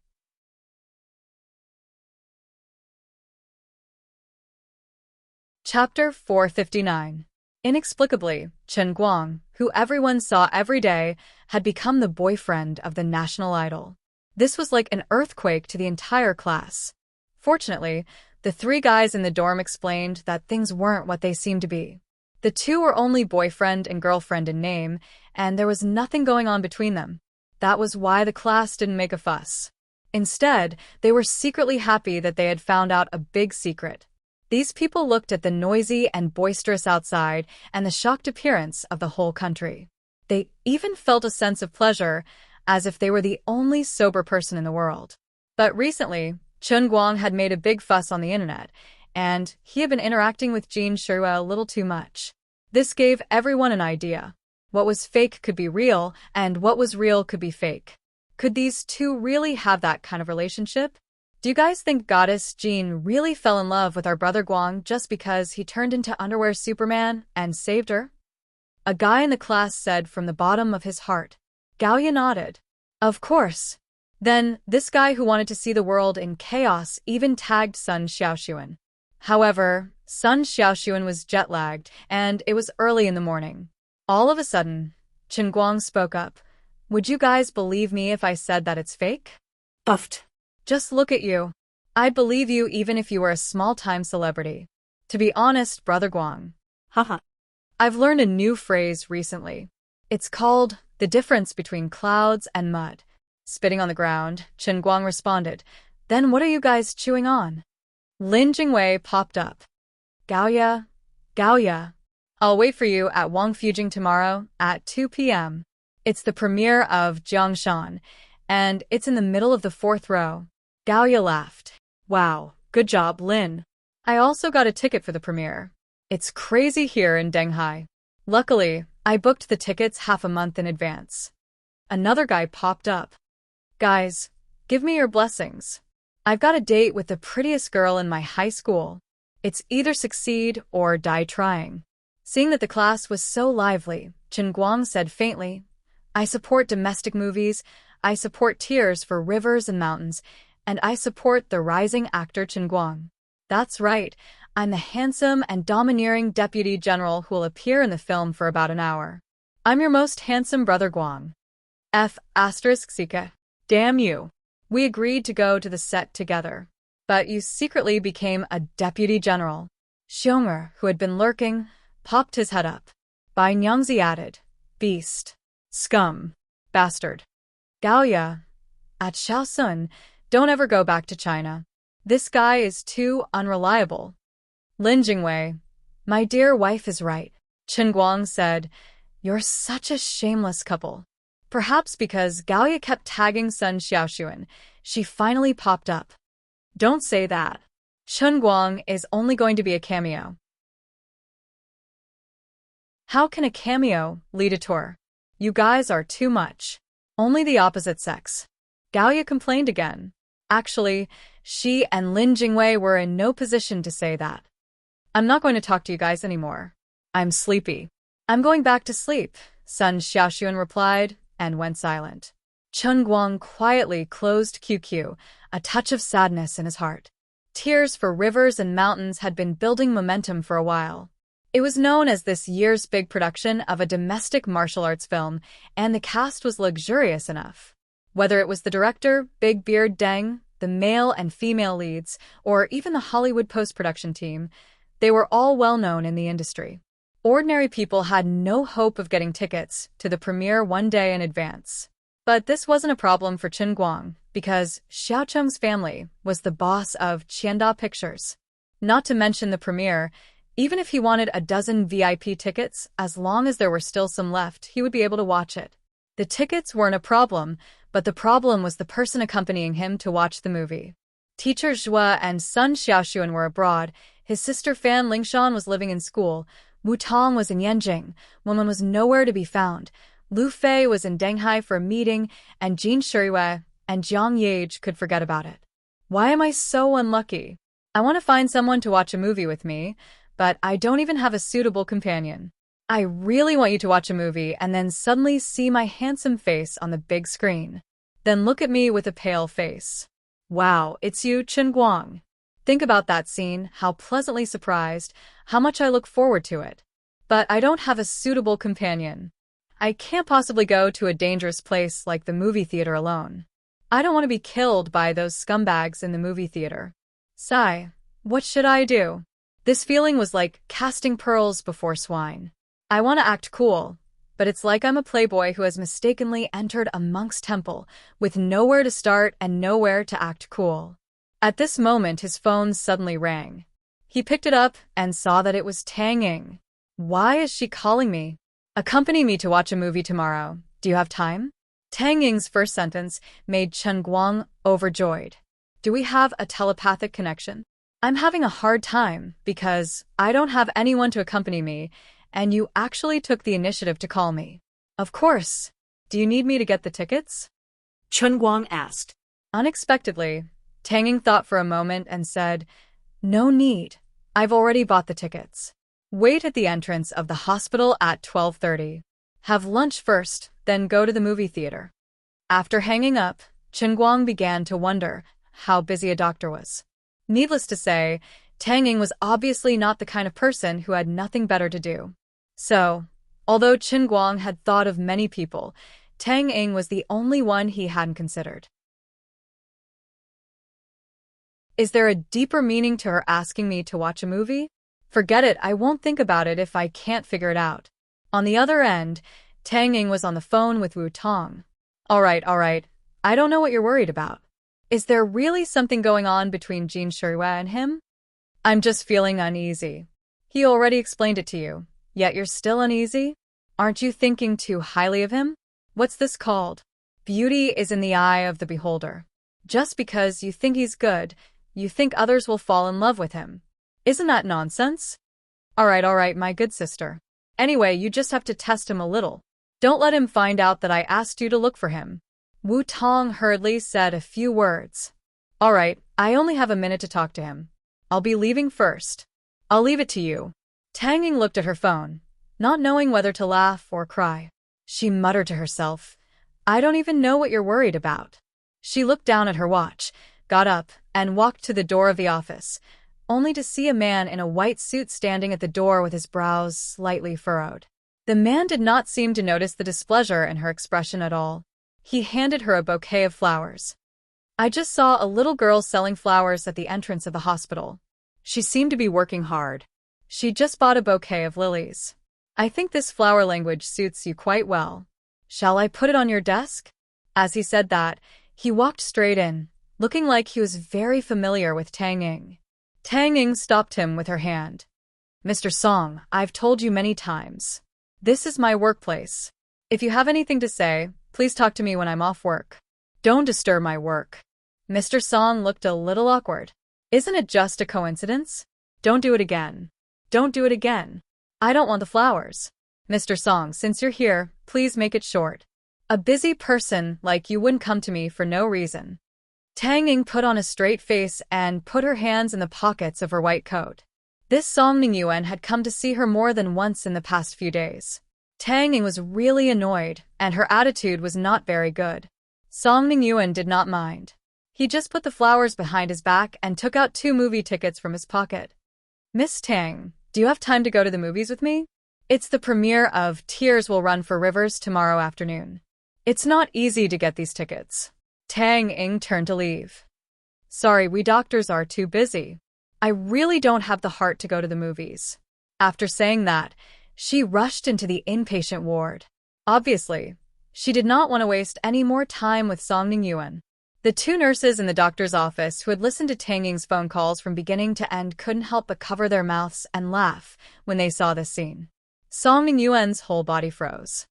Chapter 459. Inexplicably, Chen Guang, who everyone saw every day, had become the boyfriend of the national idol. This was like an earthquake to the entire class. Fortunately, the 3 guys in the dorm explained that things weren't what they seemed to be. The 2 were only boyfriend and girlfriend in name, and there was nothing going on between them. That was why the class didn't make a fuss. Instead, they were secretly happy that they had found out a big secret. These people looked at the noisy and boisterous outside and the shocked appearance of the whole country. They even felt a sense of pleasure, as if they were the only sober person in the world. But recently, Chun Guang had made a big fuss on the internet, and he had been interacting with Jean Shirua a little too much. This gave everyone an idea. What was fake could be real, and what was real could be fake. Could these two really have that kind of relationship? Do you guys think Goddess Jean really fell in love with our brother Guang just because he turned into Underwear Superman and saved her? A guy in the class said from the bottom of his heart. Gaoya nodded. Of course. Then, this guy who wanted to see the world in chaos even tagged Sun Xiaoxuan. However, Sun Xiaoxuan was jet-lagged, and it was early in the morning. All of a sudden, Chen Guang spoke up. Would you guys believe me if I said that it's fake? Puffed. Just look at you. I'd believe you even if you were a small-time celebrity. To be honest, Brother Guang. Haha. I've learned a new phrase recently. It's called the difference between clouds and mud. Spitting on the ground, Chen Guang responded, Then what are you guys chewing on? Lin Jingwei popped up. Gaoya, Gaoya. I'll wait for you at Wang Fujing tomorrow at 2 p.m. It's the premiere of Jiangshan, and it's in the middle of the 4th row. Gaoya laughed. Wow, good job, Lin. I also got a ticket for the premiere. It's crazy here in Denghai. Luckily, I booked the tickets half a month in advance. Another guy popped up. Guys, give me your blessings. I've got a date with the prettiest girl in my high school. It's either succeed or die trying. Seeing that the class was so lively, Chen Guang said faintly, I support domestic movies, I support Tears for Rivers and Mountains, and I support the rising actor Chen Guang. That's right, I'm the handsome and domineering deputy general who will appear in the film for about an hour. I'm your most handsome brother Guang. F***Sika. Damn you. We agreed to go to the set together. But you secretly became a deputy general. Xiong'er, who had been lurking, popped his head up. Bai Nyangzi added, Beast. Scum. Bastard. Gaoya. At Shaosun, don't ever go back to China. This guy is too unreliable. Lin Jingwei. My dear wife is right. Chen Guang said, You're such a shameless couple. Perhaps because Gaoya kept tagging Sun Xiaoxuan, she finally popped up. Don't say that. Chen Guang is only going to be a cameo. How can a cameo lead a tour? You guys are too much. Only the opposite sex. Gaoya complained again. Actually, she and Lin Jingwei were in no position to say that. I'm not going to talk to you guys anymore. I'm sleepy. I'm going back to sleep, Sun Xiaoxuan replied, and went silent. Chen Guang quietly closed QQ, a touch of sadness in his heart. Tears for Rivers and Mountains had been building momentum for a while. It was known as this year's big production of a domestic martial arts film, and the cast was luxurious enough. Whether it was the director, Big Beard Deng, the male and female leads, or even the Hollywood post-production team, they were all well known in the industry. Ordinary people had no hope of getting tickets to the premiere one day in advance. But this wasn't a problem for Chen Guang, because Xiaocheng's family was the boss of Qianda Pictures. Not to mention the premiere, even if he wanted a dozen VIP tickets, as long as there were still some left, he would be able to watch it. The tickets weren't a problem, but the problem was the person accompanying him to watch the movie. Teacher Zhua and Sun Xiaoxuan were abroad, his sister Fan Lingshan was living in school, Wu Tong was in Yanjing, Wenwen was nowhere to be found, Lu Fei was in Denghai for a meeting, and Jin Shirui and Jiang Yage could forget about it. Why am I so unlucky? I want to find someone to watch a movie with me, but I don't even have a suitable companion. I really want you to watch a movie and then suddenly see my handsome face on the big screen. Then look at me with a pale face. Wow, it's you, Chen Guang. Think about that scene, how pleasantly surprised, how much I look forward to it. But I don't have a suitable companion. I can't possibly go to a dangerous place like the movie theater alone. I don't want to be killed by those scumbags in the movie theater. Sigh, what should I do? This feeling was like casting pearls before swine. I want to act cool, but it's like I'm a playboy who has mistakenly entered a monk's temple with nowhere to start and nowhere to act cool. At this moment, his phone suddenly rang. He picked it up and saw that it was Tang Ying. Why is she calling me? Accompany me to watch a movie tomorrow. Do you have time? Tang Ying's first sentence made Chen Guang overjoyed. Do we have a telepathic connection? I'm having a hard time because I don't have anyone to accompany me, and you actually took the initiative to call me. Of course. Do you need me to get the tickets? Chen Guang asked. Unexpectedly, Tang Ying thought for a moment and said, No need. I've already bought the tickets. Wait at the entrance of the hospital at 12:30. Have lunch first, then go to the movie theater. After hanging up, Chen Guang began to wonder how busy a doctor was. Needless to say, Tang Ying was obviously not the kind of person who had nothing better to do. So, although Chen Guang had thought of many people, Tang Ying was the only one he hadn't considered. Is there a deeper meaning to her asking me to watch a movie? Forget it, I won't think about it if I can't figure it out. On the other end, Tang Ying was on the phone with Wu Tong. All right, I don't know what you're worried about. Is there really something going on between Jin Shuiyue and him? I'm just feeling uneasy. He already explained it to you, yet you're still uneasy? Aren't you thinking too highly of him? What's this called? Beauty is in the eye of the beholder. Just because you think he's good, you think others will fall in love with him. Isn't that nonsense? All right, my good sister. Anyway, you just have to test him a little. Don't let him find out that I asked you to look for him. Wu Tong hurriedly said a few words. All right, I only have a minute to talk to him. I'll be leaving first. I'll leave it to you. Tang Ying looked at her phone, not knowing whether to laugh or cry. She muttered to herself, I don't even know what you're worried about. She looked down at her watch, got up, and walked to the door of the office, only to see a man in a white suit standing at the door with his brows slightly furrowed. The man did not seem to notice the displeasure in her expression at all. He handed her a bouquet of flowers. I just saw a little girl selling flowers at the entrance of the hospital. She seemed to be working hard. She just bought a bouquet of lilies. I think this flower language suits you quite well. Shall I put it on your desk? As he said that, he walked straight in, looking like he was very familiar with Tang Ying. Tang Ying stopped him with her hand. Mr. Song, I've told you many times. This is my workplace. If you have anything to say, please talk to me when I'm off work. Don't disturb my work. Mr. Song looked a little awkward. Isn't it just a coincidence? Don't do it again. Don't do it again. I don't want the flowers. Mr. Song, since you're here, please make it short. A busy person like you wouldn't come to me for no reason. Tang Ying put on a straight face and put her hands in the pockets of her white coat. This Song Ningyuan had come to see her more than once in the past few days. Tang Ying was really annoyed, and her attitude was not very good. Song Ningyuan did not mind. He just put the flowers behind his back and took out 2 movie tickets from his pocket. Miss Tang, do you have time to go to the movies with me? It's the premiere of Tears Will Run for Rivers tomorrow afternoon. It's not easy to get these tickets. Tang Ying turned to leave. Sorry, we doctors are too busy. I really don't have the heart to go to the movies. After saying that, she rushed into the inpatient ward. Obviously, she did not want to waste any more time with Song Ningyuan. The 2 nurses in the doctor's office who had listened to Tang Ying's phone calls from beginning to end couldn't help but cover their mouths and laugh when they saw this scene. Song Ningyuan's whole body froze.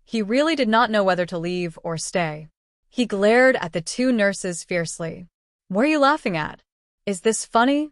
He really did not know whether to leave or stay. He glared at the 2 nurses fiercely. What are you laughing at? Is this funny?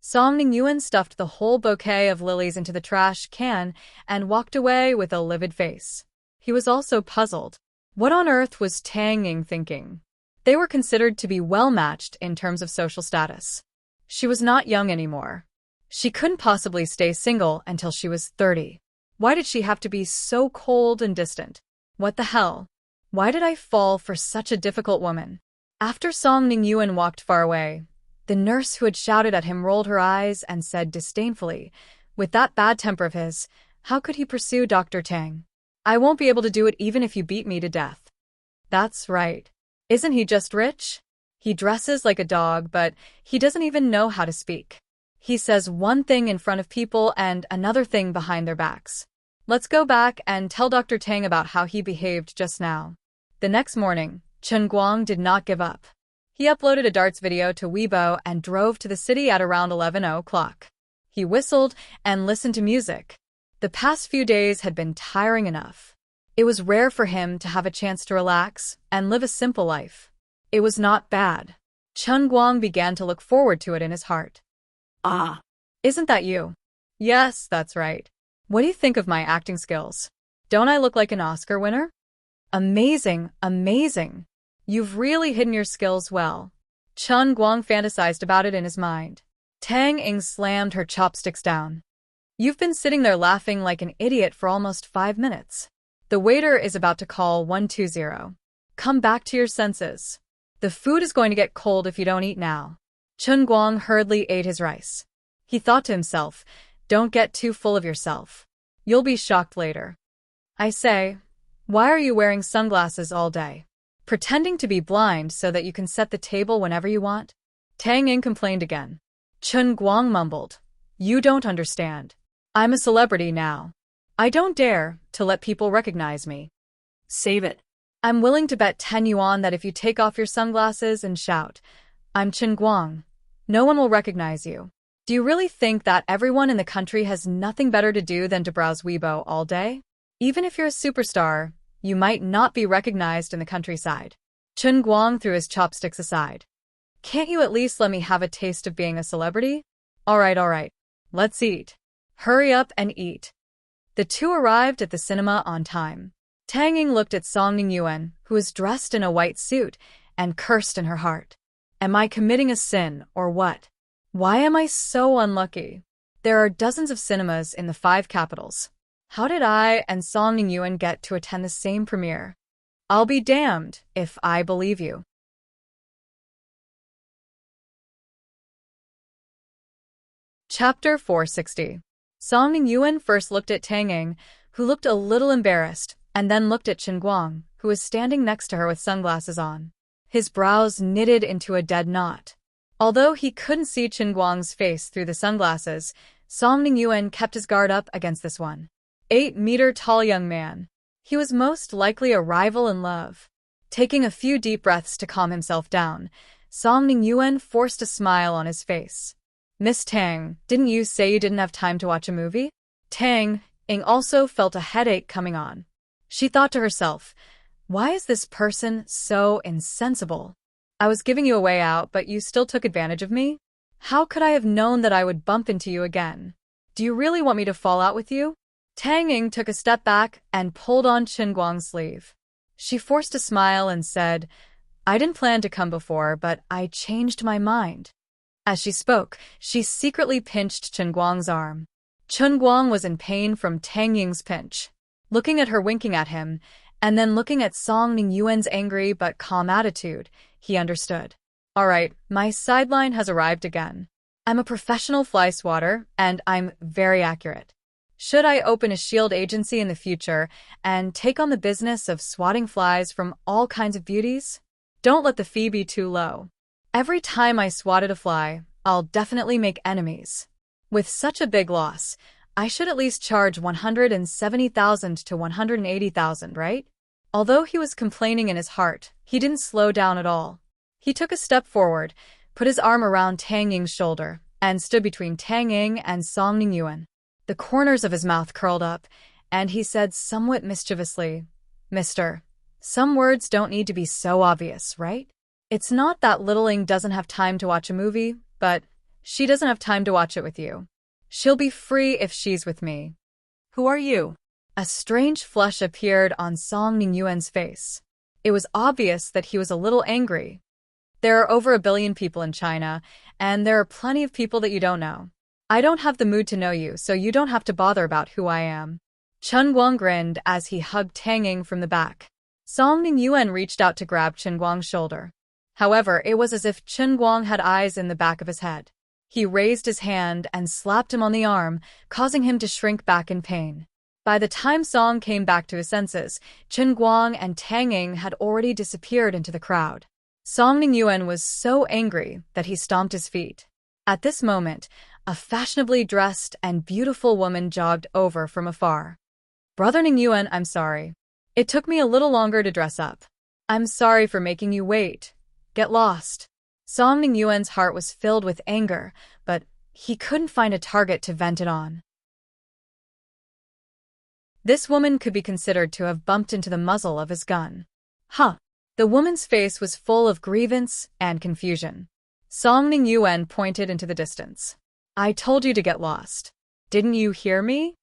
Song Ningyuan stuffed the whole bouquet of lilies into the trash can and walked away with a livid face. He was also puzzled. What on earth was Tang Ying thinking? They were considered to be well-matched in terms of social status. She was not young anymore. She couldn't possibly stay single until she was 30. Why did she have to be so cold and distant? What the hell? Why did I fall for such a difficult woman? After Song Ningyuan walked far away, the nurse who had shouted at him rolled her eyes and said disdainfully, with that bad temper of his, how could he pursue Dr. Tang? I won't be able to do it even if you beat me to death. That's right. Isn't he just rich? He dresses like a dog, but he doesn't even know how to speak. He says one thing in front of people and another thing behind their backs. Let's go back and tell Dr. Tang about how he behaved just now. The next morning, Chen Guang did not give up. He uploaded a darts video to Weibo and drove to the city at around 11 o'clock. He whistled and listened to music. The past few days had been tiring enough. It was rare for him to have a chance to relax and live a simple life. It was not bad. Chen Guang began to look forward to it in his heart. Ah, Isn't that you? Yes, that's right. What do you think of my acting skills? Don't I look like an Oscar winner? Amazing, amazing. You've really hidden your skills well. Chen Guang fantasized about it in his mind. Tang Ying slammed her chopsticks down. You've been sitting there laughing like an idiot for almost 5 minutes. The waiter is about to call 120. Come back to your senses. The food is going to get cold if you don't eat now. Chen Guang hurriedly ate his rice. He thought to himself, don't get too full of yourself. You'll be shocked later. I say, why are you wearing sunglasses all day? Pretending to be blind so that you can set the table whenever you want? Tang Ying complained again. Chen Guang mumbled. You don't understand. I'm a celebrity now. I don't dare to let people recognize me. save it. I'm willing to bet 10 yuan that if you take off your sunglasses and shout, I'm Chen Guang, no one will recognize you. Do you really think that everyone in the country has nothing better to do than to browse Weibo all day? Even if you're a superstar, you might not be recognized in the countryside. Chen Guang threw his chopsticks aside. Can't you at least let me have a taste of being a celebrity? All right. Let's eat. Hurry up and eat. The two arrived at the cinema on time. Tang Ying looked at Song Ningyuan, who was dressed in a white suit, and cursed in her heart. Am I committing a sin, or what? Why am I so unlucky? There are dozens of cinemas in the 5 capitals. How did I and Song Ningyuan get to attend the same premiere? I'll be damned if I believe you. Chapter 460. Song Ningyuan first looked at Tang Ying, who looked a little embarrassed, and then looked at Chen Guang, who was standing next to her with sunglasses on. His brows knitted into a dead knot. Although he couldn't see Chen Guang's face through the sunglasses, Song Ningyuan kept his guard up against this 1.8-meter-tall young man. He was most likely a rival in love. Taking a few deep breaths to calm himself down, Song Ningyuan forced a smile on his face. Miss Tang, didn't you say you didn't have time to watch a movie? Tang Ying also felt a headache coming on. She thought to herself, why is this person so insensible? I was giving you a way out, but you still took advantage of me? How could I have known that I would bump into you again? Do you really want me to fall out with you? Tang Ying took a step back and pulled on Chen Guang's sleeve. She forced a smile and said, I didn't plan to come before, but I changed my mind. As she spoke, she secretly pinched Chen Guang's arm. Chen Guang was in pain from Tang Ying's pinch. Looking at her winking at him, and then looking at Song Ningyuan's angry but calm attitude, he understood. All right, my sideline has arrived again. I'm a professional fly swatter, and I'm very accurate. Should I open a shield agency in the future and take on the business of swatting flies from all kinds of beauties? Don't let the fee be too low. Every time I swatted a fly, I'll definitely make enemies. With such a big loss, I should at least charge 170,000 to 180,000, right? Although he was complaining in his heart, he didn't slow down at all. He took a step forward, put his arm around Tang Ying's shoulder, and stood between Tang Ying and Song Ningyuan. The corners of his mouth curled up, and he said somewhat mischievously, Mister, some words don't need to be so obvious, right? It's not that little Ying doesn't have time to watch a movie, but she doesn't have time to watch it with you. She'll be free if she's with me. Who are you? A strange flush appeared on Song Ningyuan's face. It was obvious that he was a little angry. There are over 1 billion people in China, and there are plenty of people that you don't know. I don't have the mood to know you, so you don't have to bother about who I am. Chen Guang grinned as he hugged Tang Ying from the back. Song Ningyuan reached out to grab Chen Guang's shoulder. However, it was as if Chen Guang had eyes in the back of his head. He raised his hand and slapped him on the arm, causing him to shrink back in pain. By the time Song came back to his senses, Chen Guang and Tang Ying had already disappeared into the crowd. Song Ningyuan was so angry that he stomped his feet. At this moment, a fashionably dressed and beautiful woman jogged over from afar. Brother Ningyuan, I'm sorry. It took me a little longer to dress up. I'm sorry for making you wait. Get lost. Song Ningyuan's heart was filled with anger, but He couldn't find a target to vent it on. This woman could be considered to have bumped into the muzzle of his gun. Huh. The woman's face was full of grievance and confusion. Song Ning Yuan pointed into the distance. I told you to get lost. Didn't you hear me?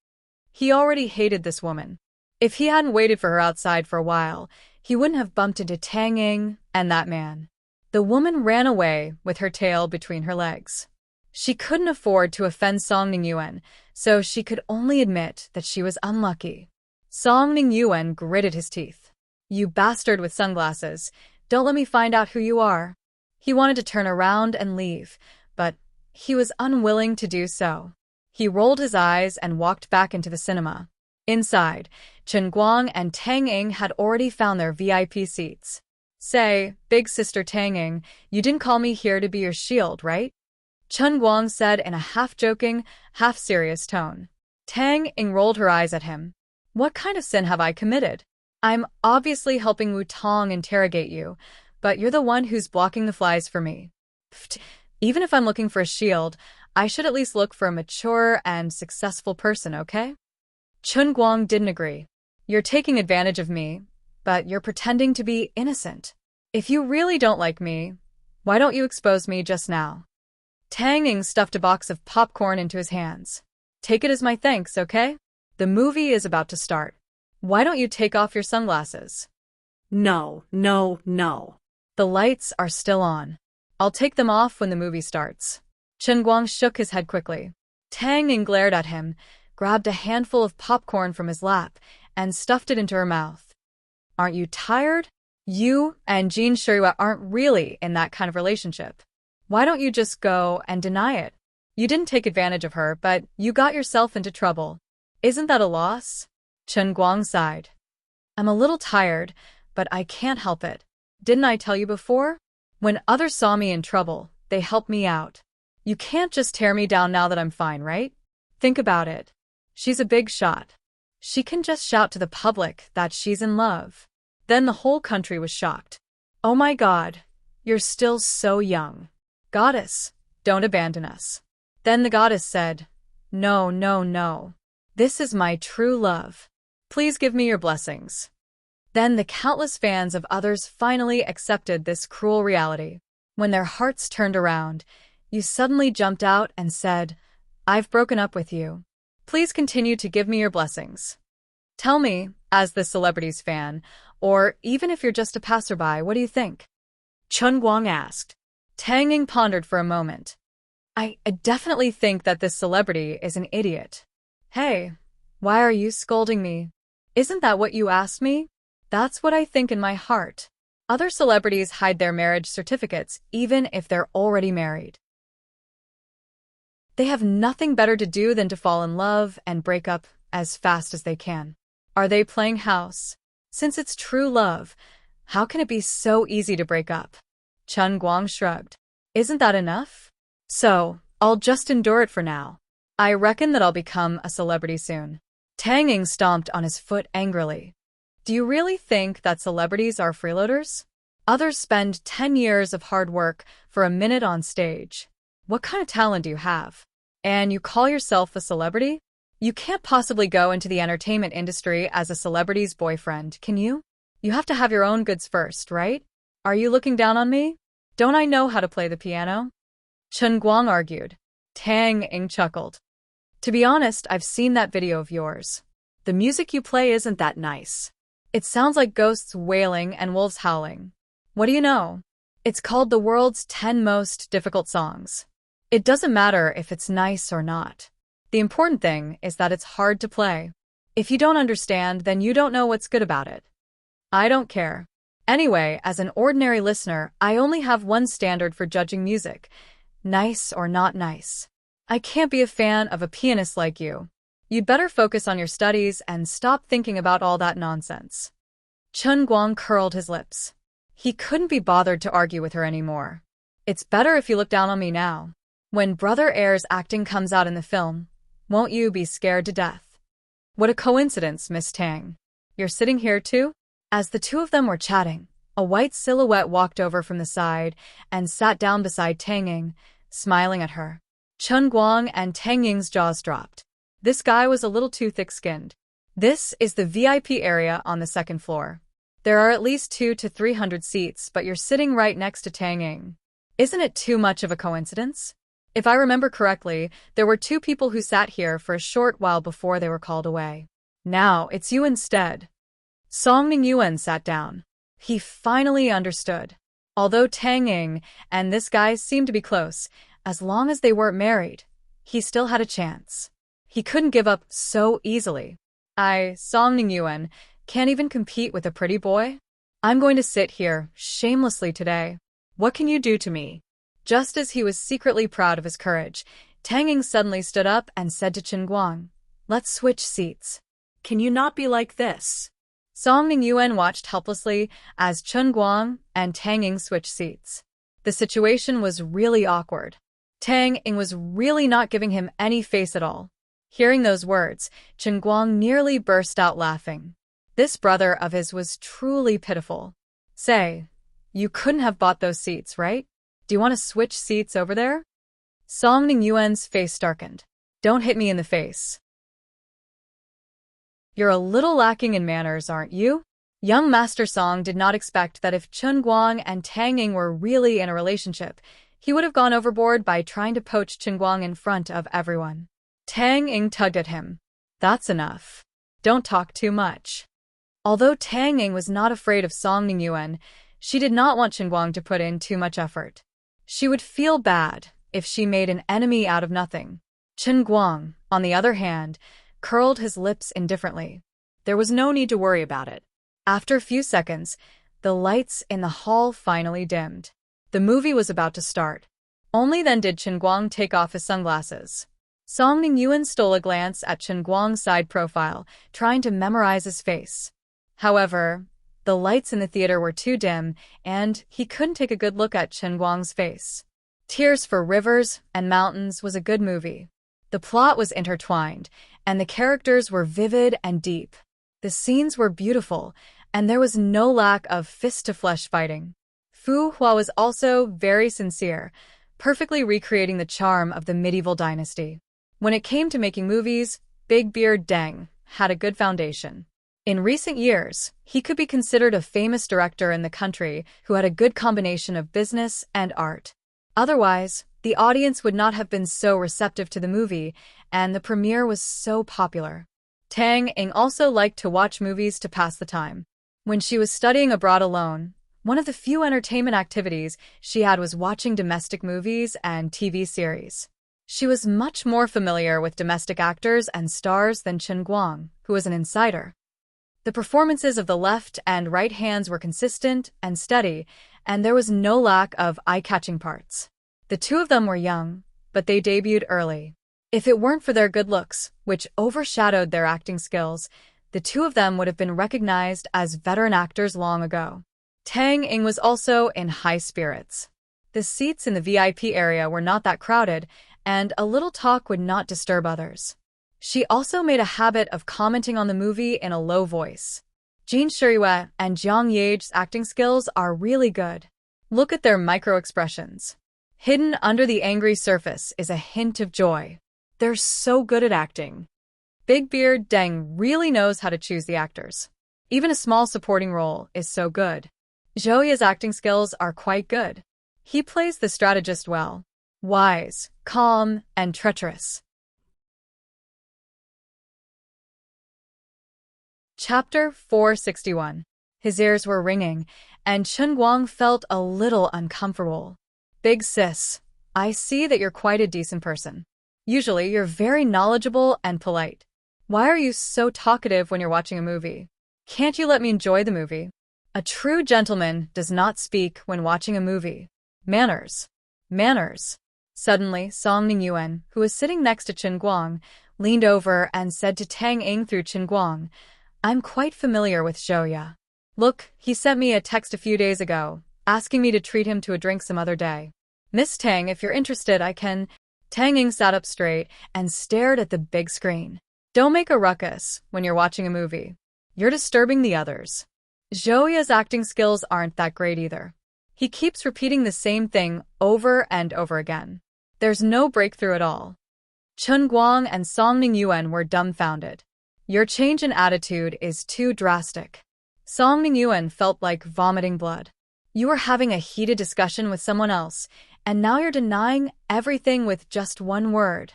He already hated this woman. If he hadn't waited for her outside for a while, he wouldn't have bumped into Tang Ying and that man. The woman ran away with her tail between her legs. She couldn't afford to offend Song Ning Yuan, so she could only admit that she was unlucky. Song Ning Yuan gritted his teeth. You bastard with sunglasses, don't let me find out who you are. He wanted to turn around and leave, but he was unwilling to do so. He rolled his eyes and walked back into the cinema. Inside, Chen Guang and Tang Ying had already found their VIP seats. Say, big sister Tang Ying, you didn't call me here to be your shield, right? Chen Guang said in a half-joking, half-serious tone. Tang Ying rolled her eyes at him. What kind of sin have I committed? I'm obviously helping Wu Tong interrogate you, but you're the one who's blocking the flies for me. Pfft, even if I'm looking for a shield, I should at least look for a mature and successful person, okay? Chen Guang didn't agree. You're taking advantage of me, but you're pretending to be innocent. If you really don't like me, why don't you expose me just now? Tang Ying stuffed a box of popcorn into his hands. Take it as my thanks, okay? The movie is about to start. Why don't you take off your sunglasses? No, no, no. The lights are still on. I'll take them off when the movie starts. Chen Guang shook his head quickly. Tang Ying glared at him, grabbed a handful of popcorn from his lap, and stuffed it into her mouth. Aren't you tired? You and Jean Shuihua aren't really in that kind of relationship. Why don't you just go and deny it? You didn't take advantage of her, but you got yourself into trouble. Isn't that a loss? Chen Guang sighed. I'm a little tired, but I can't help it. Didn't I tell you before? When others saw me in trouble, they helped me out. You can't just tear me down now that I'm fine, right? Think about it. She's a big shot. She can just shout to the public that she's in love. Then the whole country was shocked. Oh my God, you're still so young. Goddess, don't abandon us. Then the goddess said, No, no, no. This is my true love. Please give me your blessings. Then the countless fans of others finally accepted this cruel reality. When their hearts turned around, you suddenly jumped out and said, I've broken up with you. Please continue to give me your blessings. Tell me, as the celebrity's fan, or even if you're just a passerby, what do you think? Chen Guang asked. Tang Ying pondered for a moment. I definitely think that this celebrity is an idiot. Hey, why are you scolding me? Isn't that what you asked me? That's what I think in my heart. Other celebrities hide their marriage certificates even if they're already married. They have nothing better to do than to fall in love and break up as fast as they can. Are they playing house? Since it's true love, how can it be so easy to break up? Chen Guang shrugged. Isn't that enough? So, I'll just endure it for now. I reckon that I'll become a celebrity soon. Tang Ying stomped on his foot angrily. Do you really think that celebrities are freeloaders? Others spend 10 years of hard work for a minute on stage. What kind of talent do you have? And you call yourself a celebrity? You can't possibly go into the entertainment industry as a celebrity's boyfriend, can you? You have to have your own goods first, right? Are you looking down on me? Don't I know how to play the piano? Chen Guang argued. Tang Ying chuckled. To be honest, I've seen that video of yours. The music you play isn't that nice. It sounds like ghosts wailing and wolves howling. What do you know? It's called the world's 10 most difficult songs. It doesn't matter if it's nice or not. The important thing is that it's hard to play. If you don't understand, then you don't know what's good about it. I don't care. Anyway, as an ordinary listener, I only have one standard for judging music. Nice or not nice. I can't be a fan of a pianist like you. You'd better focus on your studies and stop thinking about all that nonsense. Chen Guang curled his lips. He couldn't be bothered to argue with her anymore. It's better if you look down on me now. When Brother Air's acting comes out in the film, won't you be scared to death? What a coincidence, Miss Tang. You're sitting here too? As the two of them were chatting, a white silhouette walked over from the side and sat down beside Tang Ying, smiling at her. Chen Guang and Tang Ying's jaws dropped. This guy was a little too thick-skinned. This is the VIP area on the second floor. There are at least 200 to 300 seats, but you're sitting right next to Tang Ying. Isn't it too much of a coincidence? If I remember correctly, there were 2 people who sat here for a short while before they were called away. Now, it's you instead. Song Yuan sat down. He finally understood. Although Tang Ying and this guy seemed to be close, as long as they weren't married, he still had a chance. He couldn't give up so easily. Song Yuan, can't even compete with a pretty boy? I'm going to sit here shamelessly today. What can you do to me? Just as he was secretly proud of his courage, Tang Ying suddenly stood up and said to Chen Guang, "Let's switch seats." Can you not be like this? Song Yuan watched helplessly as Chen Guang and Tang Ying switched seats. The situation was really awkward. Tang Ying was really not giving him any face at all. Hearing those words, Chen Guang nearly burst out laughing. This brother of his was truly pitiful. Say, you couldn't have bought those seats, right? Do you want to switch seats over there? Song Yuan's face darkened. Don't hit me in the face. You're a little lacking in manners, aren't you? Young Master Song did not expect that if Chen Guang and Tang Ying were really in a relationship, he would have gone overboard by trying to poach Chen Guang in front of everyone. Tang Ying tugged at him. That's enough. Don't talk too much. Although Tang Ying was not afraid of Song Yuan, she did not want Chen Guang to put in too much effort. She would feel bad if she made an enemy out of nothing. Chen Guang, on the other hand, curled his lips indifferently. There was no need to worry about it. After a few seconds, the lights in the hall finally dimmed. The movie was about to start. Only then did Chen Guang take off his sunglasses. Song Yuan stole a glance at Chen Guang's side profile, trying to memorize his face. However, the lights in the theater were too dim, and he couldn't take a good look at Chen Guang's face. Tears for Rivers and Mountains was a good movie. The plot was intertwined, and the characters were vivid and deep. The scenes were beautiful, and there was no lack of fist-to-flesh fighting. Fu Hua was also very sincere, perfectly recreating the charm of the medieval dynasty. When it came to making movies, Big Beard Deng had a good foundation. In recent years, he could be considered a famous director in the country who had a good combination of business and art. Otherwise, the audience would not have been so receptive to the movie, and the premiere was so popular. Tang Ying also liked to watch movies to pass the time. When she was studying abroad alone, one of the few entertainment activities she had was watching domestic movies and TV series. She was much more familiar with domestic actors and stars than Chen Guang, who was an insider. The performances of the left and right hands were consistent and steady, and there was no lack of eye-catching parts. The 2 of them were young, but they debuted early. If it weren't for their good looks, which overshadowed their acting skills, the 2 of them would have been recognized as veteran actors long ago. Tang Ying was also in high spirits. The seats in the VIP area were not that crowded, and a little talk would not disturb others. She also made a habit of commenting on the movie in a low voice. Jin Shiyue and Jiang Yage's acting skills are really good. Look at their micro-expressions. Hidden under the angry surface is a hint of joy. They're so good at acting. Big Beard Deng really knows how to choose the actors. Even a small supporting role is so good. Zhouya's acting skills are quite good. He plays the strategist well. Wise, calm, and treacherous. Chapter 461. His ears were ringing, and Chen Guang felt a little uncomfortable. Big sis, I see that you're quite a decent person. Usually you're very knowledgeable and polite. Why are you so talkative when you're watching a movie? Can't you let me enjoy the movie? A true gentleman does not speak when watching a movie. Manners. Manners. Suddenly, Song Yuan, who was sitting next to Chen Guang, leaned over and said to Tang Ying through Chen Guang, I'm quite familiar with Zhouya. Look, he sent me a text a few days ago, asking me to treat him to a drink some other day. Miss Tang, if you're interested, I can... Tang Ying sat up straight and stared at the big screen. Don't make a ruckus when you're watching a movie. You're disturbing the others. Zhouya's acting skills aren't that great either. He keeps repeating the same thing over and over again. There's no breakthrough at all. Chen Guang and Song Ningyuan were dumbfounded. Your change in attitude is too drastic. Song Ningyuan felt like vomiting blood. You were having a heated discussion with someone else, and now you're denying everything with just one word.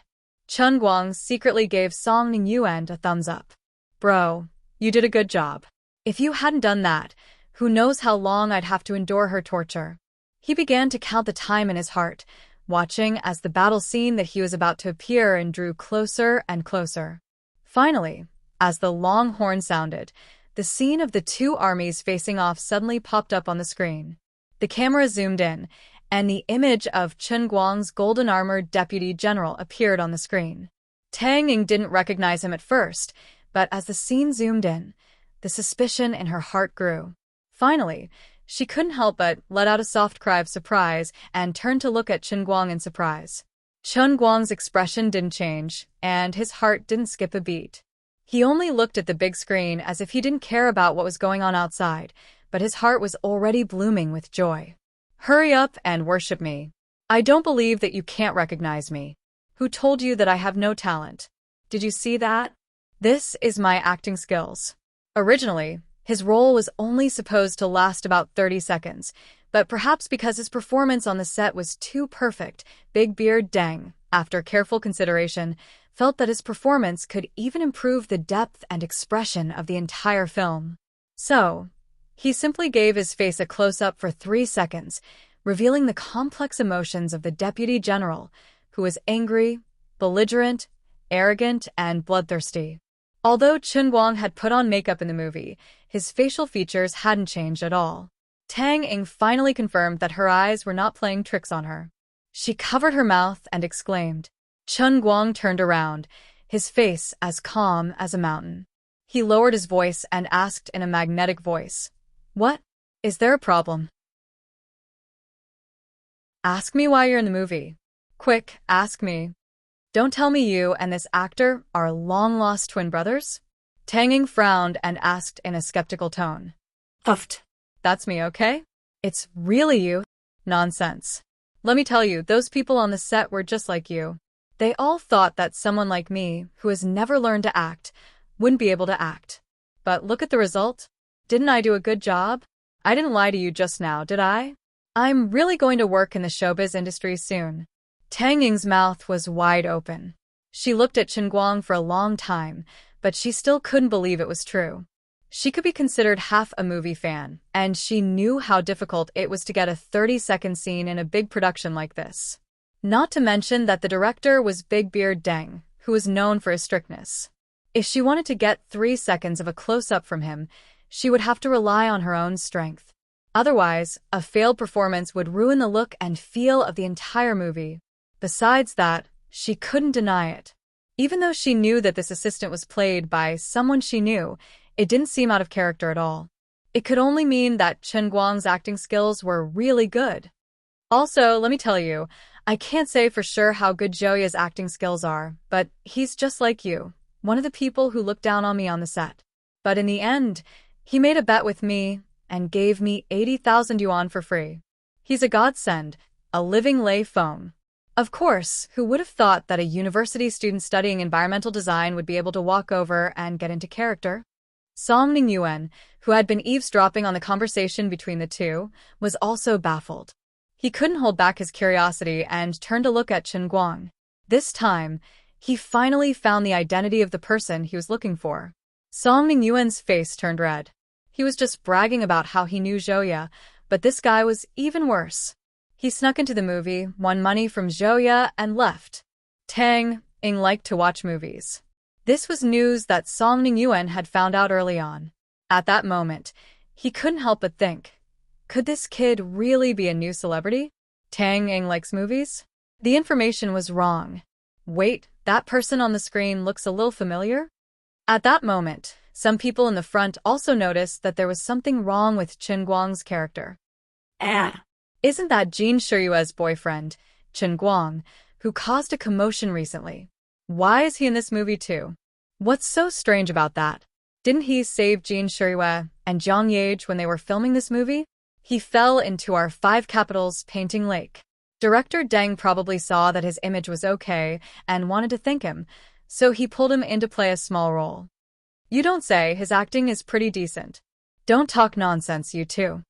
Chen Guang secretly gave Song Ningyuan a thumbs up. Bro, you did a good job. If you hadn't done that, who knows how long I'd have to endure her torture. He began to count the time in his heart, watching as the battle scene that he was about to appear in drew closer and closer. Finally, as the long horn sounded, the scene of the two armies facing off suddenly popped up on the screen. The camera zoomed in, and the image of Chen Guang's golden-armored deputy general appeared on the screen. Tang Ying didn't recognize him at first, but as the scene zoomed in, the suspicion in her heart grew. Finally, she couldn't help but let out a soft cry of surprise and turned to look at Chen Guang in surprise. Chen Guang's expression didn't change, and his heart didn't skip a beat. He only looked at the big screen as if he didn't care about what was going on outside, but his heart was already blooming with joy. Hurry up and worship me. I don't believe that you can't recognize me. Who told you that I have no talent? Did you see that? This is my acting skills. Originally, his role was only supposed to last about 30 seconds, but perhaps because his performance on the set was too perfect, Big Beard Deng, after careful consideration, felt that his performance could even improve the depth and expression of the entire film. So, he simply gave his face a close-up for 3 seconds, revealing the complex emotions of the deputy general, who was angry, belligerent, arrogant, and bloodthirsty. Although Chen Guang had put on makeup in the movie, his facial features hadn't changed at all. Tang Ying finally confirmed that her eyes were not playing tricks on her. She covered her mouth and exclaimed. Chen Guang turned around, his face as calm as a mountain. He lowered his voice and asked in a magnetic voice, "What? Is there a problem? Ask me why you're in the movie. Quick, ask me. Don't tell me you and this actor are long-lost twin brothers?" Tang Ying frowned and asked in a skeptical tone. Huffed. That's me, okay? It's really you? Nonsense. Let me tell you, those people on the set were just like you. They all thought that someone like me, who has never learned to act, wouldn't be able to act. But look at the result. Didn't I do a good job? I didn't lie to you just now, did I? I'm really going to work in the showbiz industry soon. Tang Ying's mouth was wide open. She looked at Chen Guang for a long time, but she still couldn't believe it was true. She could be considered half a movie fan, and she knew how difficult it was to get a 30-second scene in a big production like this. Not to mention that the director was Big Beard Deng, who was known for his strictness. If she wanted to get 3 seconds of a close-up from him, she would have to rely on her own strength. Otherwise, a failed performance would ruin the look and feel of the entire movie. Besides that, she couldn't deny it. Even though she knew that this assistant was played by someone she knew, it didn't seem out of character at all. It could only mean that Chen Guang's acting skills were really good. Also, let me tell you, I can't say for sure how good Joya's acting skills are, but he's just like you, one of the people who looked down on me on the set. But in the end, he made a bet with me and gave me 80,000 yuan for free. He's a godsend, a living lay phone. Of course, who would have thought that a university student studying environmental design would be able to walk over and get into character? Song Ningyuan, who had been eavesdropping on the conversation between the two, was also baffled. He couldn't hold back his curiosity and turned to look at Chen Guang. This time, he finally found the identity of the person he was looking for. Song Ningyuan's face turned red. He was just bragging about how he knew Zhouya, but this guy was even worse. He snuck into the movie, won money from Zhouya, and left. Tang Ying liked to watch movies. This was news that Song Ningyuan had found out early on. At that moment, he couldn't help but think, could this kid really be a new celebrity? Tang Ying likes movies? The information was wrong. Wait, that person on the screen looks a little familiar? At that moment, some people in the front also noticed that there was something wrong with Chen Guang's character. Isn't that Jin Shiyue's boyfriend, Chen Guang, who caused a commotion recently? Why is he in this movie too? What's so strange about that? Didn't he save Jin Shiyue and Zhang Yage when they were filming this movie? He fell into our 5 capitals painting lake. Director Deng probably saw that his image was okay and wanted to thank him, so he pulled him in to play a small role. You don't say, his acting is pretty decent. Don't talk nonsense, you two.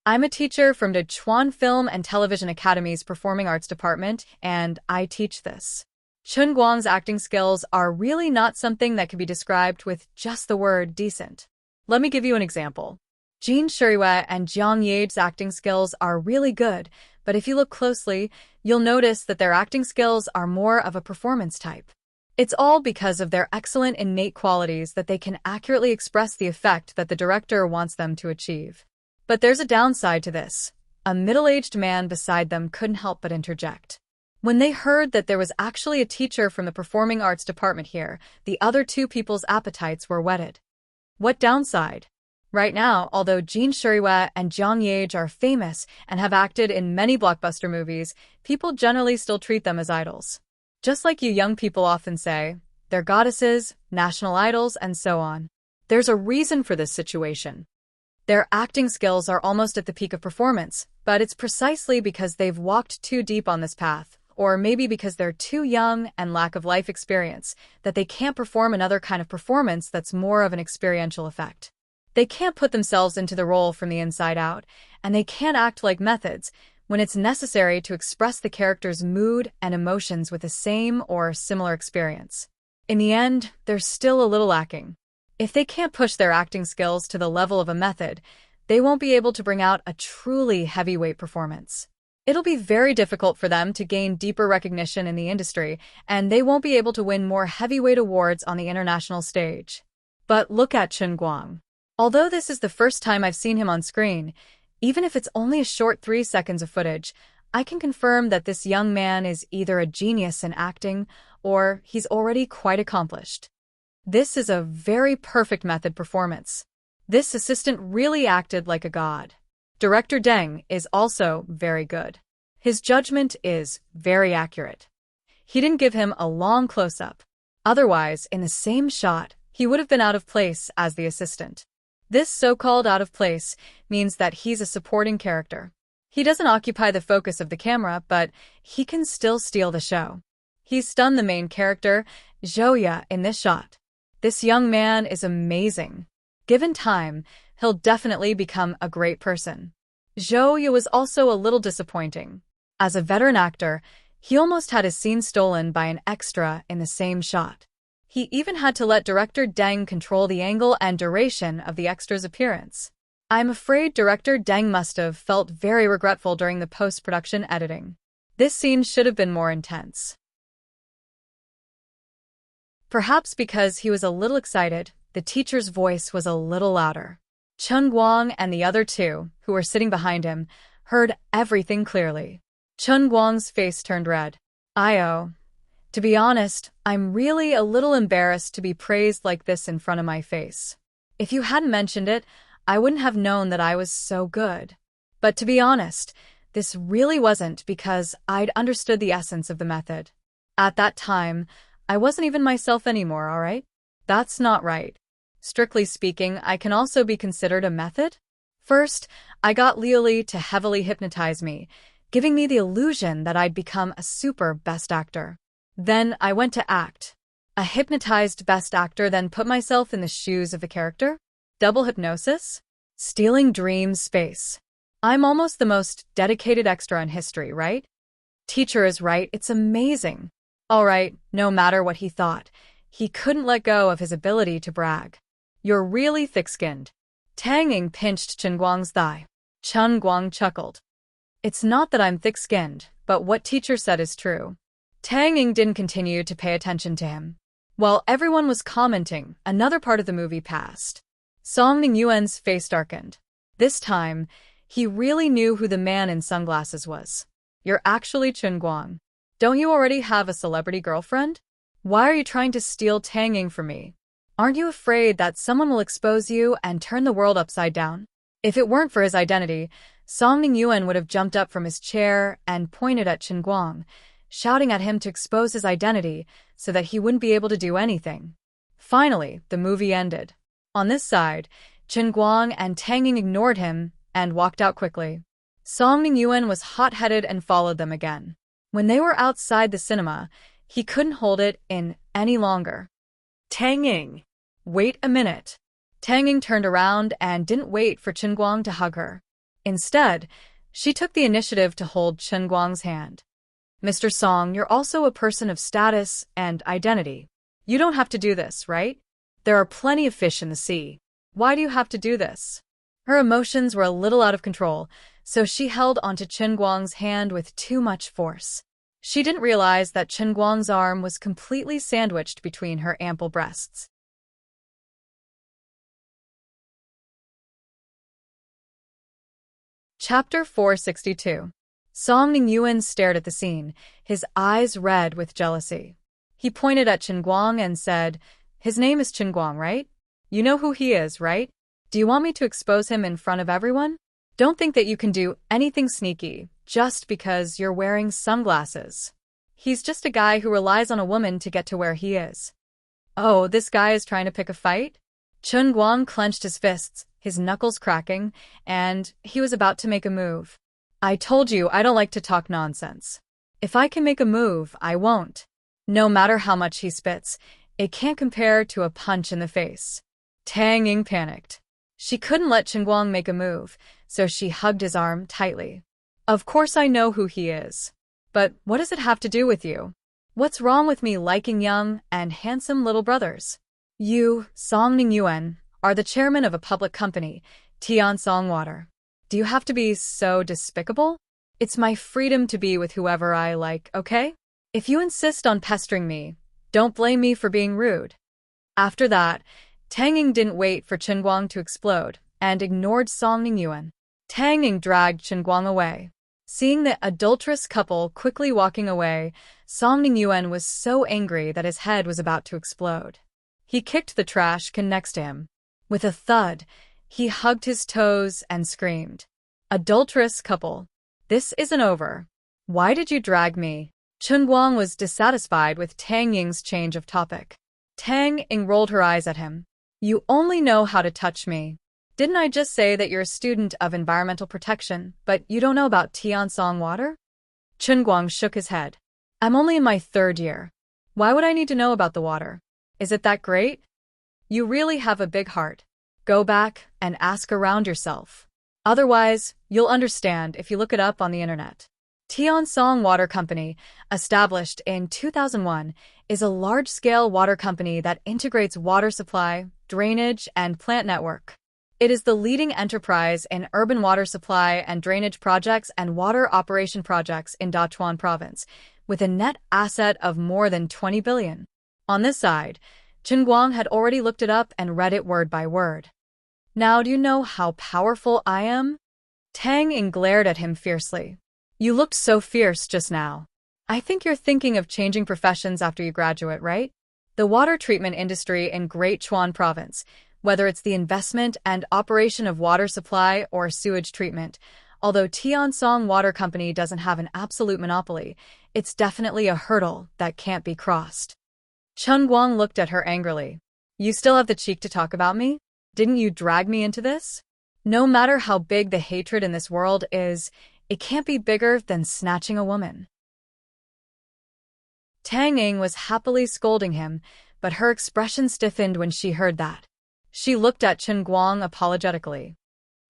I'm a teacher from the Chuan Film and Television Academy's Performing Arts Department, and I teach this. Chen Guang's acting skills are really not something that can be described with just the word decent. Let me give you an example. Jin Shuriwei and Jiang Yade's acting skills are really good, but if you look closely, you'll notice that their acting skills are more of a performance type. It's all because of their excellent innate qualities that they can accurately express the effect that the director wants them to achieve. But there's a downside to this. A middle-aged man beside them couldn't help but interject. When they heard that there was actually a teacher from the Performing Arts Department here, the other two people's appetites were whetted. What downside? Right now, although Jin Shuriwei and Jiang Yade are famous and have acted in many blockbuster movies, people generally still treat them as idols. Just like you young people often say, they're goddesses, national idols, and so on. There's a reason for this situation. Their acting skills are almost at the peak of performance, but it's precisely because they've walked too deep on this path, or maybe because they're too young and lack of life experience, that they can't perform another kind of performance that's more of an experiential effect. They can't put themselves into the role from the inside out, and they can't act like methods when it's necessary to express the character's mood and emotions with the same or similar experience. In the end, they're still a little lacking. If they can't push their acting skills to the level of a method, they won't be able to bring out a truly heavyweight performance. It'll be very difficult for them to gain deeper recognition in the industry, and they won't be able to win more heavyweight awards on the international stage. But look at Chen Guang. Although this is the first time I've seen him on screen, even if it's only a short 3 seconds of footage, I can confirm that this young man is either a genius in acting or he's already quite accomplished. This is a very perfect method performance. This assistant really acted like a god. Director Deng is also very good. His judgment is very accurate. He didn't give him a long close-up. Otherwise, in the same shot, he would have been out of place as the assistant. This so-called out of place means that he's a supporting character. He doesn't occupy the focus of the camera, but he can still steal the show. He's stunned the main character, Zhouya, in this shot. This young man is amazing. Given time, he'll definitely become a great person. Zhouya was also a little disappointing. As a veteran actor, he almost had his scene stolen by an extra in the same shot. He even had to let director Deng control the angle and duration of the extra's appearance. I'm afraid director Deng must have felt very regretful during the post-production editing. This scene should have been more intense. Perhaps because he was a little excited, the teacher's voice was a little louder. Chen Guang and the other two, who were sitting behind him, heard everything clearly. Chen Guang's face turned red. To be honest, I'm really a little embarrassed to be praised like this in front of my face. If you hadn't mentioned it, I wouldn't have known that I was so good. But to be honest, this really wasn't because I'd understood the essence of the method. At that time, I wasn't even myself anymore, all right? That's not right. Strictly speaking, I can also be considered a method. First, I got Liu Li to heavily hypnotize me, giving me the illusion that I'd become a super best actor. Then I went to act. A hypnotized best actor then put myself in the shoes of the character? Double hypnosis? Stealing dreams space. I'm almost the most dedicated extra in history, right? Teacher is right, it's amazing. All right, no matter what he thought, he couldn't let go of his ability to brag. You're really thick-skinned. Tang Ying pinched Chen Guang's thigh. Chen Guang chuckled. It's not that I'm thick-skinned, but what teacher said is true. Tang Ying didn't continue to pay attention to him. While everyone was commenting, another part of the movie passed. Song Ningyuan's face darkened. This time, he really knew who the man in sunglasses was. You're actually Chen Guang. Don't you already have a celebrity girlfriend? Why are you trying to steal Tang Ying from me? Aren't you afraid that someone will expose you and turn the world upside down? If it weren't for his identity, Song Ningyuan would have jumped up from his chair and pointed at Chen Guang, shouting at him to expose his identity so that he wouldn't be able to do anything. Finally, the movie ended. On this side, Chen Guang and Tang Ying ignored him and walked out quickly. Song Ningyuan was hot-headed and followed them again. When they were outside the cinema, he couldn't hold it in any longer. Tanging. Wait a minute. Tanging turned around and didn't wait for Chen Guang to hug her. Instead, she took the initiative to hold Chen Guang's hand. Mr. Song, you're also a person of status and identity. You don't have to do this, right? There are plenty of fish in the sea. Why do you have to do this? Her emotions were a little out of control, so she held onto Chen Guang's hand with too much force. She didn't realize that Chen Guang's arm was completely sandwiched between her ample breasts. Chapter 462. Song Ningyuan stared at the scene, his eyes red with jealousy. He pointed at Chen Guang and said, "His name is Chen Guang, right? You know who he is, right? Do you want me to expose him in front of everyone? Don't think that you can do anything sneaky just because you're wearing sunglasses. He's just a guy who relies on a woman to get to where he is." Oh, this guy is trying to pick a fight? Chen Guang clenched his fists, his knuckles cracking, and he was about to make a move. I told you I don't like to talk nonsense. If I can make a move, I won't. No matter how much he spits, it can't compare to a punch in the face. Tang Ying panicked. She couldn't let Chen Guang make a move, so she hugged his arm tightly. Of course I know who he is. But what does it have to do with you? What's wrong with me liking young and handsome little brothers? You, Song Ningyuan, are the chairman of a public company, Tiansong Water. Do you have to be so despicable? It's my freedom to be with whoever I like, okay? If you insist on pestering me, don't blame me for being rude. After that, Tang Ying didn't wait for Chen Guang to explode and ignored Song Ningyuan. Tang Ying dragged Chen Guang away. Seeing the adulterous couple quickly walking away, Song Ningyuan was so angry that his head was about to explode. He kicked the trash can next to him. With a thud, he hugged his toes and screamed, "Adulterous couple! This isn't over. Why did you drag me?" Chen Guang was dissatisfied with Tang Ying's change of topic. Tang Ying rolled her eyes at him. "You only know how to touch me. Didn't I just say that you're a student of environmental protection, but you don't know about Tiansong Water?" Chen Guang shook his head. "I'm only in my 3rd year. Why would I need to know about the water? Is it that great? You really have a big heart. Go back and ask around yourself. Otherwise, you'll understand if you look it up on the internet." Tiansong Water Company, established in 2001, is a large-scale water company that integrates water supply, drainage, and plant network. It is the leading enterprise in urban water supply and drainage projects and water operation projects in Dachuan Province, with a net asset of more than 20 billion. On this side, Chen Guang had already looked it up and read it word by word. "Now do you know how powerful I am?" Tang Ying glared at him fiercely. "You looked so fierce just now. I think you're thinking of changing professions after you graduate, right? The water treatment industry in Great Chuan Province, whether it's the investment and operation of water supply or sewage treatment, although Tiansong Water Company doesn't have an absolute monopoly, it's definitely a hurdle that can't be crossed." Chen Guang looked at her angrily. "You still have the cheek to talk about me? Didn't you drag me into this? No matter how big the hatred in this world is, it can't be bigger than snatching a woman." Tang Ying was happily scolding him, but her expression stiffened when she heard that. She looked at Chen Guang apologetically.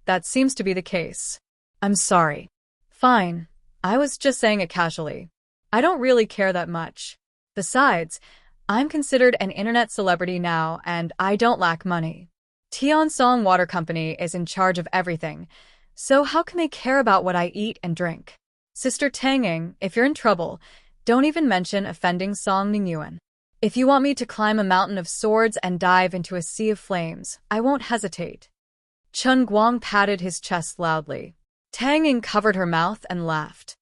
"That seems to be the case. I'm sorry." "Fine. I was just saying it casually. I don't really care that much. Besides, I'm considered an internet celebrity now and I don't lack money. Tiansong Water Company is in charge of everything, so how can they care about what I eat and drink? Sister Tang Ying, if you're in trouble, don't even mention offending Song Ningyuan. If you want me to climb a mountain of swords and dive into a sea of flames, I won't hesitate." Chen Guang patted his chest loudly. Tang Ying covered her mouth and laughed.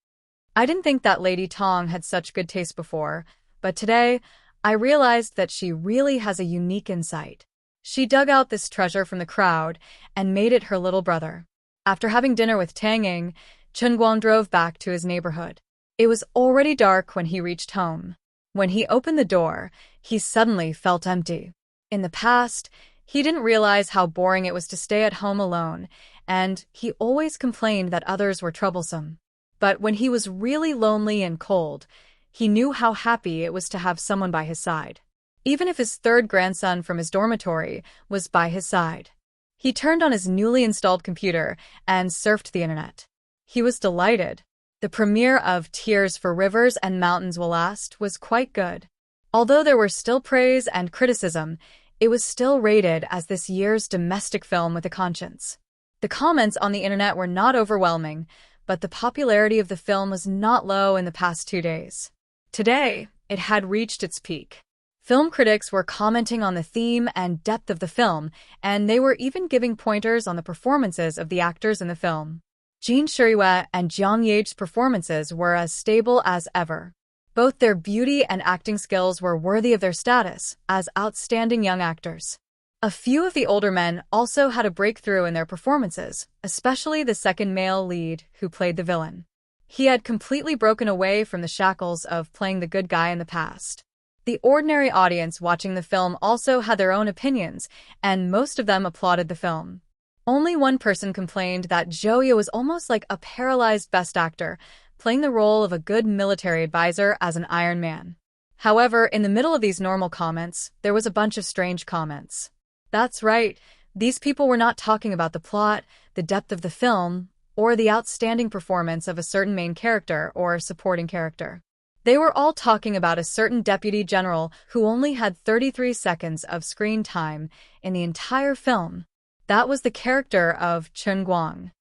"I didn't think that Lady Tong had such good taste before, but today I realized that she really has a unique insight." She dug out this treasure from the crowd and made it her little brother. After having dinner with Tang Ying, Chen Guang drove back to his neighborhood. It was already dark when he reached home. When he opened the door, he suddenly felt empty. In the past, he didn't realize how boring it was to stay at home alone, and he always complained that others were troublesome. But when he was really lonely and cold, he knew how happy it was to have someone by his side. Even if his third grandson from his dormitory was by his side. He turned on his newly installed computer and surfed the internet. He was delighted. The premiere of Tears for Rivers and Mountains Will Last was quite good. Although there were still praise and criticism, it was still rated as this year's domestic film with a conscience. The comments on the internet were not overwhelming, but the popularity of the film was not low in the past 2 days. Today, it had reached its peak. Film critics were commenting on the theme and depth of the film, and they were even giving pointers on the performances of the actors in the film. Jin Shuryue and Jang Ye's performances were as stable as ever. Both their beauty and acting skills were worthy of their status as outstanding young actors. A few of the older men also had a breakthrough in their performances, especially the second male lead who played the villain. He had completely broken away from the shackles of playing the good guy in the past. The ordinary audience watching the film also had their own opinions, and most of them applauded the film. Only one person complained that Joya was almost like a paralyzed best actor, playing the role of a good military advisor as an Iron Man. However, in the middle of these normal comments, there was a bunch of strange comments. That's right, these people were not talking about the plot, the depth of the film, or the outstanding performance of a certain main character or supporting character. They were all talking about a certain deputy general who only had 33 seconds of screen time in the entire film. That was the character of Chun Guang.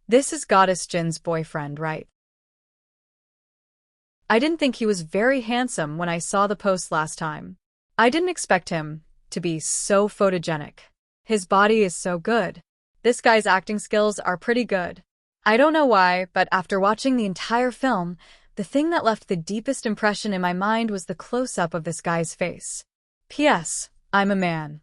This is Goddess Jin's boyfriend, right? I didn't think he was very handsome when I saw the post last time. I didn't expect him to be so photogenic. His body is so good. This guy's acting skills are pretty good. I don't know why, but after watching the entire film, the thing that left the deepest impression in my mind was the close-up of this guy's face. P.S. I'm a man.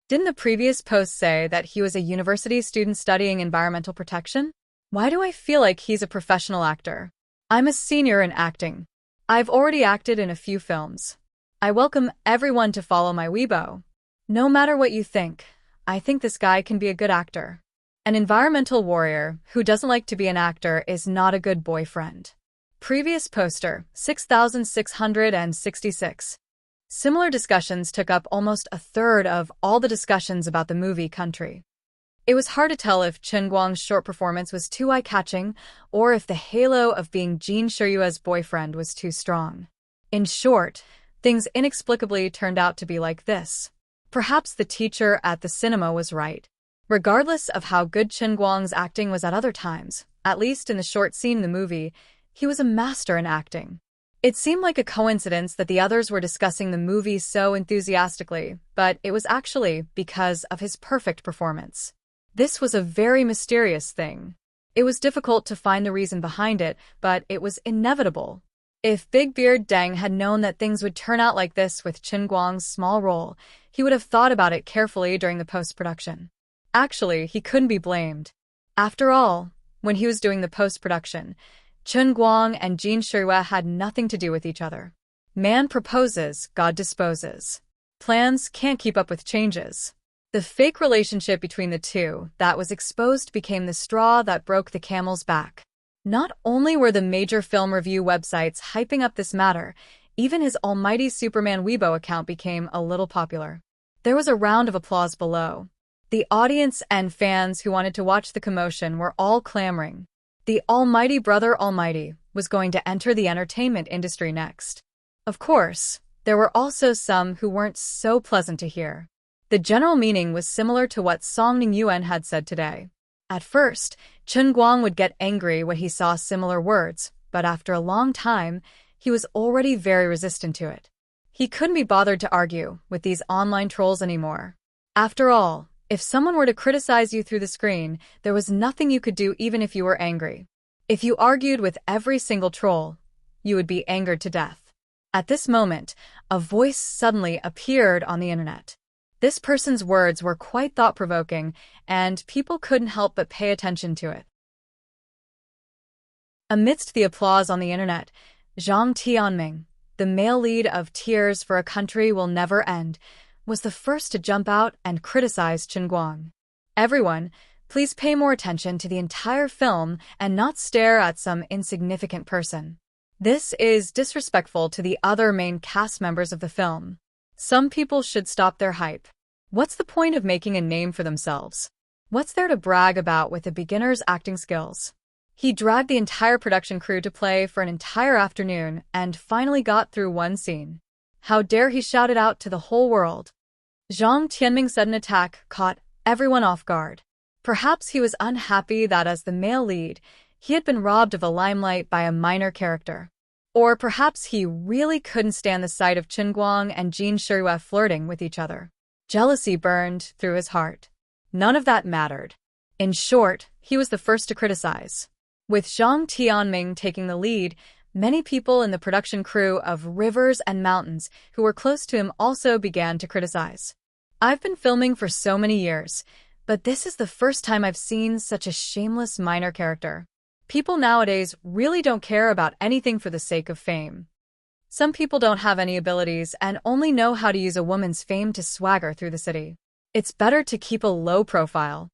Didn't the previous post say that he was a university student studying environmental protection? Why do I feel like he's a professional actor? I'm a senior in acting. I've already acted in a few films. I welcome everyone to follow my Weibo. No matter what you think, I think this guy can be a good actor. An environmental warrior who doesn't like to be an actor is not a good boyfriend. Previous poster, 6666. Similar discussions took up almost a third of all the discussions about the movie Country. It was hard to tell if Chun Guang's short performance was too eye-catching or if the halo of being Jin Shuryue's boyfriend was too strong. In short, things inexplicably turned out to be like this. Perhaps the teacher at the cinema was right. Regardless of how good Chun Guang's acting was at other times, at least in the short scene in the movie, he was a master in acting. It seemed like a coincidence that the others were discussing the movie so enthusiastically, but it was actually because of his perfect performance. This was a very mysterious thing. It was difficult to find the reason behind it, but it was inevitable. If Big Beard Deng had known that things would turn out like this with Chun Guang's small role, he would have thought about it carefully during the post-production. Actually, he couldn't be blamed. After all, when he was doing the post-production, Chun Guang and Jin Shuryue had nothing to do with each other. Man proposes, God disposes. Plans can't keep up with changes. The fake relationship between the two that was exposed became the straw that broke the camel's back. Not only were the major film review websites hyping up this matter, even his almighty Superman Weibo account became a little popular. There was a round of applause below. The audience and fans who wanted to watch the commotion were all clamoring. The almighty brother almighty was going to enter the entertainment industry next. Of course, there were also some who weren't so pleasant to hear. The general meaning was similar to what Song Ning-yuan had said today. At first, Chun Guang would get angry when he saw similar words, but after a long time, he was already very resistant to it. He couldn't be bothered to argue with these online trolls anymore. After all, if someone were to criticize you through the screen, there was nothing you could do even if you were angry. If you argued with every single troll, you would be angered to death. At this moment, a voice suddenly appeared on the internet. This person's words were quite thought-provoking, and people couldn't help but pay attention to it. Amidst the applause on the internet, Zhang Tianming, the male lead of Tears for a Country Will Never End, was the first to jump out and criticize Chun Guang. Everyone, Please pay more attention to the entire film and not stare at some insignificant person. This is disrespectful to the other main cast members of the film. Some people should stop their hype. What's the point of making a name for themselves? What's there to brag about with a beginner's acting skills? He dragged the entire production crew to play for an entire afternoon and finally got through one scene. How dare he shout it out to the whole world? Zhang Tianming's sudden attack caught everyone off guard. Perhaps he was unhappy that as the male lead, he had been robbed of a limelight by a minor character. Or perhaps he really couldn't stand the sight of Chen Guang and Jin Shirue flirting with each other. Jealousy burned through his heart. None of that mattered. In short, he was the first to criticize. With Zhang Tianming taking the lead, many people in the production crew of Rivers and Mountains who were close to him also began to criticize. I've been filming for so many years, but this is the first time I've seen such a shameless minor character. People nowadays really don't care about anything for the sake of fame. Some people don't have any abilities and only know how to use a woman's fame to swagger through the city. It's better to keep a low profile.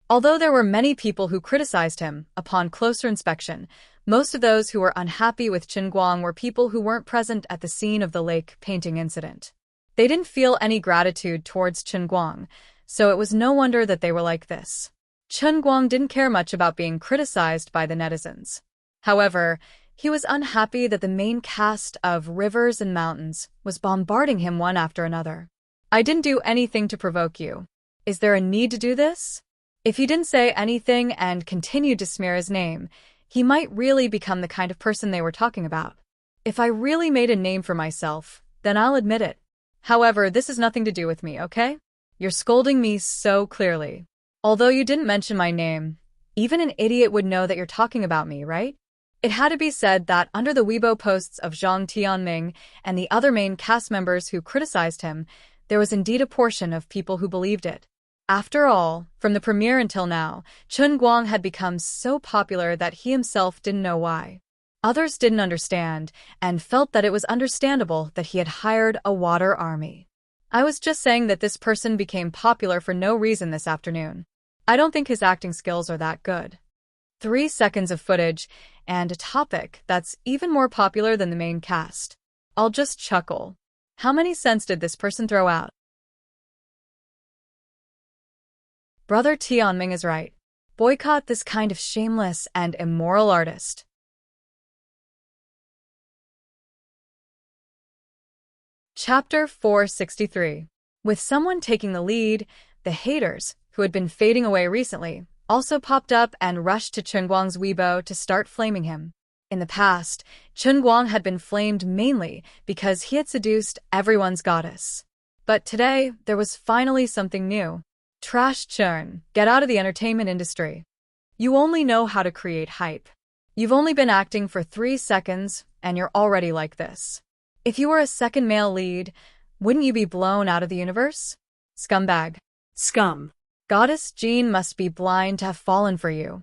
Although there were many people who criticized him, upon closer inspection, most of those who were unhappy with Chen Guang were people who weren't present at the scene of the lake painting incident. They didn't feel any gratitude towards Chen Guang, so it was no wonder that they were like this. Chen Guang didn't care much about being criticized by the netizens. However, he was unhappy that the main cast of Rivers and Mountains was bombarding him one after another. I didn't do anything to provoke you. Is there a need to do this? If he didn't say anything and continued to smear his name, he might really become the kind of person they were talking about. If I really made a name for myself, then I'll admit it. However, this has nothing to do with me, okay? You're scolding me so clearly. Although you didn't mention my name, even an idiot would know that you're talking about me, right? It had to be said that under the Weibo posts of Zhang Tianming and the other main cast members who criticized him, there was indeed a portion of people who believed it. After all, from the premiere until now, Chen Guang had become so popular that he himself didn't know why. Others didn't understand and felt that it was understandable that he had hired a water army. I was just saying that this person became popular for no reason this afternoon. I don't think his acting skills are that good. 3 seconds of footage, and a topic that's even more popular than the main cast. I'll just chuckle. How many cents did this person throw out? Brother Tianming is right. Boycott this kind of shameless and immoral artist. Chapter 463. With someone taking the lead, the haters, who had been fading away recently, also popped up and rushed to Chen Guang's Weibo to start flaming him. In the past, Chen Guang had been flamed mainly because he had seduced everyone's goddess. But today, there was finally something new. Trash Chen, get out of the entertainment industry. You only know how to create hype. You've only been acting for 3 seconds, and you're already like this. If you were a second male lead, wouldn't you be blown out of the universe? Scumbag. Scum. Goddess Jean must be blind to have fallen for you.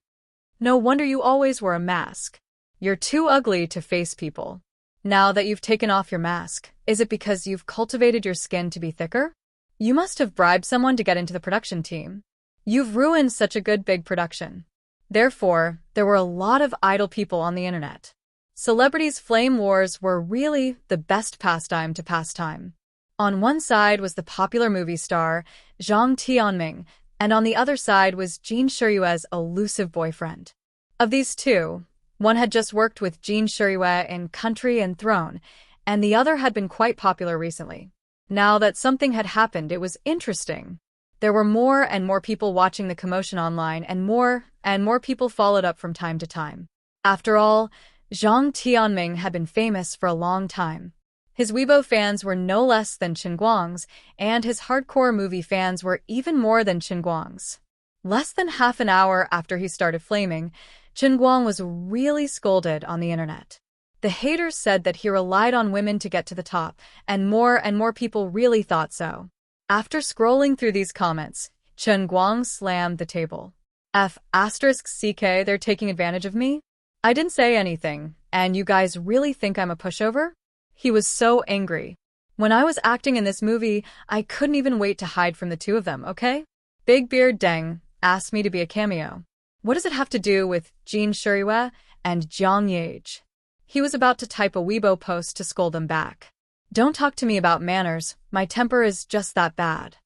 No wonder you always wear a mask. You're too ugly to face people. Now that you've taken off your mask, is it because you've cultivated your skin to be thicker? You must have bribed someone to get into the production team. You've ruined such a good big production. Therefore, there were a lot of idle people on the internet. Celebrities' flame wars were really the best pastime to pass time. On one side was the popular movie star, Zhang Tianming, and on the other side was Jin Shirue's elusive boyfriend. Of these two, one had just worked with Jin Shirue in Country and Throne, and the other had been quite popular recently. Now that something had happened, it was interesting. There were more and more people watching the commotion online, and more people followed up from time to time. After all, Zhang Tianming had been famous for a long time. His Weibo fans were no less than Chen Guang's, and his hardcore movie fans were even more than Chen Guang's. Less than half an hour after he started flaming, Chen Guang was really scolded on the internet. The haters said that he relied on women to get to the top, and more people really thought so. After scrolling through these comments, Chen Guang slammed the table. F***ck, they're taking advantage of me? I didn't say anything, and you guys really think I'm a pushover? He was so angry. When I was acting in this movie, I couldn't even wait to hide from the two of them, okay? Big Beard Deng, asked me to be a cameo. What does it have to do with Jin Shuriwe and Jiang Yage? He was about to type a Weibo post to scold them back. Don't talk to me about manners, my temper is just that bad.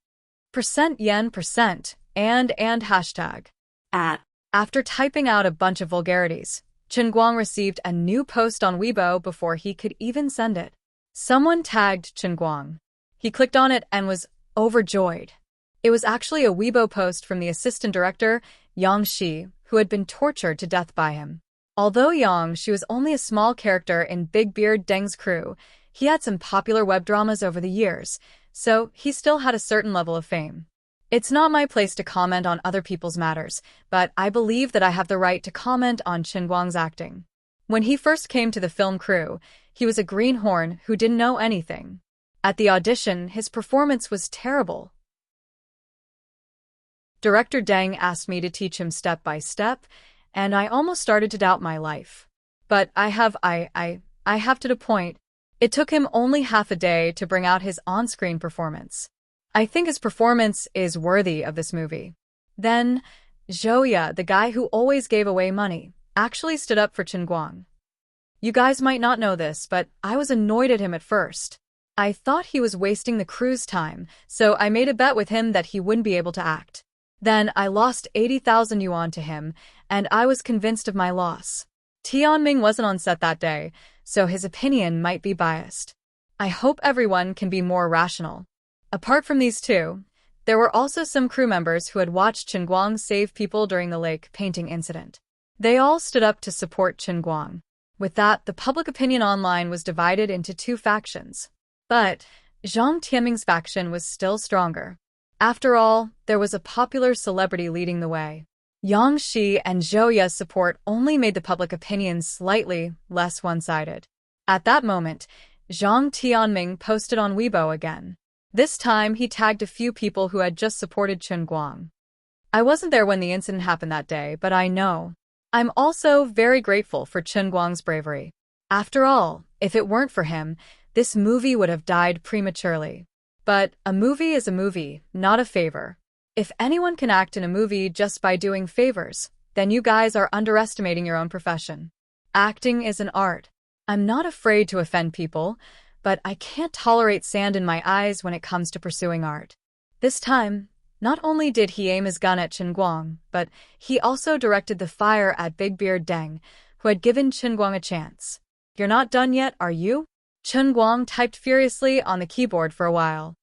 %yen %, and hashtag. After typing out a bunch of vulgarities, Chen Guang received a new post on Weibo before he could even send it. Someone tagged Chen Guang. He clicked on it and was overjoyed. It was actually a Weibo post from the assistant director, Yang Shi, who had been tortured to death by him. Although Yang Shi was only a small character in Big Beard Deng's crew, he had some popular web dramas over the years, so he still had a certain level of fame. It's not my place to comment on other people's matters, but I believe that I have the right to comment on Chen Guang's acting. When he first came to the film crew, he was a greenhorn who didn't know anything. At the audition, his performance was terrible. Director Deng asked me to teach him step by step, and I almost started to doubt my life. But I have to the point. It took him only half a day to bring out his on-screen performance. I think his performance is worthy of this movie. Then, Zhouya, the guy who always gave away money, actually stood up for Chen Guang. You guys might not know this, but I was annoyed at him at first. I thought he was wasting the crew's time, so I made a bet with him that he wouldn't be able to act. Then I lost 80,000 yuan to him, and I was convinced of my loss. Tianming wasn't on set that day, so his opinion might be biased. I hope everyone can be more rational. Apart from these two, there were also some crew members who had watched Chen Guang save people during the lake painting incident. They all stood up to support Chen Guang. With that, the public opinion online was divided into two factions. But Zhang Tianming's faction was still stronger. After all, there was a popular celebrity leading the way. Yang Shi and Zhouya's support only made the public opinion slightly less one-sided. At that moment, Zhang Tianming posted on Weibo again. This time, he tagged a few people who had just supported Chen Guang. I wasn't there when the incident happened that day, but I know. I'm also very grateful for Chen Guang's bravery. After all, if it weren't for him, this movie would have died prematurely. But a movie is a movie, not a favor. If anyone can act in a movie just by doing favors, then you guys are underestimating your own profession. Acting is an art. I'm not afraid to offend people, but I can't tolerate sand in my eyes when it comes to pursuing art. This time, not only did he aim his gun at Chen Guang, but he also directed the fire at Big Beard Deng, who had given Chen Guang a chance. You're not done yet, are you? Chen Guang typed furiously on the keyboard for a while.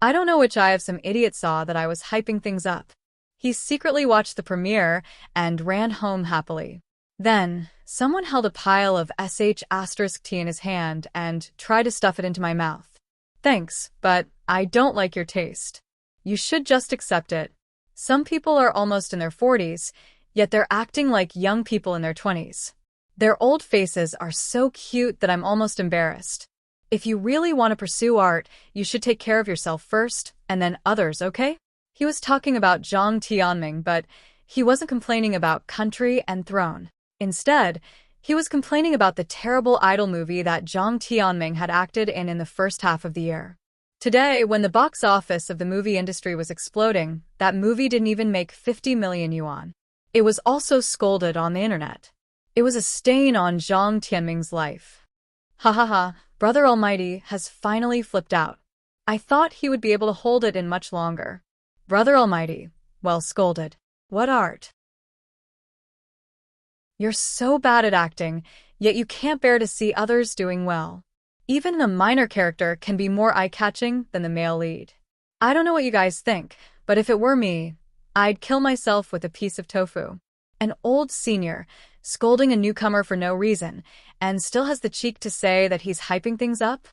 I don't know which eye of some idiot saw that I was hyping things up. He secretly watched the premiere and ran home happily. Then, someone held a pile of **T in his hand and tried to stuff it into my mouth. Thanks, but I don't like your taste. You should just accept it. Some people are almost in their 40s, yet they're acting like young people in their 20s. Their old faces are so cute that I'm almost embarrassed. If you really want to pursue art, you should take care of yourself first, and then others, okay? He was talking about Zhang Tianming, but he wasn't complaining about Country and Throne. Instead, he was complaining about the terrible idol movie that Zhang Tianming had acted in the first half of the year. Today, when the box office of the movie industry was exploding, that movie didn't even make 50 million yuan. It was also scolded on the internet. It was a stain on Zhang Tianming's life. Ha ha ha, Brother Almighty has finally flipped out. I thought he would be able to hold it in much longer. Brother Almighty, well scolded. What art? You're so bad at acting, yet you can't bear to see others doing well. Even a minor character can be more eye-catching than the male lead. I don't know what you guys think, but if it were me, I'd kill myself with a piece of tofu. An old senior, scolding a newcomer for no reason, and still has the cheek to say that he's hyping things up?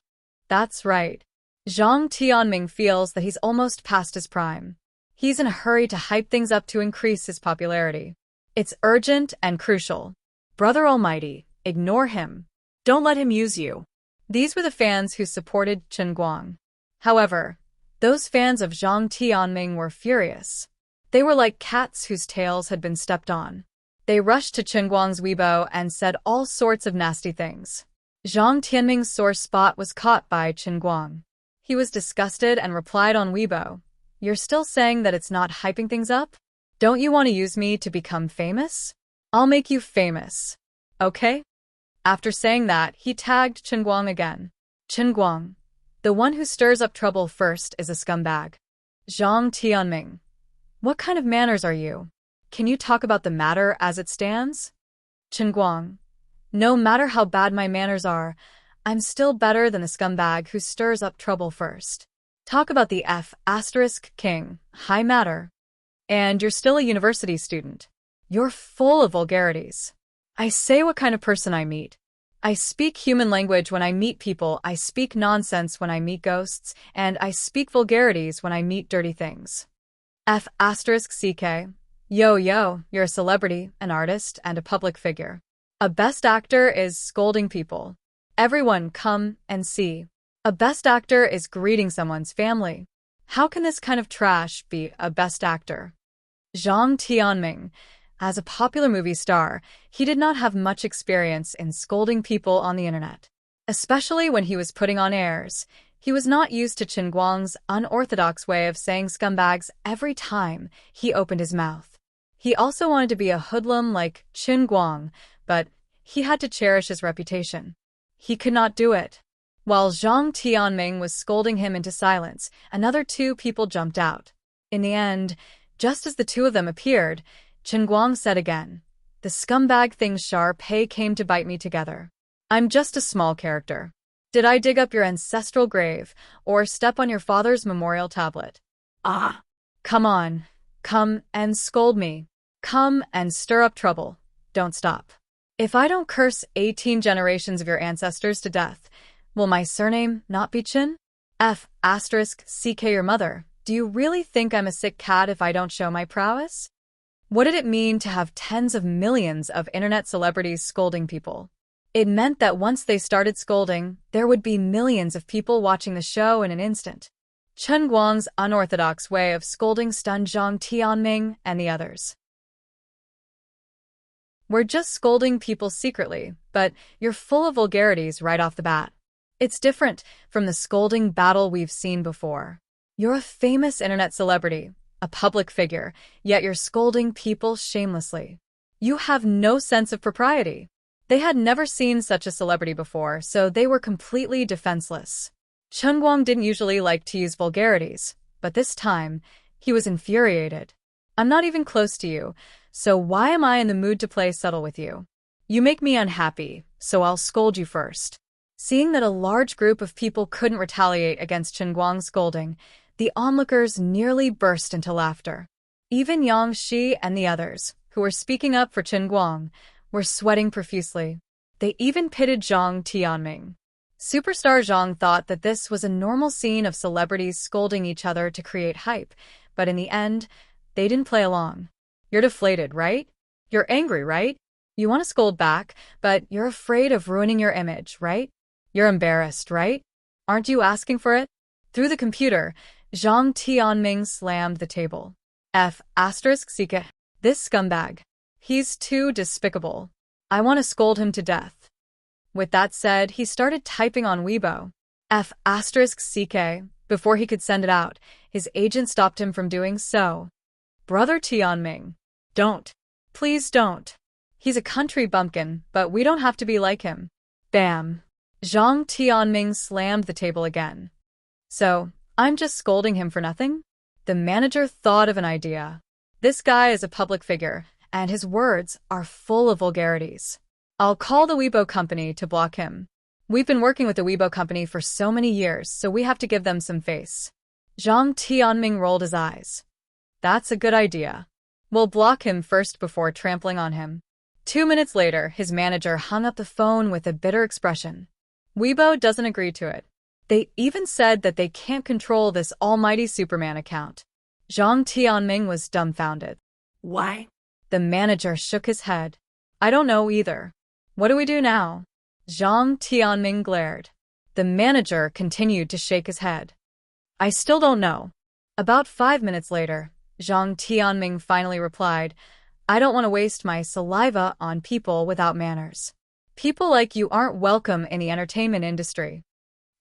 That's right. Zhang Tianming feels that he's almost past his prime. He's in a hurry to hype things up to increase his popularity. It's urgent and crucial. Brother Almighty, ignore him. Don't let him use you. These were the fans who supported Chen Guang. However, those fans of Zhang Tianming were furious. They were like cats whose tails had been stepped on. They rushed to Chen Guang's Weibo and said all sorts of nasty things. Zhang Tianming's sore spot was caught by Chen Guang. He was disgusted and replied on Weibo, "You're still saying that it's not hyping things up? Don't you want to use me to become famous? I'll make you famous. Okay? After saying that, he tagged Chen Guang again. Chen Guang, the one who stirs up trouble first is a scumbag. Zhang Tianming, what kind of manners are you? Can you talk about the matter as it stands? Chen Guang, no matter how bad my manners are, I'm still better than the scumbag who stirs up trouble first. Talk about the F***king, high matter. And you're still a university student. You're full of vulgarities. I say what kind of person I meet. I speak human language when I meet people, I speak nonsense when I meet ghosts, and I speak vulgarities when I meet dirty things. F***ck. Yo, you're a celebrity, an artist, and a public figure. A best actor is scolding people. Everyone come and see. A best actor is greeting someone's family. How can this kind of trash be a best actor? Zhang Tianming. As a popular movie star, he did not have much experience in scolding people on the internet. Especially when he was putting on airs, he was not used to Chen Guang's unorthodox way of saying scumbags every time he opened his mouth. He also wanted to be a hoodlum like Chen Guang, but he had to cherish his reputation. He could not do it. While Zhang Tianming was scolding him into silence, another two people jumped out. In the end, just as the two of them appeared, Chen Guang said again, "The scumbag things Shar-Pei came to bite me together. I'm just a small character. Did I dig up your ancestral grave or step on your father's memorial tablet? Ah! Come on, come and scold me. Come and stir up trouble. Don't stop. If I don't curse 18 generations of your ancestors to death, will my surname not be Chen? F***ck your mother. Do you really think I'm a sick cat if I don't show my prowess?" What did it mean to have tens of millions of internet celebrities scolding people? It meant that once they started scolding, there would be millions of people watching the show in an instant. Chen Guang's unorthodox way of scolding stunned Zhang Tianming and the others. We're just scolding people secretly, but you're full of vulgarities right off the bat. It's different from the scolding battle we've seen before. You're a famous internet celebrity, a public figure, yet you're scolding people shamelessly. You have no sense of propriety. They had never seen such a celebrity before, so they were completely defenseless. Chen Guang didn't usually like to use vulgarities, but this time, he was infuriated. I'm not even close to you, so why am I in the mood to play subtle with you? You make me unhappy, so I'll scold you first. Seeing that a large group of people couldn't retaliate against Chen Guang's scolding, the onlookers nearly burst into laughter. Even Yang Shi and the others, who were speaking up for Chen Guang, were sweating profusely. They even pitted Zhang Tianming. Superstar Zhang thought that this was a normal scene of celebrities scolding each other to create hype, but in the end, they didn't play along. You're deflated, right? You're angry, right? You want to scold back, but you're afraid of ruining your image, right? You're embarrassed, right? Aren't you asking for it? Through the computer, Zhang Tianming slammed the table. F***ck. This scumbag. He's too despicable. I want to scold him to death. With that said, he started typing on Weibo. F***ck. Before he could send it out, his agent stopped him from doing so. Brother Tianming. Don't. Please don't. He's a country bumpkin, but we don't have to be like him. Bam. Zhang Tianming slammed the table again. So, I'm just scolding him for nothing? The manager thought of an idea. This guy is a public figure, and his words are full of vulgarities. I'll call the Weibo company to block him. We've been working with the Weibo company for so many years, so we have to give them some face. Zhang Tianming rolled his eyes. That's a good idea. We'll block him first before trampling on him. 2 minutes later, his manager hung up the phone with a bitter expression. Weibo doesn't agree to it. They even said that they can't control this almighty Superman account. Zhang Tianming was dumbfounded. Why? The manager shook his head. I don't know either. What do we do now? Zhang Tianming glared. The manager continued to shake his head. I still don't know. About 5 minutes later, Zhang Tianming finally replied, I don't want to waste my saliva on people without manners. People like you aren't welcome in the entertainment industry.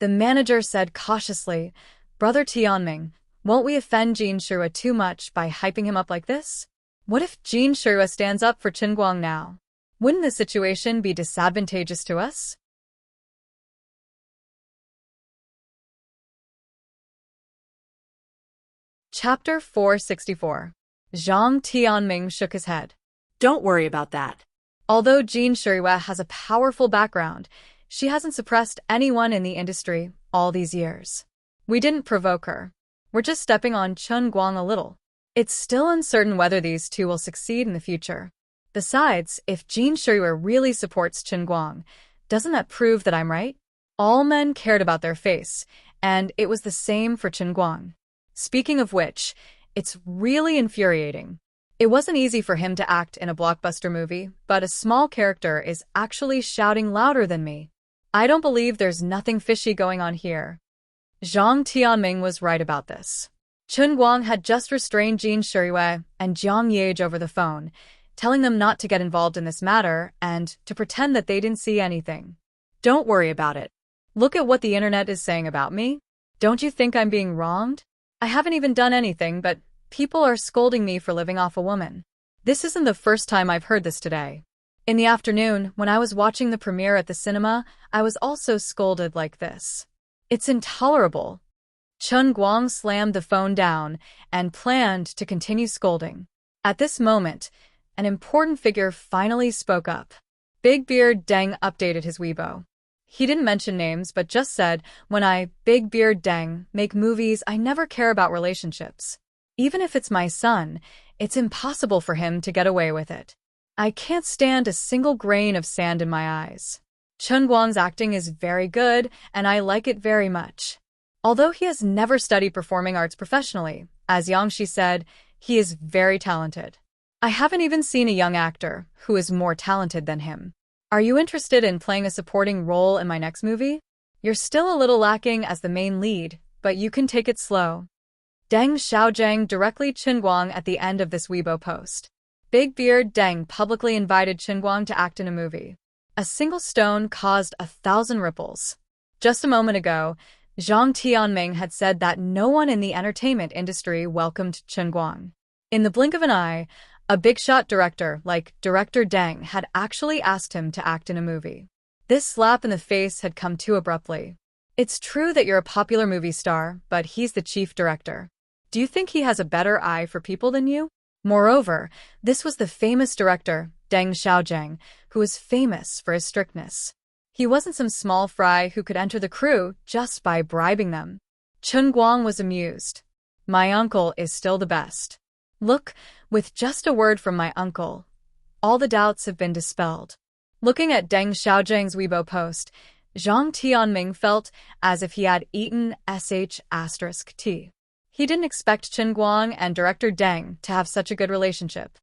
The manager said cautiously, Brother Tianming, won't we offend Jin Shua too much by hyping him up like this? What if Jin Shirua stands up for Chen Guang now? Wouldn't the situation be disadvantageous to us? Chapter 464. Zhang Tianming shook his head. Don't worry about that. Although Jin Shirua has a powerful background, she hasn't suppressed anyone in the industry all these years. We didn't provoke her. We're just stepping on Chen Guang a little. It's still uncertain whether these two will succeed in the future. Besides, if Jin Shirua really supports Chen Guang, doesn't that prove that I'm right? All men cared about their face, and it was the same for Chen Guang. Speaking of which, it's really infuriating. It wasn't easy for him to act in a blockbuster movie, but a small character is actually shouting louder than me. I don't believe there's nothing fishy going on here. Zhang Tianming was right about this. Chen Guang had just restrained Jin Shirui and Jiang Yage over the phone, telling them not to get involved in this matter and to pretend that they didn't see anything. Don't worry about it. Look at what the internet is saying about me. Don't you think I'm being wronged? I haven't even done anything, but people are scolding me for living off a woman. This isn't the first time I've heard this today. In the afternoon, when I was watching the premiere at the cinema, I was also scolded like this. It's intolerable. Chen Guang slammed the phone down and planned to continue scolding. At this moment, an important figure finally spoke up. Big Beard Deng updated his Weibo. He didn't mention names, but just said, when I, Big Beard Deng, make movies, I never care about relationships. Even if it's my son, it's impossible for him to get away with it. I can't stand a single grain of sand in my eyes. Chen Guang's acting is very good, and I like it very much. Although he has never studied performing arts professionally, as Yang Shi said, he is very talented. I haven't even seen a young actor who is more talented than him. Are you interested in playing a supporting role in my next movie? You're still a little lacking as the main lead, but you can take it slow. Deng Xiaozhang directly Chen Guang at the end of this Weibo post. Big Beard Deng publicly invited Chen Guang to act in a movie. A single stone caused 1,000 ripples. Just a moment ago, Zhang Tianming had said that no one in the entertainment industry welcomed Chen Guang. In the blink of an eye, a big-shot director like Director Deng had actually asked him to act in a movie. This slap in the face had come too abruptly. It's true that you're a popular movie star, but he's the chief director. Do you think he has a better eye for people than you? Moreover, this was the famous director, Deng Xiaozhang, who was famous for his strictness. He wasn't some small fry who could enter the crew just by bribing them. Chen Guang was amused. My uncle is still the best. Look, with just a word from my uncle, all the doubts have been dispelled. Looking at Deng Xiaozhang's Weibo post, Zhang Tianming felt as if he had eaten **T. He didn't expect Chen Guang and director Deng to have such a good relationship.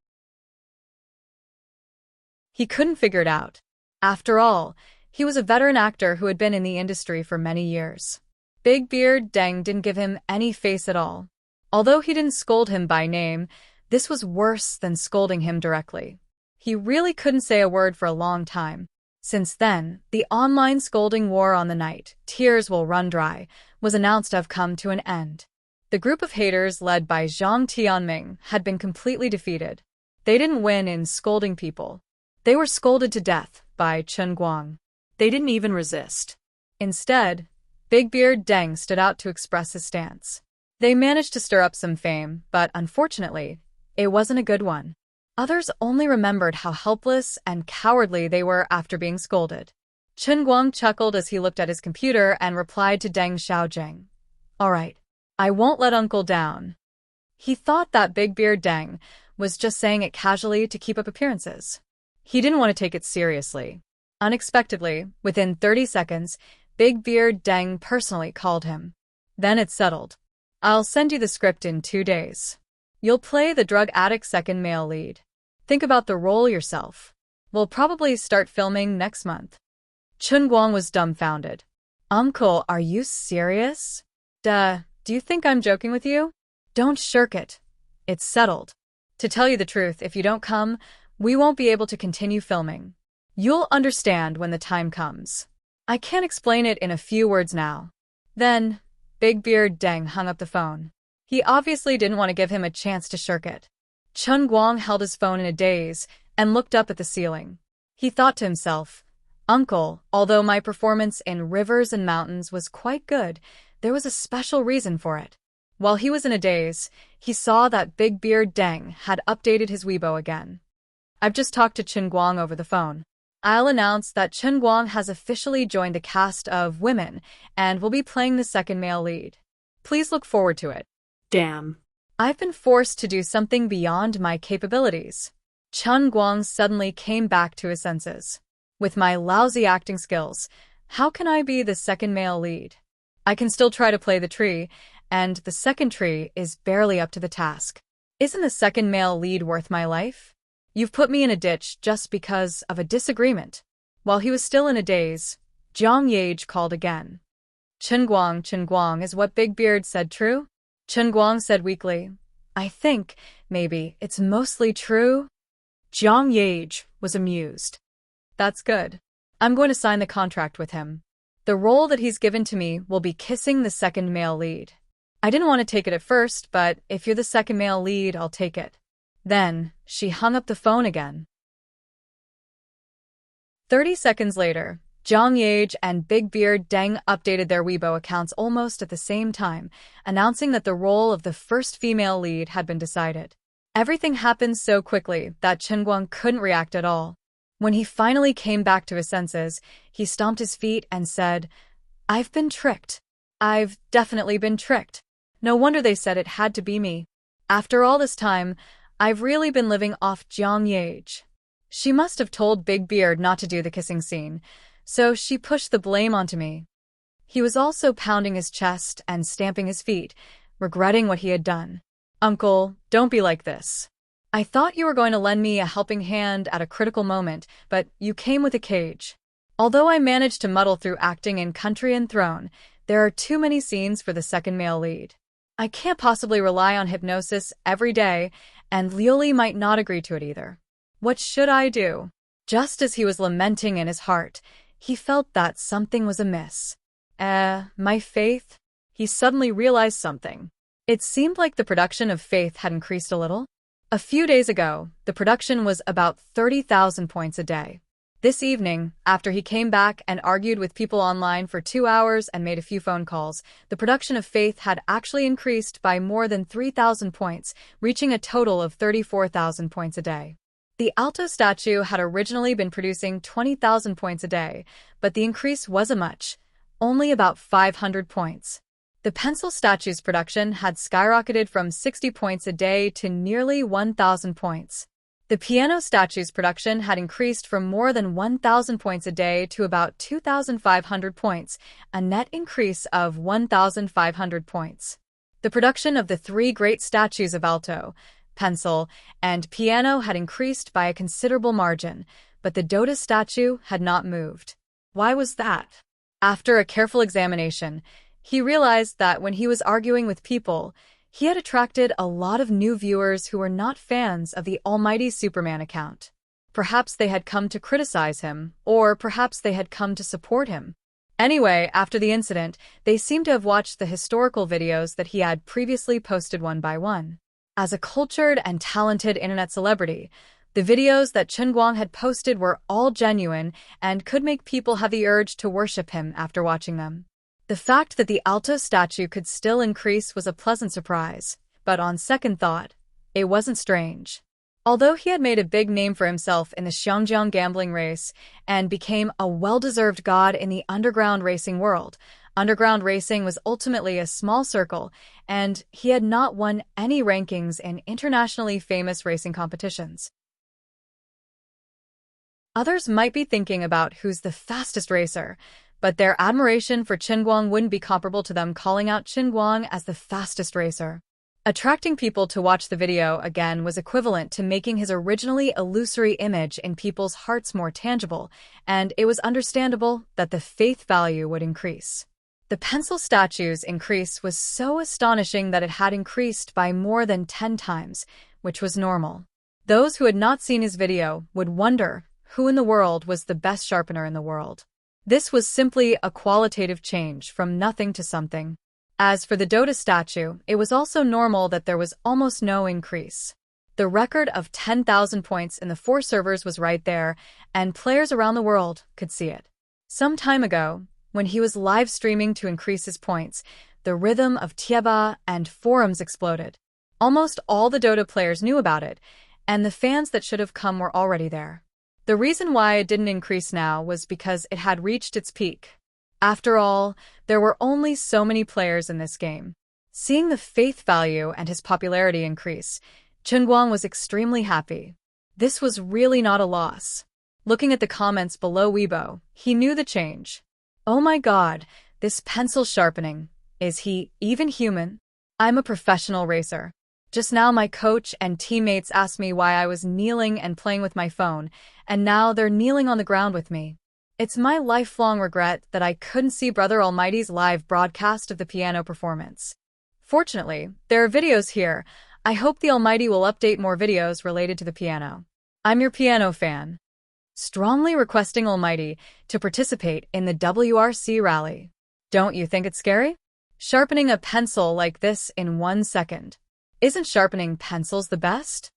He couldn't figure it out. After all, he was a veteran actor who had been in the industry for many years. Big Beard Deng didn't give him any face at all. Although he didn't scold him by name, this was worse than scolding him directly. He really couldn't say a word for a long time. Since then, the online scolding war on the night, Tears Will Run Dry, was announced to have come to an end. The group of haters led by Zhang Tianming had been completely defeated. They didn't win in scolding people. They were scolded to death by Chen Guang. They didn't even resist. Instead, Big Beard Deng stood out to express his stance. They managed to stir up some fame, but unfortunately, it wasn't a good one. Others only remembered how helpless and cowardly they were after being scolded. Chen Guang chuckled as he looked at his computer and replied to Deng Xiaozhang. All right, I won't let Uncle down. He thought that Big Beard Deng was just saying it casually to keep up appearances. He didn't want to take it seriously. Unexpectedly, within 30 seconds, Big Beard Deng personally called him. Then it settled. I'll send you the script in 2 days. You'll play the drug addict second male lead. Think about the role yourself. We'll probably start filming next month. Chen Guang was dumbfounded. Uncle, are you serious? Do you think I'm joking with you? Don't shirk it. It's settled. To tell you the truth, if you don't come, we won't be able to continue filming. You'll understand when the time comes. I can't explain it in a few words now. Then, Big Beard Deng hung up the phone. He obviously didn't want to give him a chance to shirk it. Chen Guang held his phone in a daze and looked up at the ceiling. He thought to himself, "Uncle, although my performance in rivers and mountains was quite good, there was a special reason for it." While he was in a daze, he saw that Big Beard Deng had updated his Weibo again. "I've just talked to Chen Guang over the phone. I'll announce that Chen Guang has officially joined the cast of Women and will be playing the second male lead. Please look forward to it." Damn. "I've been forced to do something beyond my capabilities." Chen Guang suddenly came back to his senses. "With my lousy acting skills, how can I be the second male lead? I can still try to play the tree, and the second tree is barely up to the task. Isn't the second male lead worth my life? You've put me in a ditch just because of a disagreement." While he was still in a daze, Jiang Yage called again. Chen Guang, is what Big Beard said true?" Chen Guang said weakly, "I think, maybe, it's mostly true." Jiang Yage was amused. "That's good. I'm going to sign the contract with him. The role that he's given to me will be kissing the second male lead. I didn't want to take it at first, but if you're the second male lead, I'll take it." Then, she hung up the phone again. 30 seconds later, Jiang Yage and Big Beard Deng updated their Weibo accounts almost at the same time, announcing that the role of the first female lead had been decided. Everything happened so quickly that Chen Guang couldn't react at all. When he finally came back to his senses, he stomped his feet and said, "I've been tricked. I've definitely been tricked. No wonder they said it had to be me. After all this time, I've really been living off Jiang Yage. She must have told Big Beard not to do the kissing scene, so she pushed the blame onto me." He was also pounding his chest and stamping his feet, regretting what he had done. "Uncle, don't be like this. I thought you were going to lend me a helping hand at a critical moment, but you came with a cage. Although I managed to muddle through acting in Country and Throne, there are too many scenes for the second male lead. I can't possibly rely on hypnosis every day, and Lioli might not agree to it either. What should I do?" Just as he was lamenting in his heart, he felt that something was amiss. My Faith? He suddenly realized something. It seemed like the production of Faith had increased a little. A few days ago, the production was about 30,000 points a day. This evening, after he came back and argued with people online for 2 hours and made a few phone calls, the production of Faith had actually increased by more than 3,000 points, reaching a total of 34,000 points a day. The Alto statue had originally been producing 20,000 points a day, but the increase wasn't much, only about 500 points. The pencil statue's production had skyrocketed from 60 points a day to nearly 1,000 points. The piano statue's production had increased from more than 1,000 points a day to about 2,500 points, a net increase of 1,500 points. The production of the three great statues of alto, pencil, and piano had increased by a considerable margin, but the Dota statue had not moved. Why was that? After a careful examination, he realized that when he was arguing with people, he had attracted a lot of new viewers who were not fans of the Almighty Superman account. Perhaps they had come to criticize him, or perhaps they had come to support him. Anyway, after the incident, they seemed to have watched the historical videos that he had previously posted one by one. As a cultured and talented internet celebrity, the videos that Chen Guang had posted were all genuine and could make people have the urge to worship him after watching them. The fact that the Alto statue could still increase was a pleasant surprise, but on second thought, it wasn't strange. Although he had made a big name for himself in the Xiangjiang gambling race and became a well-deserved god in the underground racing world, underground racing was ultimately a small circle, and he had not won any rankings in internationally famous racing competitions. Others might be thinking about who's the fastest racer, but their admiration for Chen Guang wouldn't be comparable to them calling out Chen Guang as the fastest racer. Attracting people to watch the video again was equivalent to making his originally illusory image in people's hearts more tangible, and it was understandable that the faith value would increase. The pencil statue's increase was so astonishing that it had increased by more than 10 times, which was normal. Those who had not seen his video would wonder who in the world was the best sharpener in the world. This was simply a qualitative change from nothing to something. As for the Dota statue, it was also normal that there was almost no increase. The record of 10,000 points in the 4 servers was right there, and players around the world could see it. Some time ago, when he was live streaming to increase his points, the rhythm of Tieba and forums exploded. Almost all the Dota players knew about it, and the fans that should have come were already there. The reason why it didn't increase now was because it had reached its peak. After all, there were only so many players in this game. Seeing the faith value and his popularity increase, Chunguang was extremely happy. This was really not a loss. Looking at the comments below Weibo, he knew the change. Oh my god, this pencil sharpening. Is he even human? I'm a professional racer. Just now my coach and teammates asked me why I was kneeling and playing with my phone, and now they're kneeling on the ground with me. It's my lifelong regret that I couldn't see Brother Almighty's live broadcast of the piano performance. Fortunately, there are videos here. I hope the Almighty will update more videos related to the piano. I'm your piano fan. Strongly requesting Almighty to participate in the WRC rally. Don't you think it's scary? Sharpening a pencil like this in 1 second. Isn't sharpening pencils the best?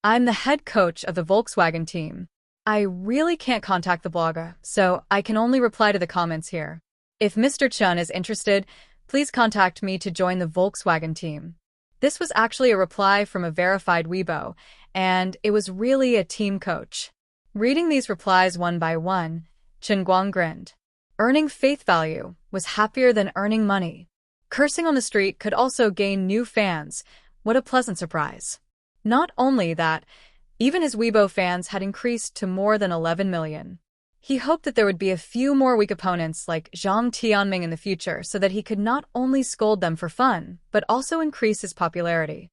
I'm the head coach of the Volkswagen team. I really can't contact the blogger, so I can only reply to the comments here. If Mr. Chun is interested, please contact me to join the Volkswagen team. This was actually a reply from a verified Weibo, and it was really a team coach. Reading these replies one by one, Chunguang grinned. Earning faith value was happier than earning money. Cursing on the street could also gain new fans. What a pleasant surprise. Not only that, even his Weibo fans had increased to more than 11 million. He hoped that there would be a few more weak opponents like Zhang Tianming in the future so that he could not only scold them for fun, but also increase his popularity.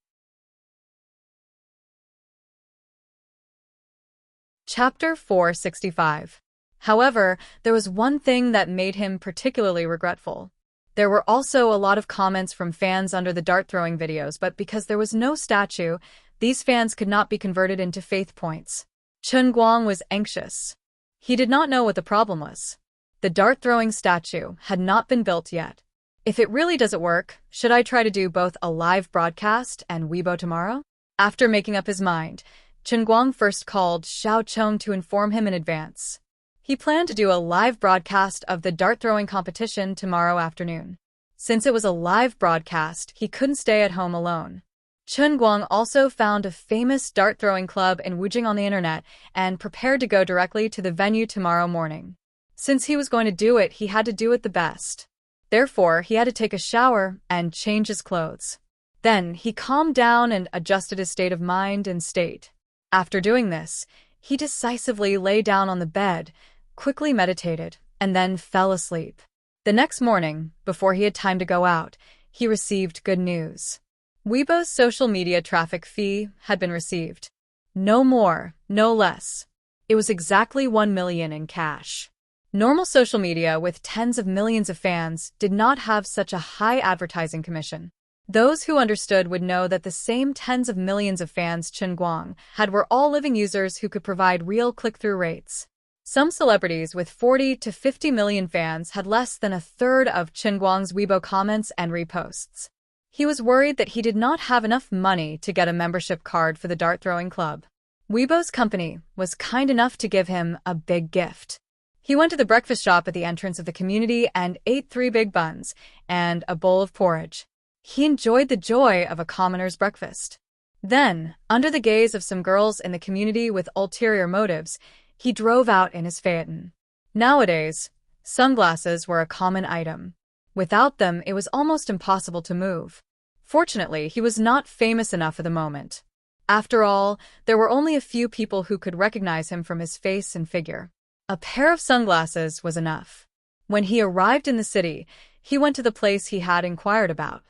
Chapter 465. However, there was one thing that made him particularly regretful. There were also a lot of comments from fans under the dart-throwing videos, but because there was no statue, these fans could not be converted into faith points. Chunguang was anxious. He did not know what the problem was. The dart-throwing statue had not been built yet. If it really doesn't work, should I try to do both a live broadcast and Weibo tomorrow? After making up his mind, Chunguang first called Xiao Chong to inform him in advance. He planned to do a live broadcast of the dart-throwing competition tomorrow afternoon. Since it was a live broadcast, he couldn't stay at home alone. Chunguang also found a famous dart-throwing club in Wujing on the internet and prepared to go directly to the venue tomorrow morning. Since he was going to do it, he had to do it the best. Therefore, he had to take a shower and change his clothes. Then, he calmed down and adjusted his state of mind and state. After doing this, he decisively lay down on the bed, quickly meditated, and then fell asleep. The next morning, before he had time to go out, he received good news. Weibo's social media traffic fee had been received. No more, no less. It was exactly 1 million in cash. Normal social media with tens of millions of fans did not have such a high advertising commission. Those who understood would know that the same tens of millions of fans Chunguang had were all living users who could provide real click-through rates. Some celebrities with 40 to 50 million fans had less than a third of Chunguang's Weibo comments and reposts. He was worried that he did not have enough money to get a membership card for the dart-throwing club. Weibo's company was kind enough to give him a big gift. He went to the breakfast shop at the entrance of the community and ate 3 big buns and a bowl of porridge. He enjoyed the joy of a commoner's breakfast. Then, under the gaze of some girls in the community with ulterior motives, he drove out in his phaeton. Nowadays, sunglasses were a common item. Without them, it was almost impossible to move. Fortunately, he was not famous enough at the moment. After all, there were only a few people who could recognize him from his face and figure. A pair of sunglasses was enough. When he arrived in the city, he went to the place he had inquired about.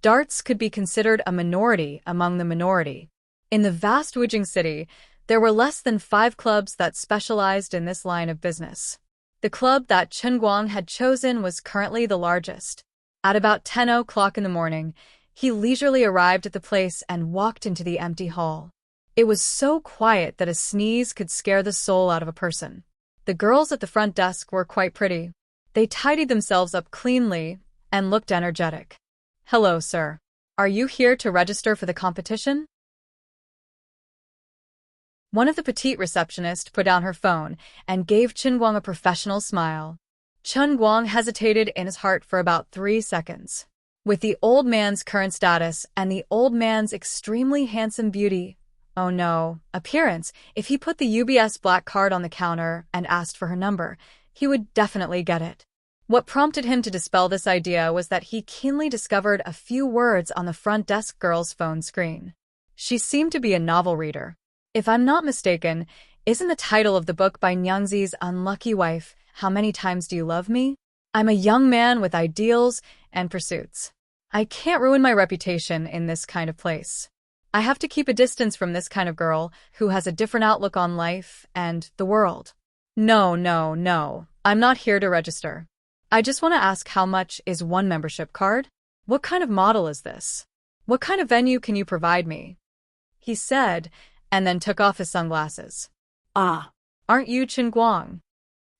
Darts could be considered a minority among the minority. In the vast Wujing city, there were less than 5 clubs that specialized in this line of business. The club that Chunguang had chosen was currently the largest. At about 10 o'clock in the morning, he leisurely arrived at the place and walked into the empty hall. It was so quiet that a sneeze could scare the soul out of a person. The girls at the front desk were quite pretty. They tidied themselves up cleanly and looked energetic. "Hello, sir. Are you here to register for the competition?" One of the petite receptionists put down her phone and gave Chen Guang a professional smile. Chen Guang hesitated in his heart for about 3 seconds. With the old man's current status and the old man's extremely handsome beauty, oh no, appearance, if he put the UBS black card on the counter and asked for her number, he would definitely get it. What prompted him to dispel this idea was that he keenly discovered a few words on the front desk girl's phone screen. She seemed to be a novel reader. If I'm not mistaken, isn't the title of the book by Nyangzi's unlucky wife, How Many Times Do You Love Me? I'm a young man with ideals and pursuits. I can't ruin my reputation in this kind of place. I have to keep a distance from this kind of girl who has a different outlook on life and the world. No. I'm not here to register. I just want to ask, how much is one membership card? What kind of model is this? What kind of venue can you provide me? He said, and then took off his sunglasses. Ah, Aren't you Chen Guang?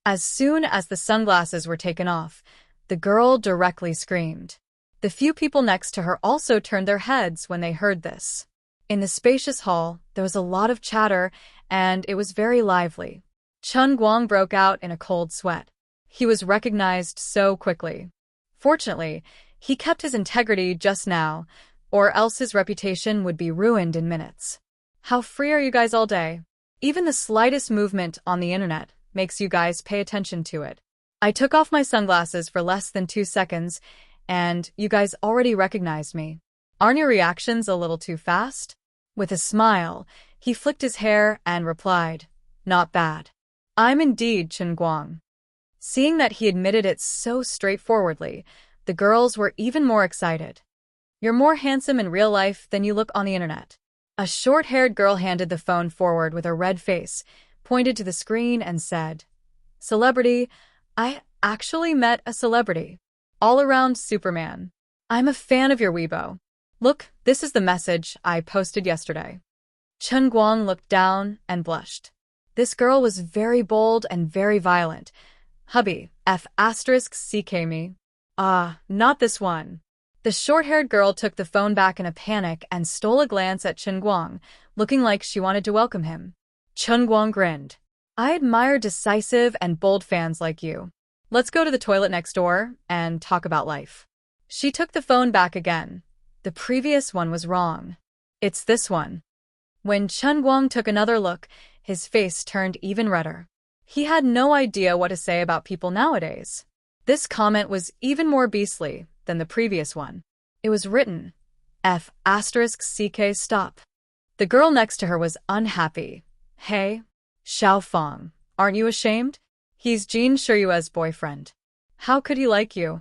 As soon as the sunglasses were taken off, the girl directly screamed. The few people next to her also turned their heads when they heard this. In the spacious hall, there was a lot of chatter, and it was very lively. Chen Guang broke out in a cold sweat. He was recognized so quickly. Fortunately, he kept his integrity just now, or else his reputation would be ruined in minutes. How free are you guys all day? Even the slightest movement on the internet makes you guys pay attention to it. I took off my sunglasses for less than 2 seconds, and you guys already recognized me. Aren't your reactions a little too fast? With a smile, he flicked his hair and replied, Not bad. I'm indeed Chen Guang. Seeing that he admitted it so straightforwardly, the girls were even more excited. You're more handsome in real life than you look on the internet. A short-haired girl handed the phone forward with a red face, pointed to the screen and said, Celebrity, I actually met a celebrity. All-around Superman. I'm a fan of your Weibo. Look, this is the message I posted yesterday. Chen Guang looked down and blushed. This girl was very bold and very violent. Hubby, F***ck me. Ah, not this one. The short-haired girl took the phone back in a panic and stole a glance at Chen Guang, looking like she wanted to welcome him. Chen Guang grinned. I admire decisive and bold fans like you. Let's go to the toilet next door and talk about life. She took the phone back again. The previous one was wrong. It's this one. When Chen Guang took another look, his face turned even redder. He had no idea what to say about people nowadays. This comment was even more beastly than the previous one. It was written, F***ck stop. The girl next to her was unhappy. Hey, Xiaofang, aren't you ashamed? He's Jin Shiyue's boyfriend. How could he like you?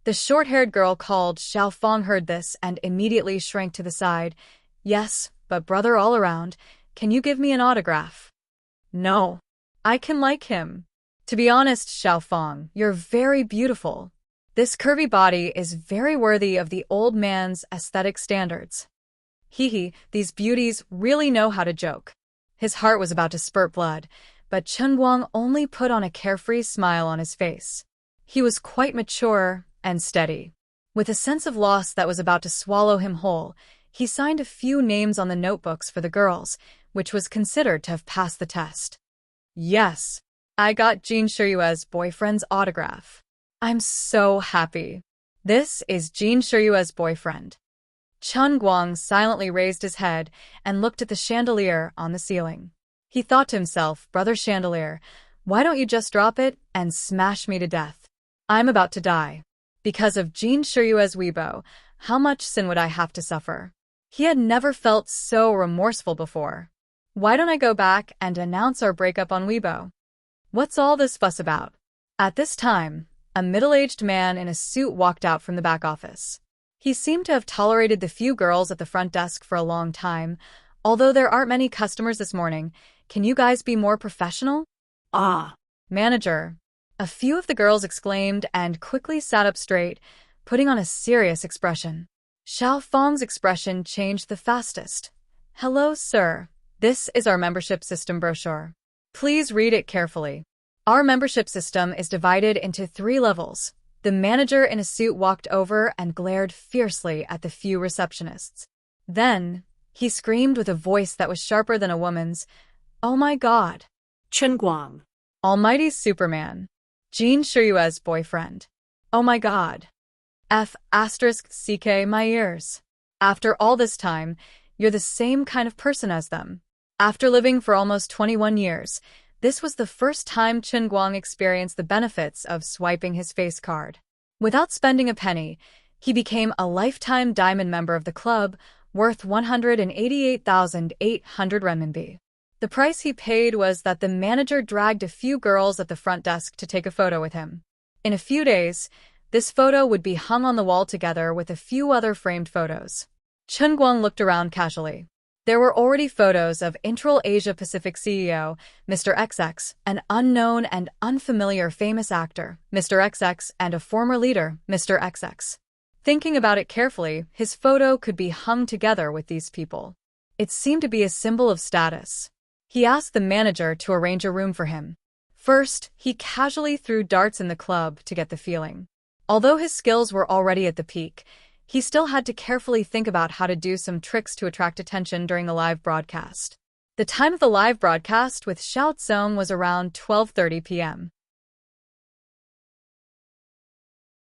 The short-haired girl called Xiaofang heard this and immediately shrank to the side. Yes, but brother all around, can you give me an autograph? No. I can like him. To be honest, Xiaofang, you're very beautiful. This curvy body is very worthy of the old man's aesthetic standards. Hee, these beauties really know how to joke. His heart was about to spurt blood, but Chen Guang only put on a carefree smile on his face. He was quite mature and steady. With a sense of loss that was about to swallow him whole, he signed a few names on the notebooks for the girls, which was considered to have passed the test. Yes, I got Jin Shiyue's boyfriend's autograph. I'm so happy. This is Jin Shiyue's boyfriend. Chen Guang silently raised his head and looked at the chandelier on the ceiling. He thought to himself, Brother Chandelier, why don't you just drop it and smash me to death? I'm about to die. Because of Jin Shiyue's Weibo, how much sin would I have to suffer? He had never felt so remorseful before. Why don't I go back and announce our breakup on Weibo? What's all this fuss about? At this time, a middle-aged man in a suit walked out from the back office. He seemed to have tolerated the few girls at the front desk for a long time. Although there aren't many customers this morning, can you guys be more professional? Ah, Manager. A few of the girls exclaimed and quickly sat up straight, putting on a serious expression. Xiaofang's expression changed the fastest. Hello, sir. This is our membership system brochure. Please read it carefully. Our membership system is divided into 3 levels. The manager in a suit walked over and glared fiercely at the few receptionists. Then, He screamed with a voice that was sharper than a woman's. "Oh my God. Chen Guang. Almighty Superman. Jean Shuyue's boyfriend. Oh my God. CK my ears. After all this time, you're the same kind of person as them." After living for almost 21 years, this was the first time Chen Guang experienced the benefits of swiping his face card. Without spending a penny, he became a lifetime diamond member of the club, worth 188,800 renminbi. The price he paid was that the manager dragged a few girls at the front desk to take a photo with him. In a few days, this photo would be hung on the wall together with a few other framed photos. Chen Guang looked around casually. There were already photos of Intral Asia Pacific CEO, Mr. XX, an unknown and unfamiliar famous actor, Mr. XX, and a former leader, Mr. XX. Thinking about it carefully, his photo could be hung together with these people. It seemed to be a symbol of status. He asked the manager to arrange a room for him. First, he casually threw darts in the club to get the feeling. Although his skills were already at the peak, he still had to carefully think about how to do some tricks to attract attention during the live broadcast. The time of the live broadcast with Xiao Tsong was around 12:30 p.m.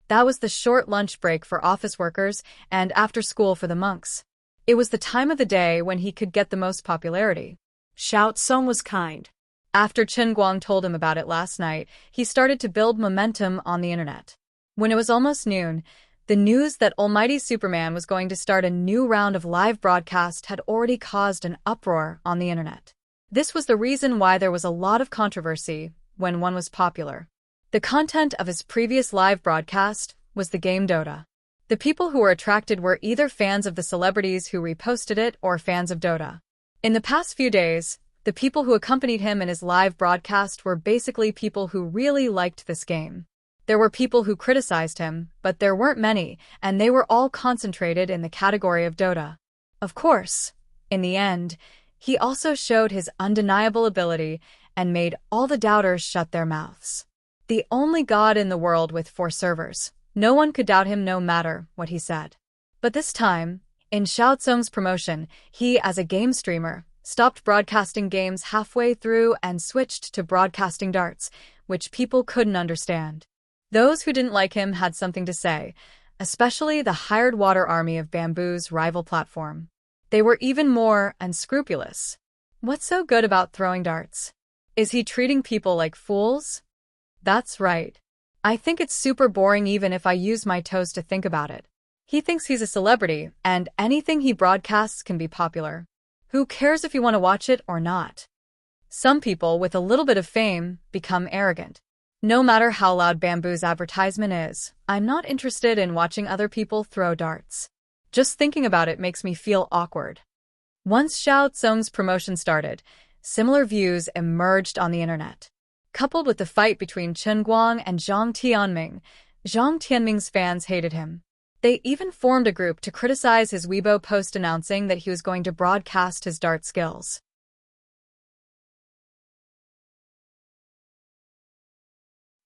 That was the short lunch break for office workers and after school for the monks. It was the time of the day when he could get the most popularity. Xiao Tsong was kind. After Chen Guang told him about it last night, he started to build momentum on the internet. When it was almost noon, the news that Almighty Superman was going to start a new round of live broadcast had already caused an uproar on the internet. This was the reason why there was a lot of controversy when one was popular. The content of his previous live broadcast was the game Dota. The people who were attracted were either fans of the celebrities who reposted it or fans of Dota. In the past few days, the people who accompanied him in his live broadcast were basically people who really liked this game. There were people who criticized him, but there weren't many, and they were all concentrated in the category of Dota. Of course, in the end, he also showed his undeniable ability and made all the doubters shut their mouths. The only god in the world with 4 servers. No one could doubt him no matter what he said. But this time, in Xiao Tsong's promotion, he, as a game streamer, stopped broadcasting games halfway through and switched to broadcasting darts, which people couldn't understand. Those who didn't like him had something to say, especially the hired water army of Bamboo's rival platform. They were even more unscrupulous. What's so good about throwing darts? Is he treating people like fools? That's right. I think it's super boring even if I use my toes to think about it. He thinks he's a celebrity, and anything he broadcasts can be popular. Who cares if you want to watch it or not? Some people with a little bit of fame become arrogant. No matter how loud Bamboo's advertisement is, I'm not interested in watching other people throw darts. Just thinking about it makes me feel awkward. Once Xiao Tsong's promotion started, similar views emerged on the internet. Coupled with the fight between Chen Guang and Zhang Tianming's fans hated him. They even formed a group to criticize his Weibo post announcing that he was going to broadcast his dart skills.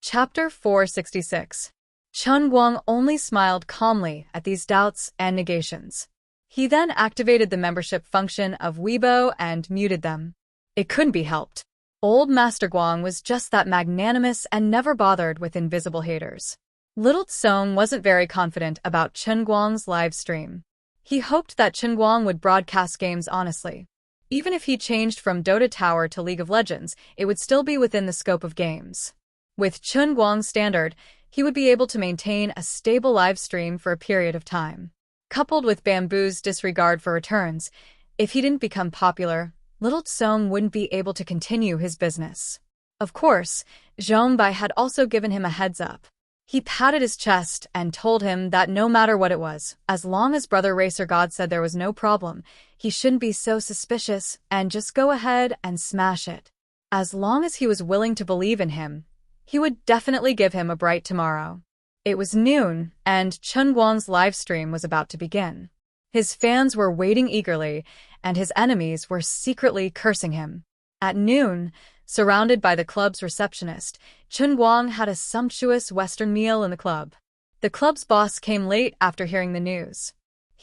Chapter 466. Chen Guang only smiled calmly at these doubts and negations. He then activated the membership function of Weibo and muted them. It couldn't be helped. Old Master Guang was just that magnanimous and never bothered with invisible haters. Little Tsong wasn't very confident about Chen Guang's live stream. He hoped that Chen Guang would broadcast games honestly. Even if he changed from Dota Tower to League of Legends, it would still be within the scope of games. With Chen Guang's standard, he would be able to maintain a stable live stream for a period of time. Coupled with Bamboo's disregard for returns, if he didn't become popular, Little Tsong wouldn't be able to continue his business. Of course, Zhong Bai had also given him a heads up. He patted his chest and told him that no matter what it was, as long as Brother Racer God said there was no problem, he shouldn't be so suspicious and just go ahead and smash it. As long as he was willing to believe in him, he would definitely give him a bright tomorrow. It was noon, and Chen Guang's live stream was about to begin. His fans were waiting eagerly, and his enemies were secretly cursing him. At noon, surrounded by the club's receptionist, Chen Guang had a sumptuous Western meal in the club. The club's boss came late after hearing the news.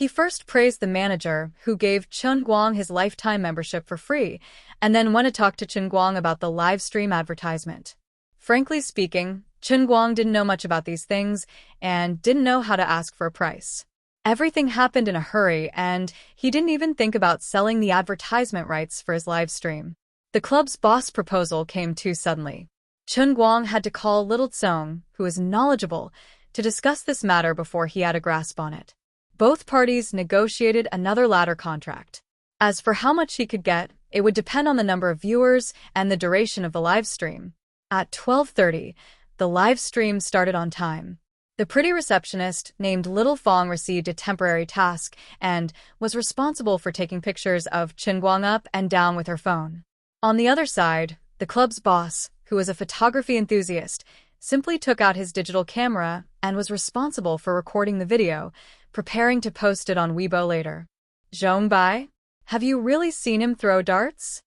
He first praised the manager, who gave Chen Guang his lifetime membership for free, and then went to talk to Chen Guang about the live stream advertisement. Frankly speaking, Chen Guang didn't know much about these things and didn't know how to ask for a price. Everything happened in a hurry, and he didn't even think about selling the advertisement rights for his live stream. The club's boss proposal came too suddenly. Chen Guang had to call Little Tsong, who was knowledgeable, to discuss this matter before he had a grasp on it. Both parties negotiated another latter contract. As for how much he could get, it would depend on the number of viewers and the duration of the live stream. At 12:30, the live stream started on time. The pretty receptionist named Little Fong received a temporary task and was responsible for taking pictures of Chen Guang up and down with her phone. On the other side, the club's boss, who was a photography enthusiast, simply took out his digital camera and was responsible for recording the video, preparing to post it on Weibo later. Zhong Bai? Have you really seen him throw darts?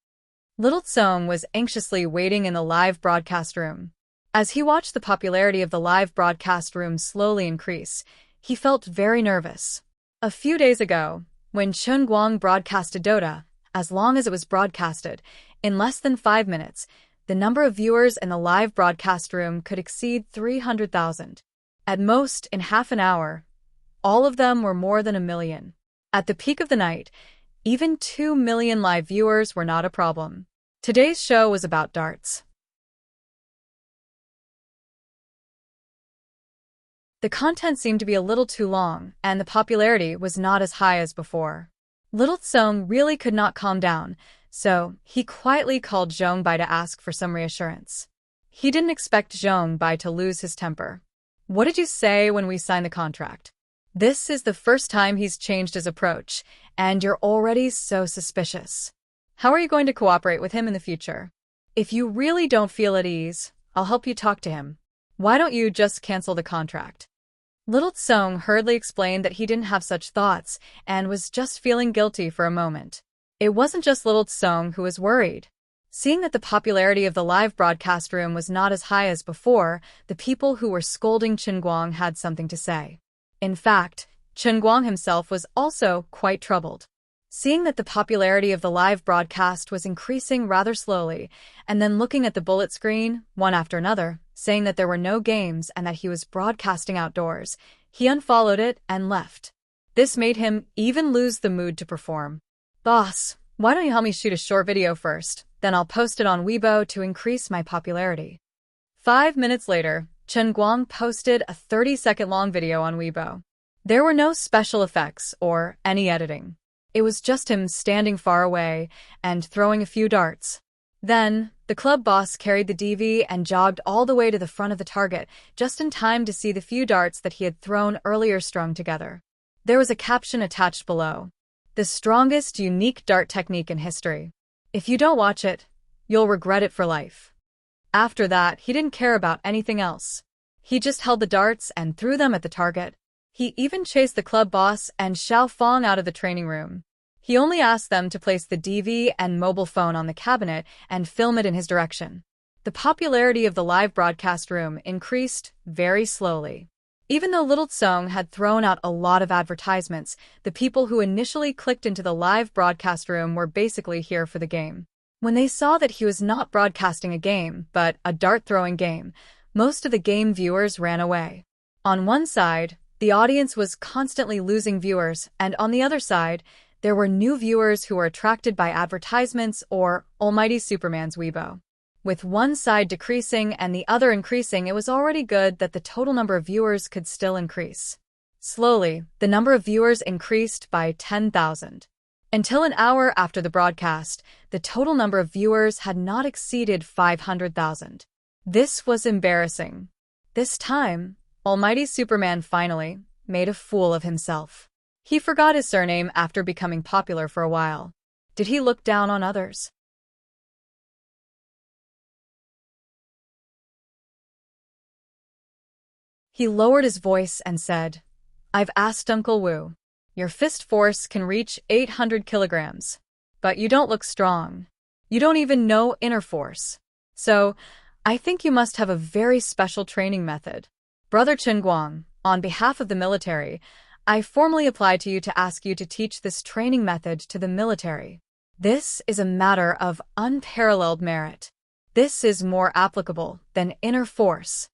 Little Tsong was anxiously waiting in the live broadcast room. As he watched the popularity of the live broadcast room slowly increase, he felt very nervous. A few days ago, when Chen Guang broadcasted Dota, as long as it was broadcasted, in less than 5 minutes, the number of viewers in the live broadcast room could exceed 300,000. At most, in half an hour, all of them were more than 1 million. At the peak of the night, even 2 million live viewers were not a problem. Today's show was about darts. The content seemed to be a little too long, and the popularity was not as high as before. Little Tsong really could not calm down, so he quietly called Zhong Bai to ask for some reassurance. He didn't expect Zhong Bai to lose his temper. What did you say when we signed the contract? This is the first time he's changed his approach, and you're already so suspicious. How are you going to cooperate with him in the future? If you really don't feel at ease, I'll help you talk to him. Why don't you just cancel the contract? Little Tsong hurriedly explained that he didn't have such thoughts and was just feeling guilty for a moment. It wasn't just Little Tsong who was worried. Seeing that the popularity of the live broadcast room was not as high as before, the people who were scolding Chen Guang had something to say. In fact, Chen Guang himself was also quite troubled. Seeing that the popularity of the live broadcast was increasing rather slowly, and then looking at the bullet screen, one after another, saying that there were no games and that he was broadcasting outdoors, he unfollowed it and left. This made him even lose the mood to perform. Boss, why don't you help me shoot a short video first, then I'll post it on Weibo to increase my popularity. 5 minutes later, Chen Guang posted a 30-second long video on Weibo. There were no special effects or any editing. It was just him standing far away and throwing a few darts. Then, the club boss carried the DV and jogged all the way to the front of the target, just in time to see the few darts that he had thrown earlier strung together. There was a caption attached below. The strongest unique dart technique in history. If you don't watch it, you'll regret it for life. After that, he didn't care about anything else. He just held the darts and threw them at the target. He even chased the club boss and Xiao Fong out of the training room. He only asked them to place the DV and mobile phone on the cabinet and film it in his direction. The popularity of the live broadcast room increased very slowly. Even though Little Tsong had thrown out a lot of advertisements, the people who initially clicked into the live broadcast room were basically here for the game. When they saw that he was not broadcasting a game, but a dart-throwing game, most of the game viewers ran away. On one side, the audience was constantly losing viewers, and on the other side, there were new viewers who were attracted by advertisements or Almighty Superman's Weibo. With one side decreasing and the other increasing, it was already good that the total number of viewers could still increase. Slowly, the number of viewers increased by 10,000. Until an hour after the broadcast, the total number of viewers had not exceeded 500,000. This was embarrassing. This time, Almighty Superman finally made a fool of himself. He forgot his surname after becoming popular for a while. Did he look down on others? He lowered his voice and said, I've asked Uncle Wu. Your fist force can reach 800 kilograms. But you don't look strong. You don't even know inner force. So, I think you must have a very special training method. Brother Chen Guang, on behalf of the military, I formally apply to you to ask you to teach this training method to the military. This is a matter of unparalleled merit. This is more applicable than inner force.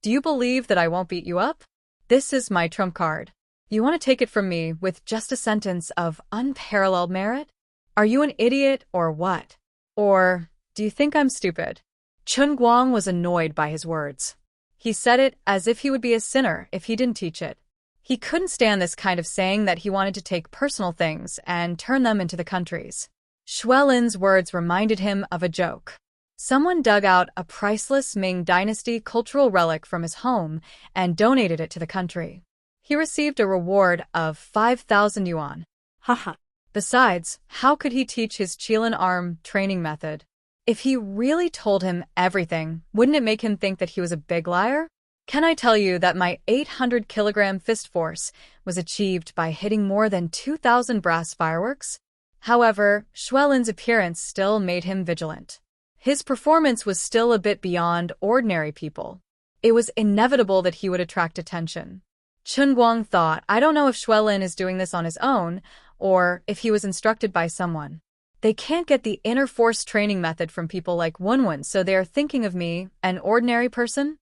Do you believe that I won't beat you up? This is my trump card. You want to take it from me with just a sentence of unparalleled merit? Are you an idiot or what? Or do you think I'm stupid? Chun Guang was annoyed by his words. He said it as if he would be a sinner if he didn't teach it. He couldn't stand this kind of saying that he wanted to take personal things and turn them into the country's. Xuelin's words reminded him of a joke. Someone dug out a priceless Ming Dynasty cultural relic from his home and donated it to the country. He received a reward of 5,000 yuan. Haha. Besides, how could he teach his Qilin arm training method? If he really told him everything, wouldn't it make him think that he was a big liar? Can I tell you that my 800-kilogram fist force was achieved by hitting more than 2,000 brass fireworks? However, Xuelin's appearance still made him vigilant. His performance was still a bit beyond ordinary people. It was inevitable that he would attract attention. Chun Guang thought, I don't know if Xuelin is doing this on his own, or if he was instructed by someone. They can't get the inner force training method from people like Wenwen, so they are thinking of me, an ordinary person?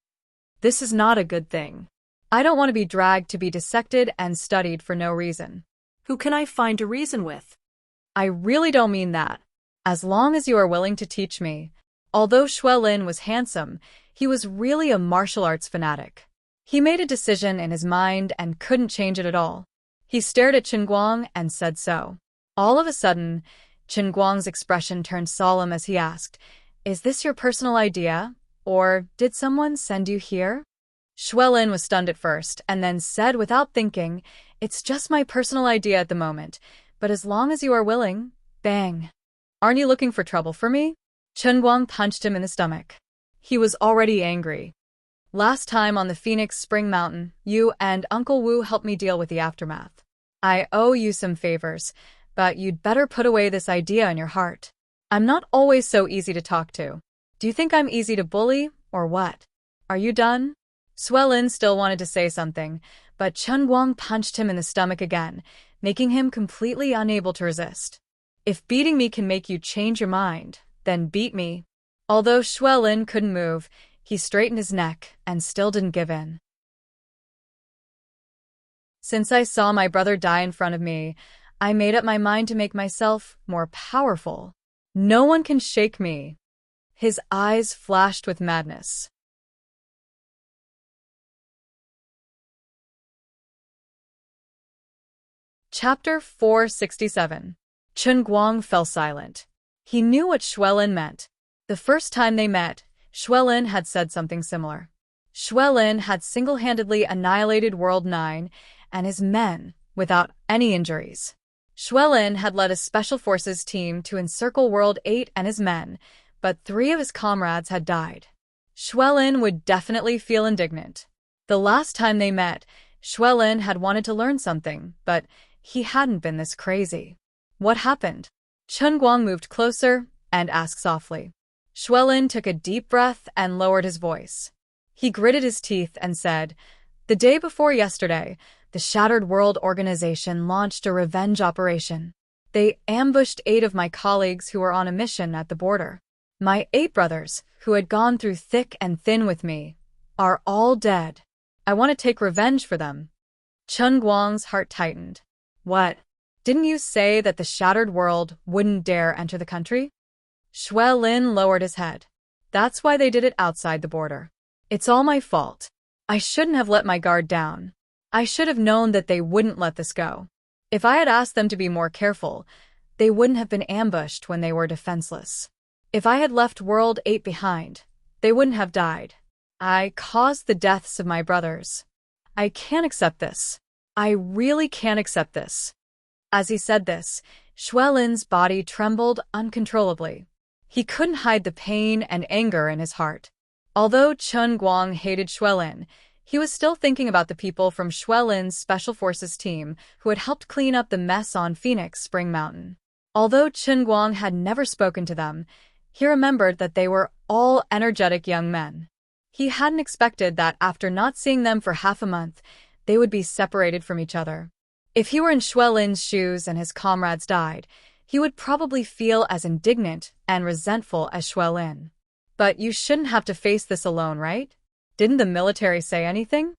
This is not a good thing. I don't want to be dragged to be dissected and studied for no reason. Who can I find to reason with? I really don't mean that. As long as you are willing to teach me. Although Xuelin was handsome, he was really a martial arts fanatic. He made a decision in his mind and couldn't change it at all. He stared at Chun Guang and said so. All of a sudden, Chun Guang's expression turned solemn as he asked, Is this your personal idea? Or did someone send you here? Xuelin was stunned at first and then said without thinking, It's just my personal idea at the moment, but as long as you are willing, bang. Aren't you looking for trouble for me? Chun Guang punched him in the stomach. He was already angry. Last time on the Phoenix Spring Mountain, you and Uncle Wu helped me deal with the aftermath. I owe you some favors, but you'd better put away this idea in your heart. I'm not always so easy to talk to. Do you think I'm easy to bully, or what? Are you done? Xuelin still wanted to say something, but Chun Guang punched him in the stomach again, making him completely unable to resist. If beating me can make you change your mind, then beat me. Although Xuelin couldn't move, he straightened his neck and still didn't give in. Since I saw my brother die in front of me, I made up my mind to make myself more powerful. No one can shake me. His eyes flashed with madness. Chapter 467. Chun Guang fell silent. He knew what Xuelin meant. The first time they met, Xuelin had said something similar. Xuelin had single-handedly annihilated World 9 and his men without any injuries. Xuelin had led a special forces team to encircle World 8 and his men, but 3 of his comrades had died. Xuelin would definitely feel indignant. The last time they met, Xuelin had wanted to learn something, but he hadn't been this crazy. What happened? Chun Guang moved closer and asked softly. Xuelin took a deep breath and lowered his voice. He gritted his teeth and said, The day before yesterday, the Shattered World Organization launched a revenge operation. They ambushed 8 of my colleagues who were on a mission at the border. My 8 brothers, who had gone through thick and thin with me, are all dead. I want to take revenge for them. Chun Guang's heart tightened. What? Didn't you say that the Shattered World wouldn't dare enter the country? Xuelin lowered his head. That's why they did it outside the border. It's all my fault. I shouldn't have let my guard down. I should have known that they wouldn't let this go. If I had asked them to be more careful, they wouldn't have been ambushed when they were defenseless. If I had left World 8 behind, they wouldn't have died. I caused the deaths of my brothers. I can't accept this. I really can't accept this. As he said this, Xuelin's body trembled uncontrollably. He couldn't hide the pain and anger in his heart. Although Chun Guang hated Xuelin, he was still thinking about the people from Xuelin's Special Forces team who had helped clean up the mess on Phoenix Spring Mountain. Although Chun Guang had never spoken to them, he remembered that they were all energetic young men. He hadn't expected that after not seeing them for half a month, they would be separated from each other. If he were in Xuelin's shoes and his comrades died, he would probably feel as indignant and resentful as Xuelin. But you shouldn't have to face this alone, right? Didn't the military say anything?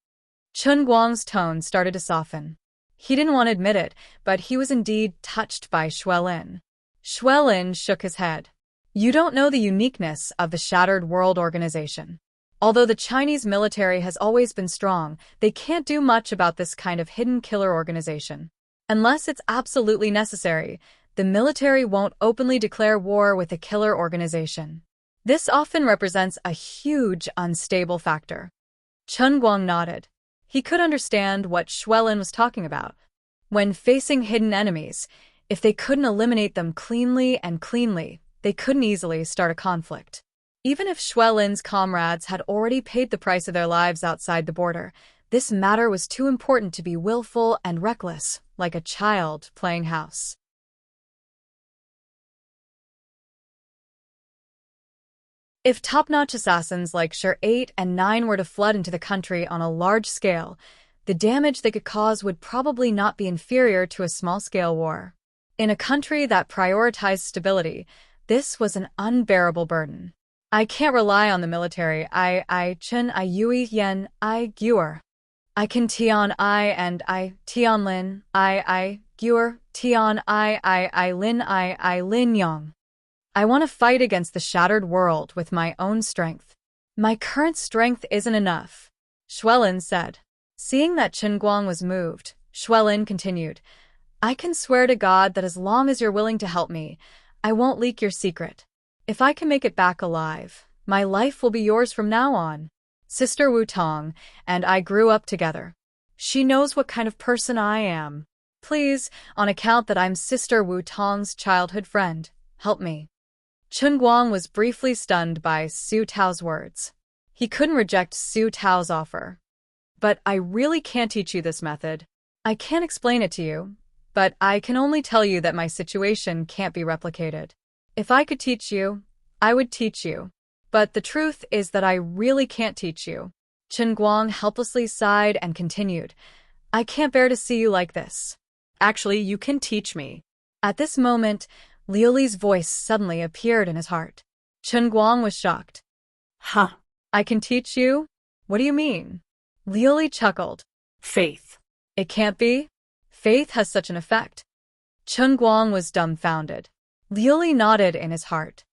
Chen Guang's tone started to soften. He didn't want to admit it, but he was indeed touched by Xuelin. Xuelin shook his head. You don't know the uniqueness of the Shattered World Organization. Although the Chinese military has always been strong, they can't do much about this kind of hidden killer organization. Unless it's absolutely necessary, the military won't openly declare war with a killer organization. This often represents a huge unstable factor. Chen Guang nodded. He could understand what Xuelin was talking about. When facing hidden enemies, if they couldn't eliminate them cleanly, they couldn't easily start a conflict. Even if Xuelin's comrades had already paid the price of their lives outside the border, this matter was too important to be willful and reckless, like a child playing house. If top-notch assassins like Shur 8 and 9 were to flood into the country on a large scale, the damage they could cause would probably not be inferior to a small-scale war. In a country that prioritized stability, this was an unbearable burden. I can't rely on the military. Chen Yui Yen Guer. I can Tian and Tian Lin Guer Tian Lin Yang. I want to fight against the shattered world with my own strength. My current strength isn't enough, Xuelin said. Seeing that Chen Guang was moved, Xuelin continued, I can swear to God that as long as you're willing to help me, I won't leak your secret. If I can make it back alive, my life will be yours from now on. Sister Wu Tong and I grew up together. She knows what kind of person I am. Please, on account that I'm Sister Wu Tong's childhood friend, help me. Chen Guang was briefly stunned by Su Tao's words. He couldn't reject Su Tao's offer. But I really can't teach you this method. I can't explain it to you, but I can only tell you that my situation can't be replicated. If I could teach you, I would teach you. But the truth is that I really can't teach you. Chen Guang helplessly sighed and continued, I can't bear to see you like this. Actually, you can teach me. At this moment, Liu Li's voice suddenly appeared in his heart. Chen Guang was shocked. Huh. I can teach you? What do you mean? Liu Li chuckled. Faith. It can't be? Faith has such an effect. Chen Guang was dumbfounded. Liu Li nodded in his heart.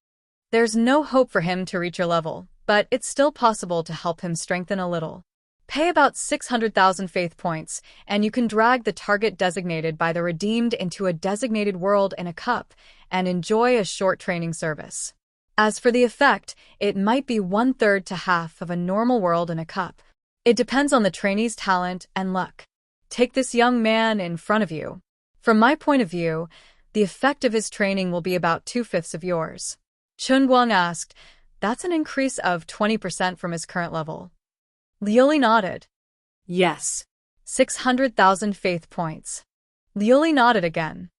There's no hope for him to reach your level, but it's still possible to help him strengthen a little. Pay about 600,000 faith points, and you can drag the target designated by the redeemed into a designated world in a cup, and enjoy a short training service. As for the effect, it might be 1/3 to half of a normal world in a cup. It depends on the trainee's talent and luck. Take this young man in front of you. From my point of view, the effect of his training will be about 2/5 of yours. Chen Guang asked, that's an increase of 20% from his current level. Liu Li nodded. Yes. 600,000 faith points. Liu Li nodded again.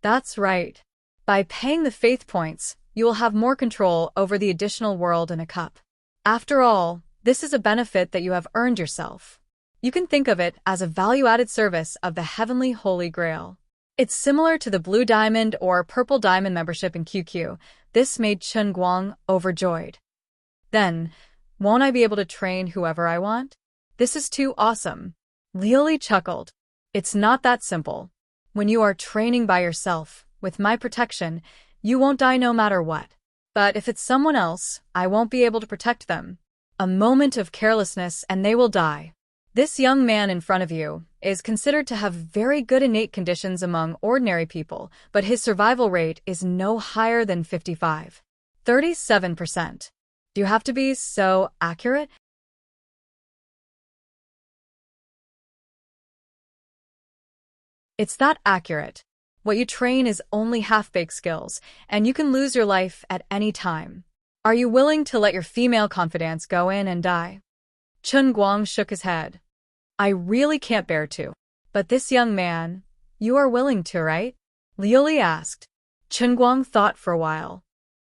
That's right. By paying the faith points, you will have more control over the additional world in a cup. After all, this is a benefit that you have earned yourself. You can think of it as a value-added service of the Heavenly Holy Grail. It's similar to the Blue Diamond or Purple Diamond membership in QQ. This made Chen Guang overjoyed. Then, won't I be able to train whoever I want? This is too awesome. Liu Li chuckled. It's not that simple. When you are training by yourself, with my protection, you won't die no matter what. But if it's someone else, I won't be able to protect them. A moment of carelessness and they will die. This young man in front of you is considered to have very good innate conditions among ordinary people, but his survival rate is no higher than 37%. Do you have to be so accurate? It's that accurate. What you train is only half-baked skills, and you can lose your life at any time. Are you willing to let your female confidants go in and die? Chen Guang shook his head. I really can't bear to. But this young man, you are willing to, right? Liu Li asked. Chen Guang thought for a while.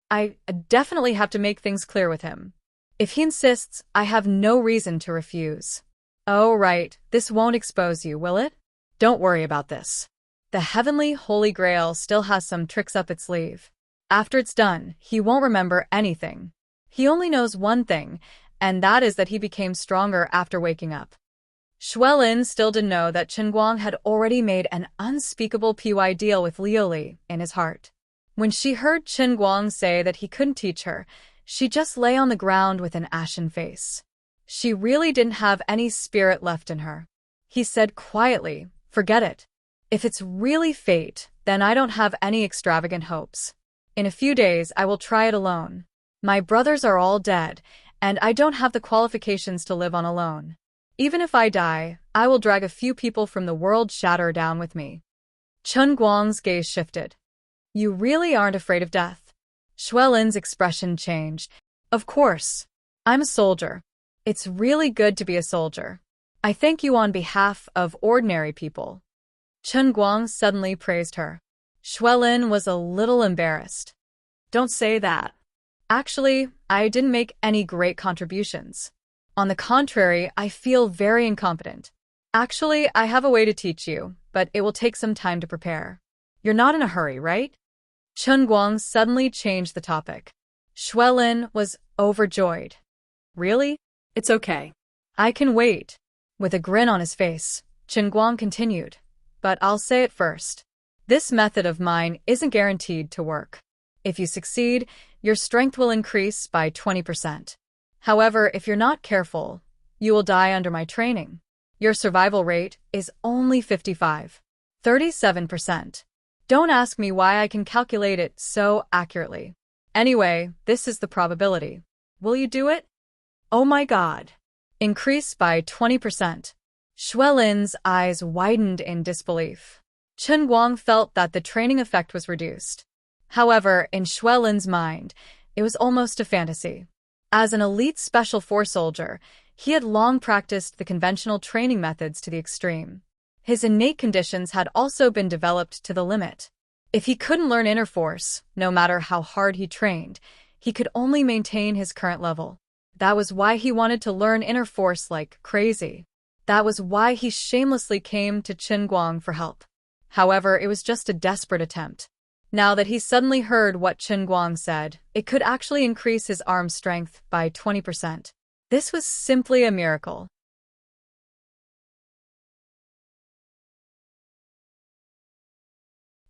I definitely have to make things clear with him. If he insists, I have no reason to refuse. Oh, right, this won't expose you, will it? Don't worry about this. The heavenly Holy Grail still has some tricks up its sleeve. After it's done, he won't remember anything. He only knows one thing, and that is that he became stronger after waking up. Xuelin still didn't know that Chen Guang had already made an unspeakable PY deal with Liuli in his heart. When she heard Chen Guang say that he couldn't teach her, she just lay on the ground with an ashen face. She really didn't have any spirit left in her. He said quietly, "Forget it. If it's really fate, then I don't have any extravagant hopes. In a few days, I will try it alone. My brothers are all dead, and I don't have the qualifications to live on alone. Even if I die, I will drag a few people from the world shatter down with me." Chen Guang's gaze shifted. "You really aren't afraid of death?" Xuelin's expression changed. "Of course. I'm a soldier. It's really good to be a soldier. I thank you on behalf of ordinary people." Chen Guang suddenly praised her. Xuelin was a little embarrassed. Don't say that. Actually, I didn't make any great contributions. On the contrary, I feel very incompetent. Actually, I have a way to teach you, but it will take some time to prepare. You're not in a hurry, right? Chen Guang suddenly changed the topic. Xuelin was overjoyed. Really? It's okay. I can wait. With a grin on his face, Chen Guang continued. But I'll say it first. This method of mine isn't guaranteed to work. If you succeed, your strength will increase by 20%. However, if you're not careful, you will die under my training. Your survival rate is only 37%. Don't ask me why I can calculate it so accurately. Anyway, this is the probability. Will you do it? Oh my God. Increase by 20%. Xuelin's eyes widened in disbelief. Chen Guang felt that the training effect was reduced. However, in Xuelin's mind, it was almost a fantasy. As an elite Special Force soldier, he had long practiced the conventional training methods to the extreme. His innate conditions had also been developed to the limit. If he couldn't learn inner force, no matter how hard he trained, he could only maintain his current level. That was why he wanted to learn inner force like crazy. That was why he shamelessly came to Chen Guang for help. However, it was just a desperate attempt. Now that he suddenly heard what Chen Guang said, it could actually increase his arm strength by 20%. This was simply a miracle.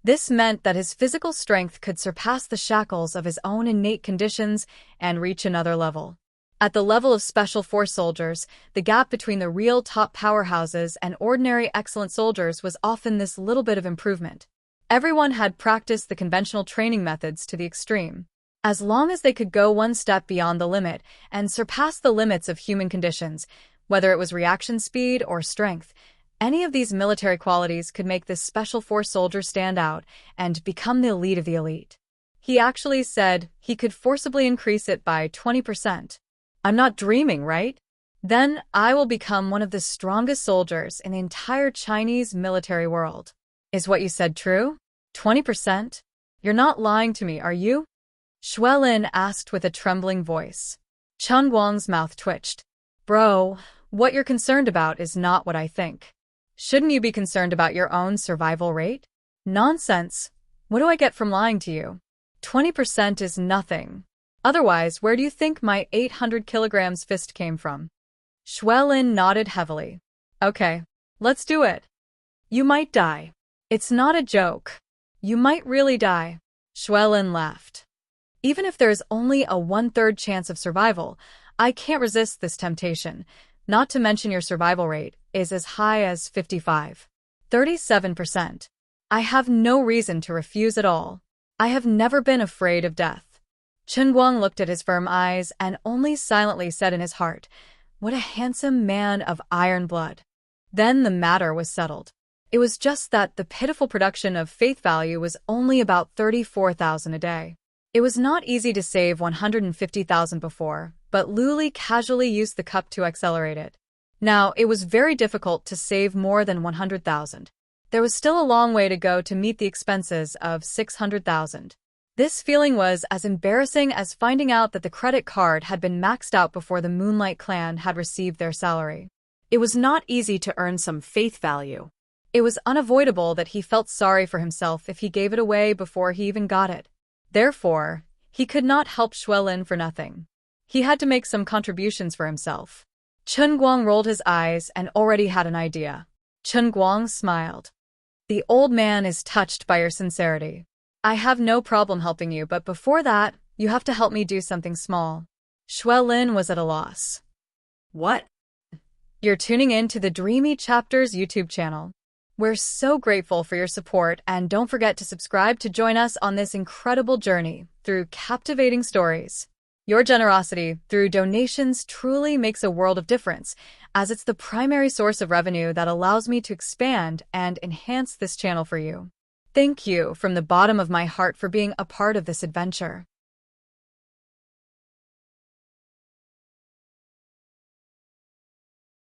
This meant that his physical strength could surpass the shackles of his own innate conditions and reach another level. At the level of Special Force soldiers, the gap between the real top powerhouses and ordinary excellent soldiers was often this little bit of improvement. Everyone had practiced the conventional training methods to the extreme. As long as they could go one step beyond the limit and surpass the limits of human conditions, whether it was reaction speed or strength, any of these military qualities could make this Special Force soldier stand out and become the elite of the elite. He actually said he could forcibly increase it by 20%. I'm not dreaming, right? Then I will become one of the strongest soldiers in the entire Chinese military world. Is what you said true? 20%? You're not lying to me, are you? Xuelin asked with a trembling voice. Chen Guang's mouth twitched. Bro, what you're concerned about is not what I think. Shouldn't you be concerned about your own survival rate? Nonsense. What do I get from lying to you? 20% is nothing. Otherwise, where do you think my 800 kilograms fist came from? Xuelin nodded heavily. Okay, let's do it. You might die. It's not a joke. You might really die. Xuelin laughed. Even if there's only a 1/3 chance of survival, I can't resist this temptation. Not to mention your survival rate is as high as 37%. I have no reason to refuse at all. I have never been afraid of death. Chen Guang looked at his firm eyes and only silently said in his heart, "What a handsome man of iron blood." Then the matter was settled. It was just that the pitiful production of faith value was only about 34,000 a day. It was not easy to save 150,000 before, but Luli casually used the cup to accelerate it. Now, it was very difficult to save more than 100,000. There was still a long way to go to meet the expenses of 600,000. This feeling was as embarrassing as finding out that the credit card had been maxed out before the Moonlight Clan had received their salary. It was not easy to earn some faith value. It was unavoidable that he felt sorry for himself if he gave it away before he even got it. Therefore, he could not help Xuelin for nothing. He had to make some contributions for himself. Chen Guang rolled his eyes and already had an idea. Chen Guang smiled. The old man is touched by your sincerity. I have no problem helping you, but before that, you have to help me do something small. Xuelin was at a loss. What? You're tuning in to the Dreamy Chapters YouTube channel. We're so grateful for your support, and don't forget to subscribe to join us on this incredible journey through captivating stories. Your generosity through donations truly makes a world of difference, as it's the primary source of revenue that allows me to expand and enhance this channel for you. Thank you from the bottom of my heart for being a part of this adventure.